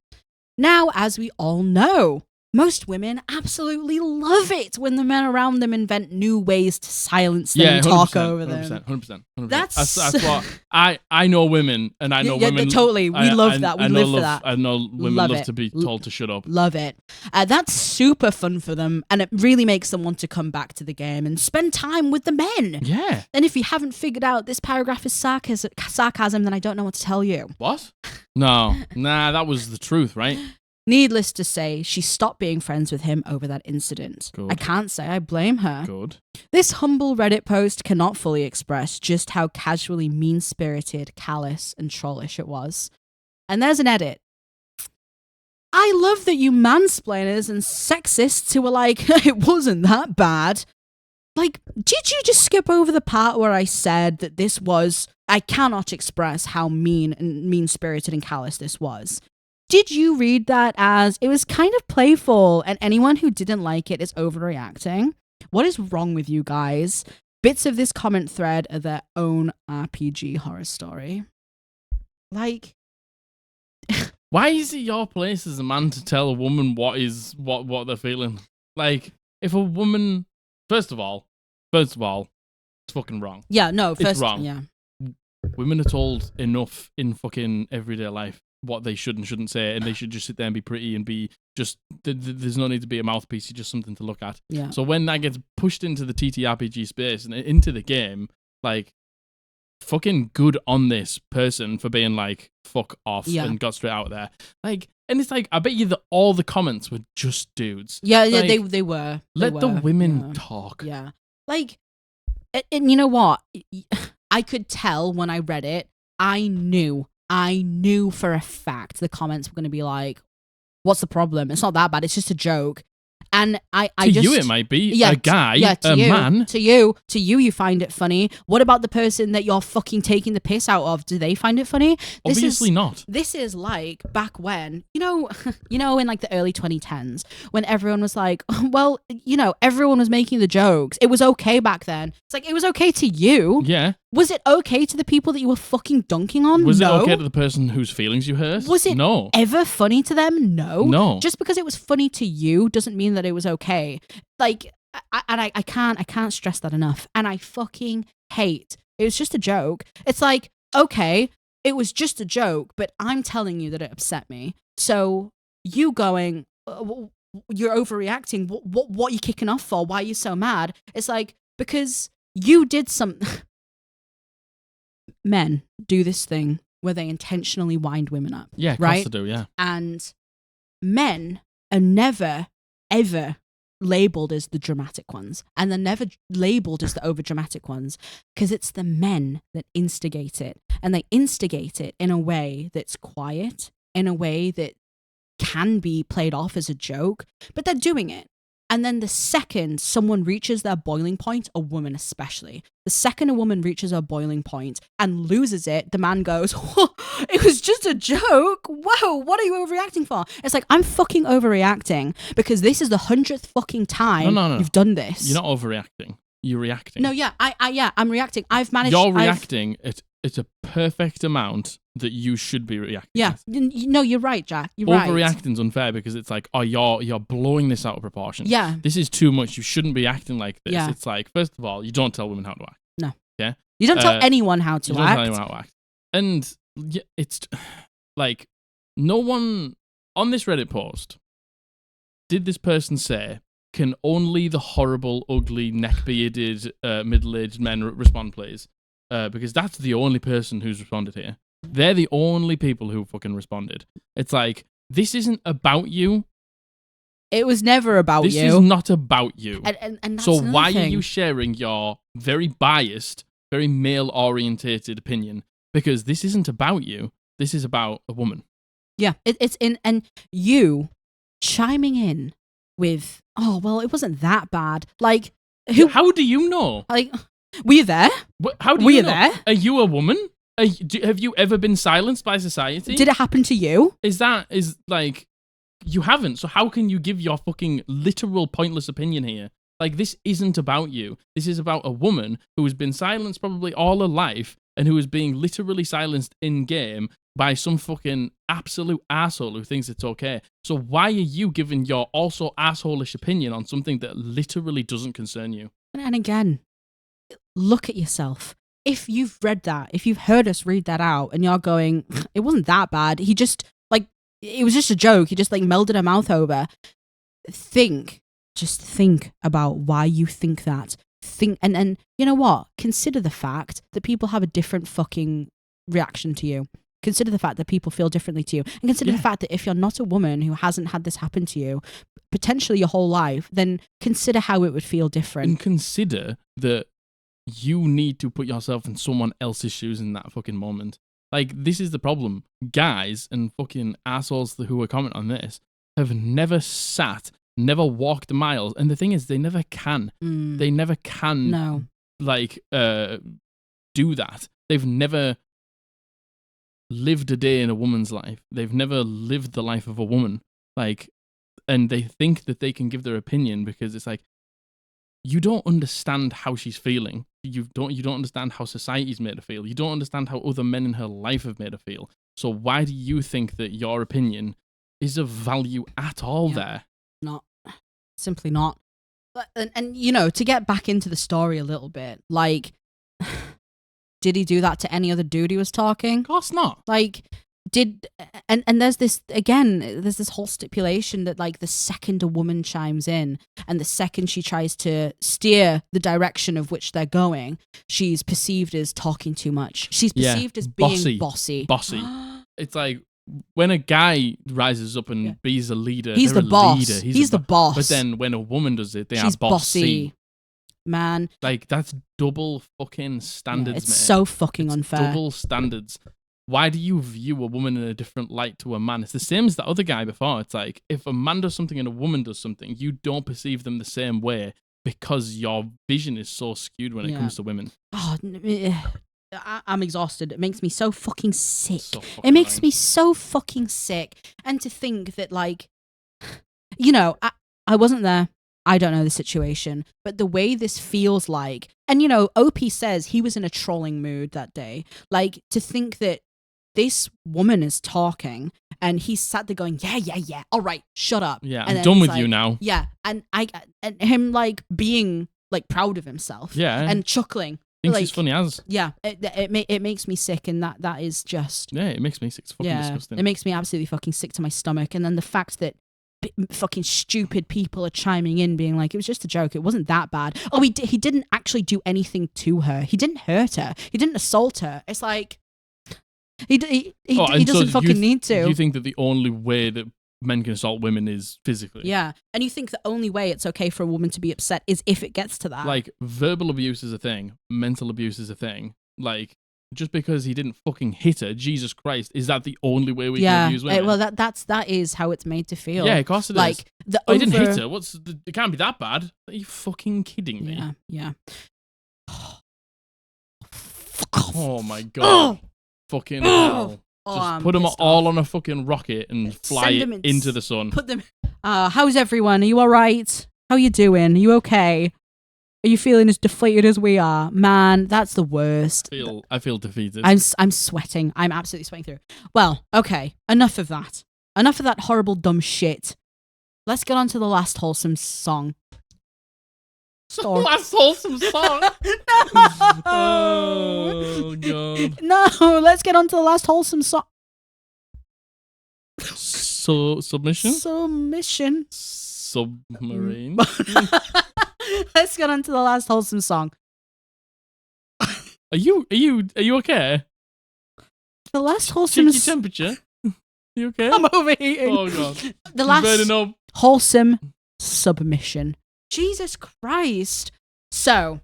Now, as we all know, most women absolutely love it when the men around them invent new ways to silence them and talk over them. 100%. That's what I know women, and I know women. Totally. We love that. We live for that. I know women love to be told to shut up. Love it. That's super fun for them, and it really makes them want to come back to the game and spend time with the men. Yeah. And if you haven't figured out this paragraph is sarcasm, then I don't know what to tell you. What? No. Nah, that was the truth, right? Needless to say, she stopped being friends with him over that incident. Good. I can't say I blame her. Good. This humble Reddit post cannot fully express just how casually mean-spirited, callous, and trollish it was. And there's an edit. I love that you mansplainers and sexists who were like, it wasn't that bad. Like, did you just skip over the part where I said that this was... I cannot express how mean-spirited and callous this was. Did you read that as it was kind of playful and anyone who didn't like it is overreacting? What is wrong with you guys? Bits of this comment thread are their own RPG horror story. Like... Why is it your place as a man to tell a woman what they're feeling? Like, if a woman... First of all, it's fucking wrong. Yeah, no, it's wrong. Yeah. Women are told enough in fucking everyday life what they should and shouldn't say, and they should just sit there and be pretty and be just... There's no need to be a mouthpiece, it's just something to look at. Yeah. So when that gets pushed into the TTRPG space and into the game, like, fucking good on this person for being like, fuck off, and got straight out there. Like, and it's like, I bet you that all the comments were just dudes. Yeah, like, they were. Let the women talk. Yeah. Like, and you know what? I could tell when I read it, I knew for a fact the comments were going to be like, what's the problem? It's not that bad. It's just a joke. And I just... To you, it might be a guy, a man. To you, you find it funny. What about the person that you're fucking taking the piss out of? Do they find it funny? Obviously not. This is like back when, in like the early 2010s, when everyone was like, well, everyone was making the jokes. It was okay back then. It's like, it was okay to you. Yeah. Was it okay to the people that you were fucking dunking on? Was no. it okay to the person whose feelings you hurt? Was it ever funny to them? No. No. Just because it was funny to you doesn't mean that it was okay. Like, I can't stress that enough. And I fucking hate. It was just a joke. It's like, okay, it was just a joke, but I'm telling you that it upset me. So you going, you're overreacting. What are you kicking off for? Why are you so mad? It's like, because you did something. Men do this thing where they intentionally wind women up. Yeah, of right? course they do, yeah. And men are never, ever labeled as the dramatic ones, and they're never labeled as the over dramatic ones, because it's the men that instigate it, and they instigate it in a way that's quiet, in a way that can be played off as a joke, but they're doing it. And then the second someone reaches their boiling point, a woman especially, the second a woman reaches her boiling point and loses it, the man goes, it was just a joke. Whoa, what are you overreacting for? It's like, I'm fucking overreacting because this is the 100th fucking time you've done this. You're not overreacting. You're reacting. No, yeah, I'm reacting. I've managed. You're reacting. It's a perfect amount that you should be reacting. Yeah, no, you're right, Jack. You're right. Overreacting's unfair because it's like, oh, you're blowing this out of proportion. Yeah, this is too much. You shouldn't be acting like this. Yeah. It's like, first of all, you don't tell women how to act. No. Yeah. You don't tell anyone how to act. You don't tell anyone how to act. And it's like, no one on this Reddit post did this person say, can only the horrible, ugly, neck-bearded, middle-aged men respond, please? Because that's the only person who's responded here. They're the only people who fucking responded. It's like, this isn't about you. It was never about this you. This is not about you. And that's so why thing. Are you sharing your very biased, very male-orientated opinion? Because this isn't about you. This is about a woman. Yeah, it's in, and you chiming in with, oh, well, it wasn't that bad. Like, how do you know? Like, were you there? How do were you know? There? Are you a woman? Have you ever been silenced by society? Did it happen to you? Is like, you haven't. So how can you give your fucking literal pointless opinion here? Like, this isn't about you. This is about a woman who has been silenced probably all her life and who is being literally silenced in game by some fucking absolute asshole who thinks it's okay. So why are you giving your also asshole-ish opinion on something that literally doesn't concern you? And again, look at yourself. If you've read that, if you've heard us read that out and you're going, it wasn't that bad. He just, like, it was just a joke. He just, like, melded her mouth over. Just think about why you think that. And you know what? Consider the fact that people have a different fucking reaction to you. Consider the fact that people feel differently to you. And consider the fact that if you're not a woman who hasn't had this happen to you, potentially your whole life, then consider how it would feel different. And consider that you need to put yourself in someone else's shoes in that fucking moment. Like, this is the problem. Guys and fucking assholes who are commenting on this have never walked miles. And the thing is, they never can. They never can, like, do that. They've never lived a day in a woman's life. They've never lived the life of a woman. Like, and they think that they can give their opinion because it's like, you don't understand how she's feeling. You don't understand how society's made her feel. You don't understand how other men in her life have made her feel. So why do you think that your opinion is of value at all there? Not. Simply not. But, and you know, to get back into the story a little bit, like, did he do that to any other dude he was talking? Of course not. Like, and there's this, again, there's this whole stipulation that, like, the second a woman chimes in and the second she tries to steer the direction of which they're going, she's perceived as talking too much. She's perceived as being bossy. It's like, when a guy rises up and be's a leader, he's the boss. He's the boss. But then when a woman does it, she's are bossy. Man. Like, that's double fucking standards, it's mate. So fucking unfair. Double standards. Why do you view a woman in a different light to a man? It's the same as the other guy before. It's like, if a man does something and a woman does something, you don't perceive them the same way because your vision is so skewed when it comes to women. Oh, I'm exhausted. It makes me so fucking sick. It makes me so fucking sick. And to think that, like, you know, I wasn't there. I don't know the situation. But the way this feels like, and, you know, OP says he was in a trolling mood that day. Like, to think that this woman is talking and he's sat there going, yeah, all right, shut up. Yeah, I'm done with you now. Yeah, and him, like, being, like, proud of himself. Yeah. And chuckling. Thinks he's funny as. Yeah, it makes me sick, and that is just... Yeah, it makes me sick. It's fucking disgusting. It makes me absolutely fucking sick to my stomach. And then the fact that fucking stupid people are chiming in being like, it was just a joke, it wasn't that bad. Oh, he didn't actually do anything to her. He didn't hurt her. He didn't assault her. It's like... He doesn't fucking need to. You think that the only way that men can assault women is physically. Yeah. And you think the only way it's okay for a woman to be upset is if it gets to that. Like, verbal abuse is a thing. Mental abuse is a thing. Like, just because he didn't fucking hit her, Jesus Christ, is that the only way we can abuse women? Well, that is how it's made to feel. Yeah, of course it is. Like, I didn't hit her. It can't be that bad. Are you fucking kidding me? Yeah. Oh my god. Fucking hell. Just put them all on a fucking rocket and fly it into the sun. Put them. How's everyone? Are you all right? How you doing? Are you okay? Are you feeling as deflated as we are? Man, that's the worst. I feel defeated. I'm sweating. I'm absolutely sweating through. Well, okay. Enough of that. Enough of that horrible, dumb shit. Let's get on to the last wholesome song. Last wholesome song? No! Oh, God. No, let's get on to the last wholesome song. Submission? Submarine? Let's get on to the last wholesome song. Are you okay? The last wholesome Check your temperature. You okay? I'm overheating. Oh god. The last burning up. Wholesome submission. Jesus Christ. So,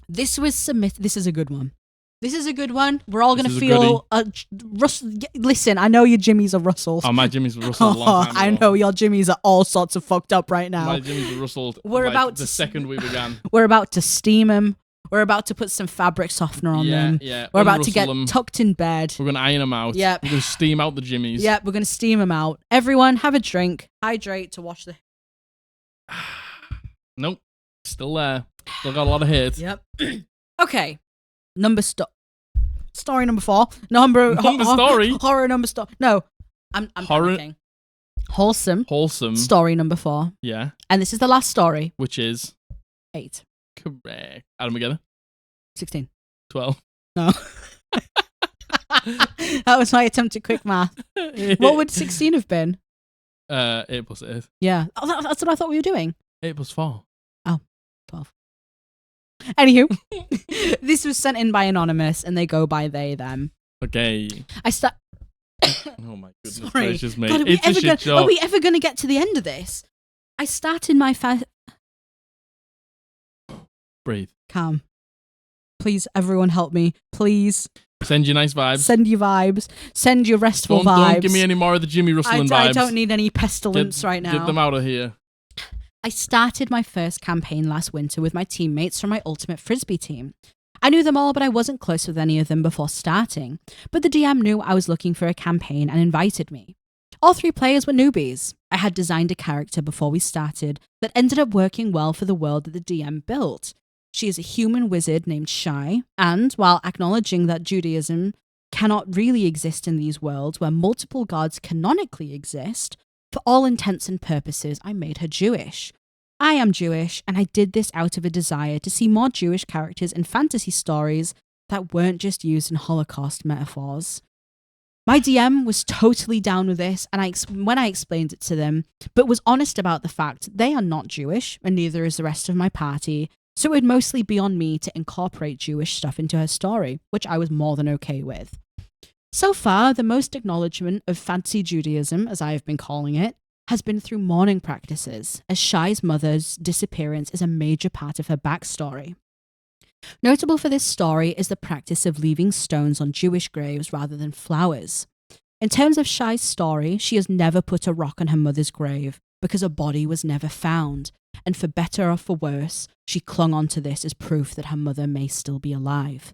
this was submitted. This is a good one. We're all going to feel... listen, I know your jimmies are rustled. Oh, my jimmies were rustled a long time ago. I know your jimmies are all sorts of fucked up right now. My jimmies were rustled the second we began. We're about to steam them. We're about to put some fabric softener on them. Yeah. We're about to get tucked in bed. We're going to iron them out. Yeah. We're going to steam out the jimmies. Yeah, we're going to steam them out. Everyone, have a drink. Hydrate to wash the... Nope. Still there. Still got a lot of hate. Yep. Okay. Story number 4. Story? Horror number story. No. I'm horror. panicking. Wholesome. Story number 4. Yeah. And this is the last story. Which is? 8. Correct. Add them together. 16. 12. No. That was my attempt at quick math. What would 16 have been? 8 plus 8. Yeah. Oh, that's what I thought we were doing. 8 plus 4. Oh, 12. Anywho, this was sent in by Anonymous, and they go by they, them. Okay. Oh my goodness gracious, mate. God, are we ever going to get to the end of this? I started my Breathe. Calm. Please, everyone help me. Please. Send your nice vibes. Send your vibes. Send your restful vibes. Don't give me any more of the Jimmy rustling vibes. I don't need any pestilence right now. Get them out of here. I started my first campaign last winter with my teammates from my Ultimate Frisbee team. I knew them all, but I wasn't close with any of them before starting. But the DM knew I was looking for a campaign and invited me. All 3 players were newbies. I had designed a character before we started that ended up working well for the world that the DM built. She is a human wizard named Shy, and while acknowledging that Judaism cannot really exist in these worlds where multiple gods canonically exist, for all intents and purposes, I made her Jewish. I am Jewish, and I did this out of a desire to see more Jewish characters in fantasy stories that weren't just used in Holocaust metaphors. My DM was totally down with this, and when I explained it to them, but was honest about the fact they are not Jewish, and neither is the rest of my party, so it would mostly be on me to incorporate Jewish stuff into her story, which I was more than okay with. So far, the most acknowledgement of fancy Judaism, as I have been calling it, has been through mourning practices, as Shy's mother's disappearance is a major part of her backstory. Notable for this story is the practice of leaving stones on Jewish graves rather than flowers. In terms of Shy's story, she has never put a rock on her mother's grave because a body was never found, and for better or for worse, she clung onto this as proof that her mother may still be alive.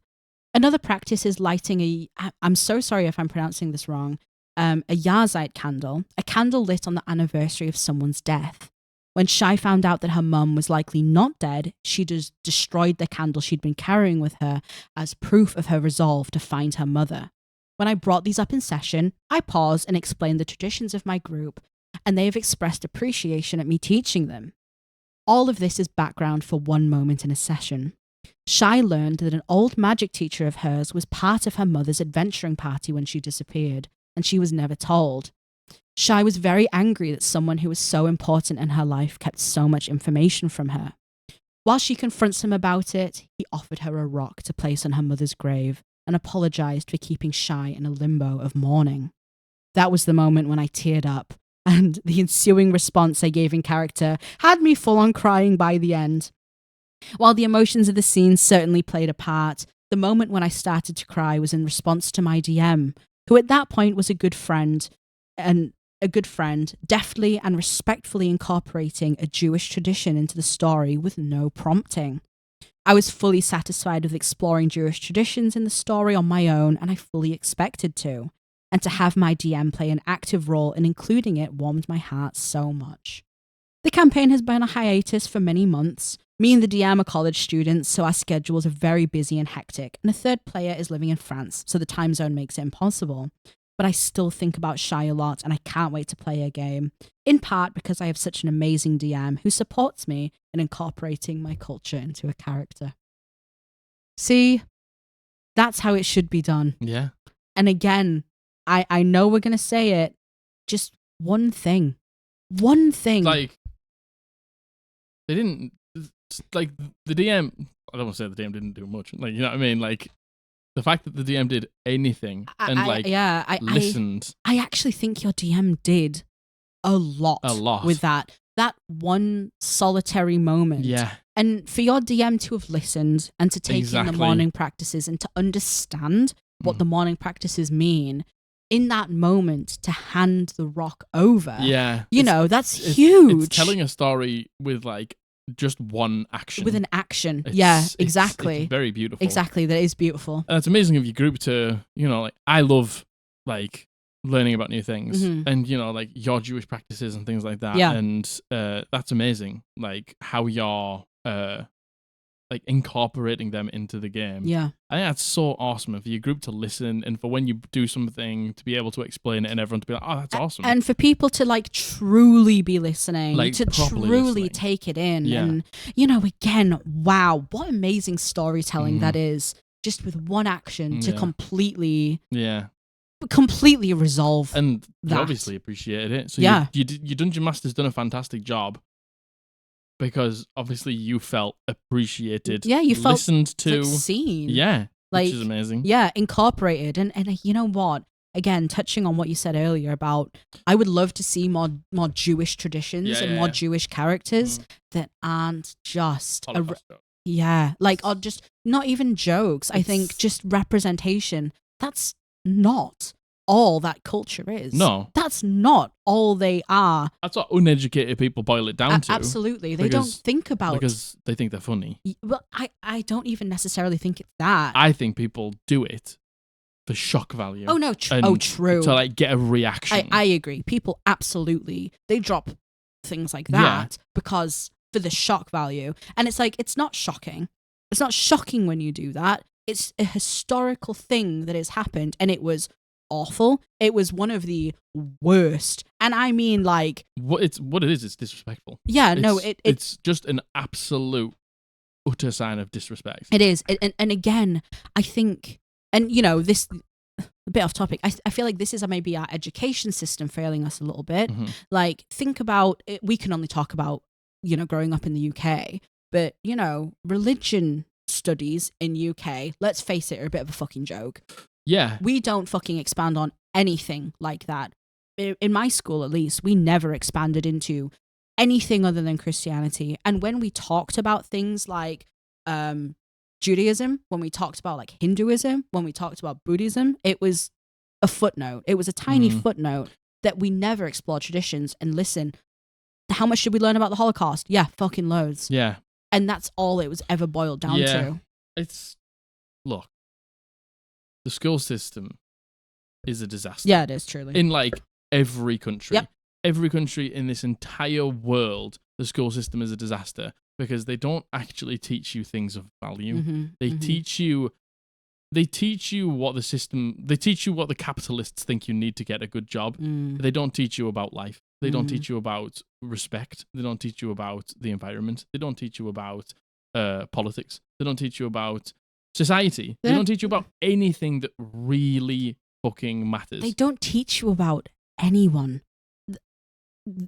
Another practice is lighting I'm so sorry if I'm pronouncing this wrong, a Yazite candle, a candle lit on the anniversary of someone's death. When Shy found out that her mum was likely not dead, she just destroyed the candle she'd been carrying with her as proof of her resolve to find her mother. When I brought these up in session, I paused and explained the traditions of my group, and they have expressed appreciation at me teaching them. All of this is background for one moment in a session. Shy learned that an old magic teacher of hers was part of her mother's adventuring party when she disappeared, and she was never told. Shy was very angry that someone who was so important in her life kept so much information from her. While she confronts him about it, he offered her a rock to place on her mother's grave and apologized for keeping Shy in a limbo of mourning. That was the moment when I teared up, and the ensuing response I gave in character had me full on crying by the end. While the emotions of the scene certainly played a part, the moment when I started to cry was in response to my DM, who at that point was a good friend, deftly and respectfully incorporating a Jewish tradition into the story with no prompting. I was fully satisfied with exploring Jewish traditions in the story on my own, and I fully expected to. And to have my DM play an active role in including it warmed my heart so much. The campaign has been a hiatus for many months. Me and the DM are college students, so our schedules are very busy and hectic, and a third player is living in France, so the time zone makes it impossible. But I still think about Shy a lot, and I can't wait to play a game, in part because I have such an amazing DM who supports me in incorporating my culture into a character. See, that's how it should be done. Yeah. And again, I know we're going to say it, just one thing. One thing. Like, they didn't, like, the DM, I don't want to say the DM didn't do much. Like, you know what I mean? Like, the fact that the DM did anything and, listened. I actually think your DM did a lot with that. That one solitary moment. Yeah. And for your DM to have listened and to take in the morning practices and to understand what the morning practices mean, in that moment to hand the rock over. Yeah. You know, that's huge. It's telling a story with like just one action. With an action. Yeah, exactly. It's very beautiful. Exactly. That is beautiful. And it's amazing of your group to, you know, like, I love like learning about new things and, you know, like your Jewish practices and things like that. Yeah. And that's amazing. Like how you're like incorporating them into the game. Yeah. I think that's so awesome. And for your group to listen and for when you do something to be able to explain it and everyone to be like, oh, that's awesome. And for people to like truly be listening, like, to truly listening. Take it in. Yeah. And, you know, again, wow, what amazing storytelling that is, just with one action to completely resolve and that. You obviously appreciated it. So yeah. your Dungeon Master's done a fantastic job. Because obviously you felt appreciated. Yeah, you felt listened to, like seen. Yeah, like, which is amazing. Yeah, incorporated. And you know what? Again, touching on what you said earlier about, I would love to see more Jewish traditions and more Jewish characters that aren't just or just not even jokes. I think just representation. That's not all that culture is. No. That's not all they are. That's what uneducated people boil it down to. Absolutely. They don't think about... Because they think they're funny. Well, I don't even necessarily think it's that. I think people do it for shock value. Oh, no. True. To, like, get a reaction. I agree. People absolutely... They drop things like that because... For the shock value. And it's like, it's not shocking. It's not shocking when you do that. It's a historical thing that has happened, and it was awful. It was one of the worst. And I mean, like... What it is, it's disrespectful. Yeah, it's just an absolute utter sign of disrespect. It is. And again, I think... And, you know, this... A bit off topic. I feel like this is maybe our education system failing us a little bit. Like, think about... We can only talk about, you know, growing up in the UK. But, you know, religion studies in UK, let's face it, are a bit of a fucking joke. Yeah. We don't fucking expand on anything like that. In my school, at least, we never expanded into anything other than Christianity. And when we talked about things like Judaism, when we talked about like Hinduism, when we talked about Buddhism, it was a footnote. It was a tiny footnote that we never explored traditions. And listen, how much did we learn about the Holocaust? Yeah, fucking loads. Yeah. And that's all it was ever boiled down to. Look, the school system is a disaster. Yeah, it is, truly. In like every country. Yep. Every country in this entire world, the school system is a disaster because they don't actually teach you things of value. They teach you what the capitalists think you need to get a good job. They don't teach you about life. They don't teach you about respect. They don't teach you about the environment. They don't teach you about politics. They don't teach you about society. They don't teach you about anything that really fucking matters. They don't teach you about anyone.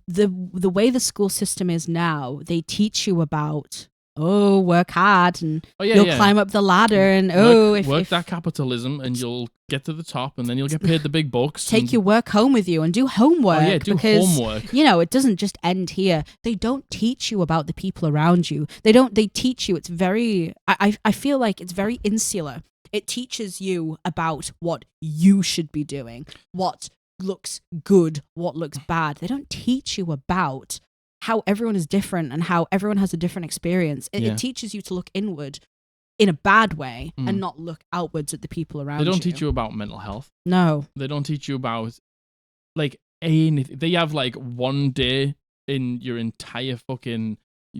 The way the school system is now, they teach you about work hard and Oh, yeah, you'll yeah. climb up the ladder and work that capitalism and you'll get to the top and then you'll get paid the big bucks. Take your work home with you and do homework. Oh, yeah, do because, homework. it doesn't just end here. They don't teach you about the people around you. They teach you. It's very, I feel like it's very insular. It teaches you about what you should be doing, what looks good, what looks bad. They don't teach you about how everyone is different and how everyone has a different experience. It teaches you to look inward in a bad way and not look outwards at the people around you. They don't teach you about mental health. No. They don't teach you about, like, anything. They have, like, one day in your entire fucking,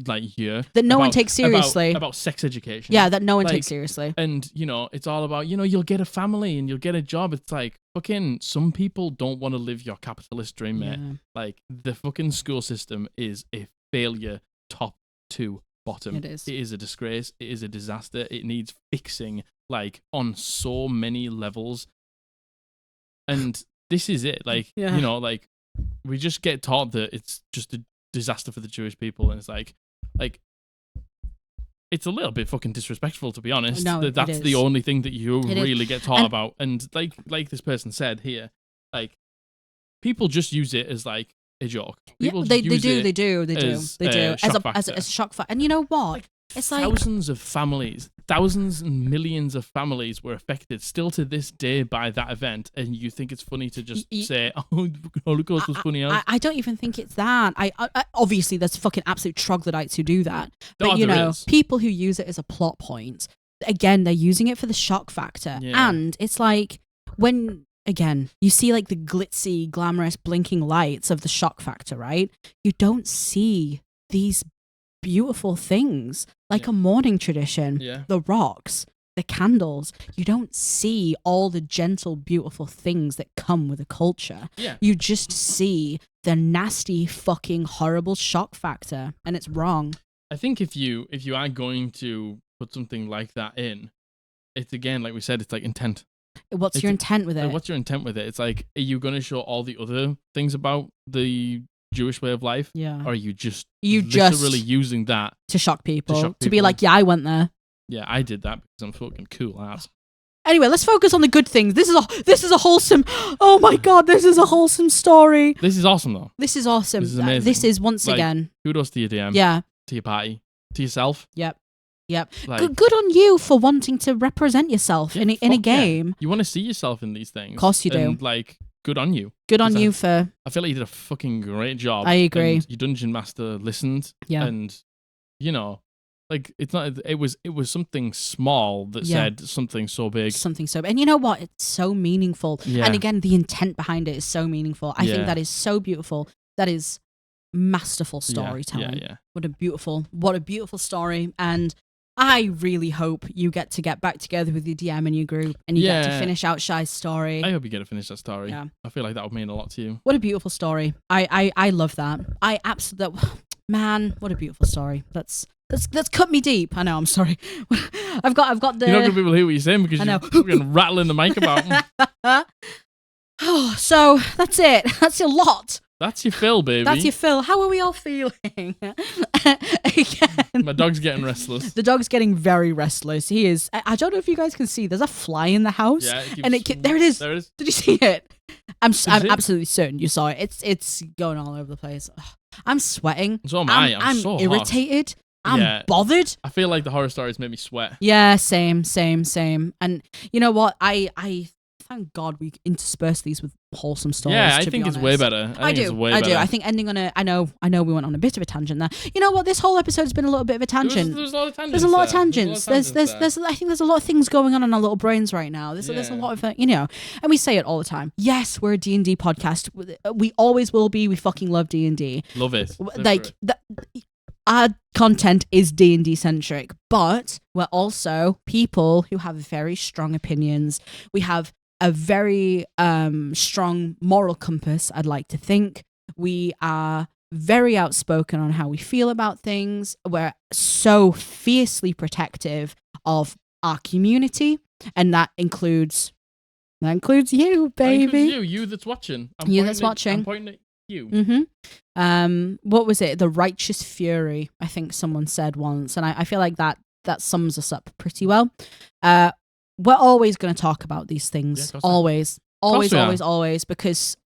like, year. That no one takes seriously. About sex education. Yeah, that no one takes seriously. And, it's all about, you'll get a family and you'll get a job. It's like, fucking, some people don't want to live your capitalist dream, mate. Like, the fucking school system is a failure, top to bottom. It is. It is a disgrace. It is a disaster. It needs fixing, like, on so many levels. And this is it. Like, like, we just get taught that it's just a disaster for the Jewish people. And it's like, it's a little bit fucking disrespectful, to be honest. No, that's the only thing that you really get taught about. And like this person said here, like, people just use it as, like, a joke. People they do. As a shock factor. And you know what? Like, it's thousands of families, thousands and millions of families were affected still to this day by that event, and you think it's funny to just say, "Oh, the Holocaust was funny." I don't even think it's that. I obviously there's fucking absolute troglodytes who do that, but people who use it as a plot point. Again, they're using it for the shock factor, and it's like when. Again, you see like the glitzy, glamorous, blinking lights of the shock factor, right? You don't see these beautiful things like a morning tradition, the rocks, the candles. You don't see all the gentle, beautiful things that come with a culture. Yeah. You just see the nasty, fucking horrible shock factor, and it's wrong. I think if you are going to put something like that in, it's again, like we said, it's like intent. What's your intent with it? What's your intent with it? It's like, are you going to show all the other things about the Jewish way of life? Yeah. Or are you just literally using that to shock people? To be like, yeah, I went there. Yeah, I did that because I'm fucking cool ass. Anyway, let's focus on the good things. This is a wholesome. Oh my god, this is a wholesome story. This is awesome though. This is awesome. This is amazing. This is once again. Kudos to your DM. Yeah. To your party. To yourself. Yep. Like, good on you for wanting to represent yourself in a game. Yeah. You want to see yourself in these things. Of course you do. And, like, good on you. Good on you for. I feel like you did a fucking great job. I agree. And your dungeon master listened. Yeah. And like it's not. It was something small that said something so big. And you know what? It's so meaningful. Yeah. And again, the intent behind it is so meaningful. I think that is so beautiful. That is masterful storytelling. Yeah. What a beautiful story. And I really hope you get back together with your DM and your group and you get to finish out Shy's story. I hope you get to finish that story. Yeah. I feel like that would mean a lot to you. What a beautiful story. I love that. I absolutely, man, what a beautiful story. That's cut me deep. I know, I'm sorry. I've got the... You're not going to be able to hear what you're saying because you're fucking rattling the mic about them. Oh, so that's it. That's a lot. That's your fill, baby. That's your fill. How are we all feeling? Again, my dog's getting restless. The dog's getting very restless. He is. I don't know if you guys can see. There's a fly in the house. Yeah, there it is. There it is. Did you see it? I'm absolutely certain you saw it. It's going all over the place. Ugh. I'm sweating. So am I. I'm so irritated. Hot. I'm bothered. I feel like the horror stories made me sweat. Yeah, same. And you know what? I thank God we intersperse these with wholesome stories. Yeah, I think it's way better. I do. I think ending on a. I know we went on a bit of a tangent there. You know what? This whole episode's been a little bit of a tangent. There's a lot of tangents. There's a lot of tangents. There's I think there's a lot of things going on in our little brains right now. There's a lot of and we say it all the time. Yes, we're a D&D podcast. We always will be. We fucking love D&D. Love it. Like our content is D&D centric, but we're also people who have very strong opinions. We have a very strong moral compass, I'd like to think. We are very outspoken on how we feel about things. We're so fiercely protective of our community, and that includes you, baby. You that's watching. You that's watching. I'm pointing at you. What was it? The righteous fury, I think someone said once. And I feel like that sums us up pretty well. We're always going to talk about these things. Always, because...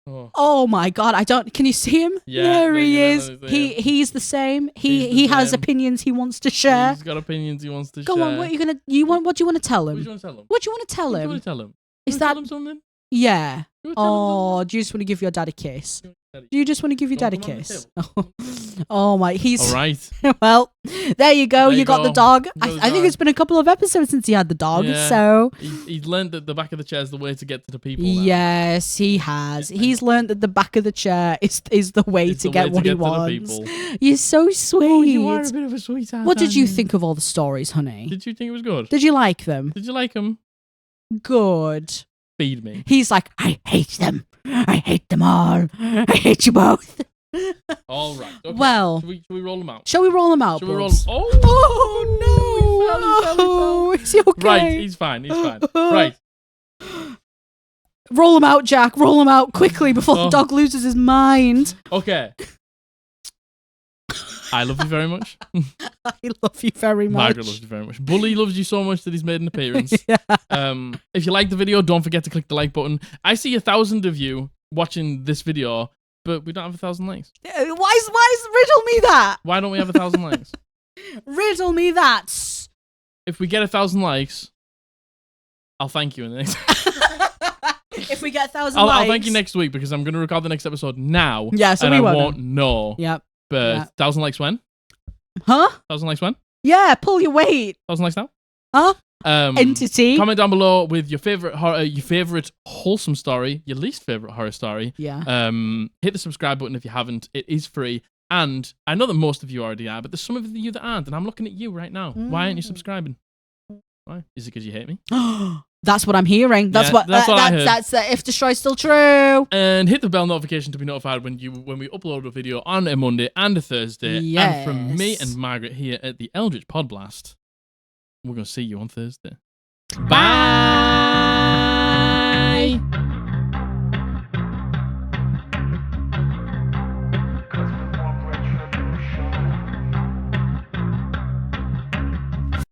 Oh my God! Can you see him? Yeah, there he is. He's the same. He has opinions he wants to share. He's got opinions he wants to share. Go on. What do you want to tell him? What do you want to tell him? What do you want to tell him? What do you want to tell him? Is that something? Yeah. Oh, do you just want to give your dad a kiss? Do you just want to give your dad a kiss? Oh my, he's all right. Well, there you go. You got the dog. I think dog. It's been a couple of episodes since he had the dog. Yeah. So he's learned that the back of the chair is the way to get to the people. Now. Yes, he has. He's learned that the back of the chair is the way to get what he wants. You're so sweet. Oh, you are a bit of a sweetheart. What did you think of all the stories, honey? Did you think it was good? Did you like them? Did you like them? Good. Feed me. He's like, I hate them. I hate them all. I hate you both. All right. Okay. Well, should we roll them out? Shall we roll them out? Oh no! Is he okay? Right, he's fine. Right. Roll him out, Jack. Roll him out quickly before the dog loses his mind. Okay. I love you very much. I love you very much. Margaret loves you very much. Bully loves you so much that he's made an appearance. Yeah. If you like the video, don't forget to click the like button. I see 1,000 of you watching this video, but we don't have 1,000 likes. Why is riddle me that? Why don't we have 1,000 likes? Riddle me that. If we get 1,000 likes, I'll thank you in the next. If we get 1,000 likes, I'll thank you next week because I'm going to record the next episode now. Yeah, so and we won't know. Yep. But 1,000 likes when? Huh? 1,000 likes when? Yeah, pull your weight. 1,000 likes now? Huh? Entity. Comment down below with your favorite horror, your favorite wholesome story, your least favorite horror story. Yeah. Hit the subscribe button if you haven't. It is free. And I know that most of you already are, but there's some of you that aren't, and I'm looking at you right now. Why aren't you subscribing? Why? Is it because you hate me? That's what I'm hearing. That's what I heard. That's if destroy's still true. And hit the bell notification to be notified when we upload a video on a Monday and a Thursday. Yes. And from me and Margaret here at the Eldritch Podblast, we're going to see you on Thursday. Bye.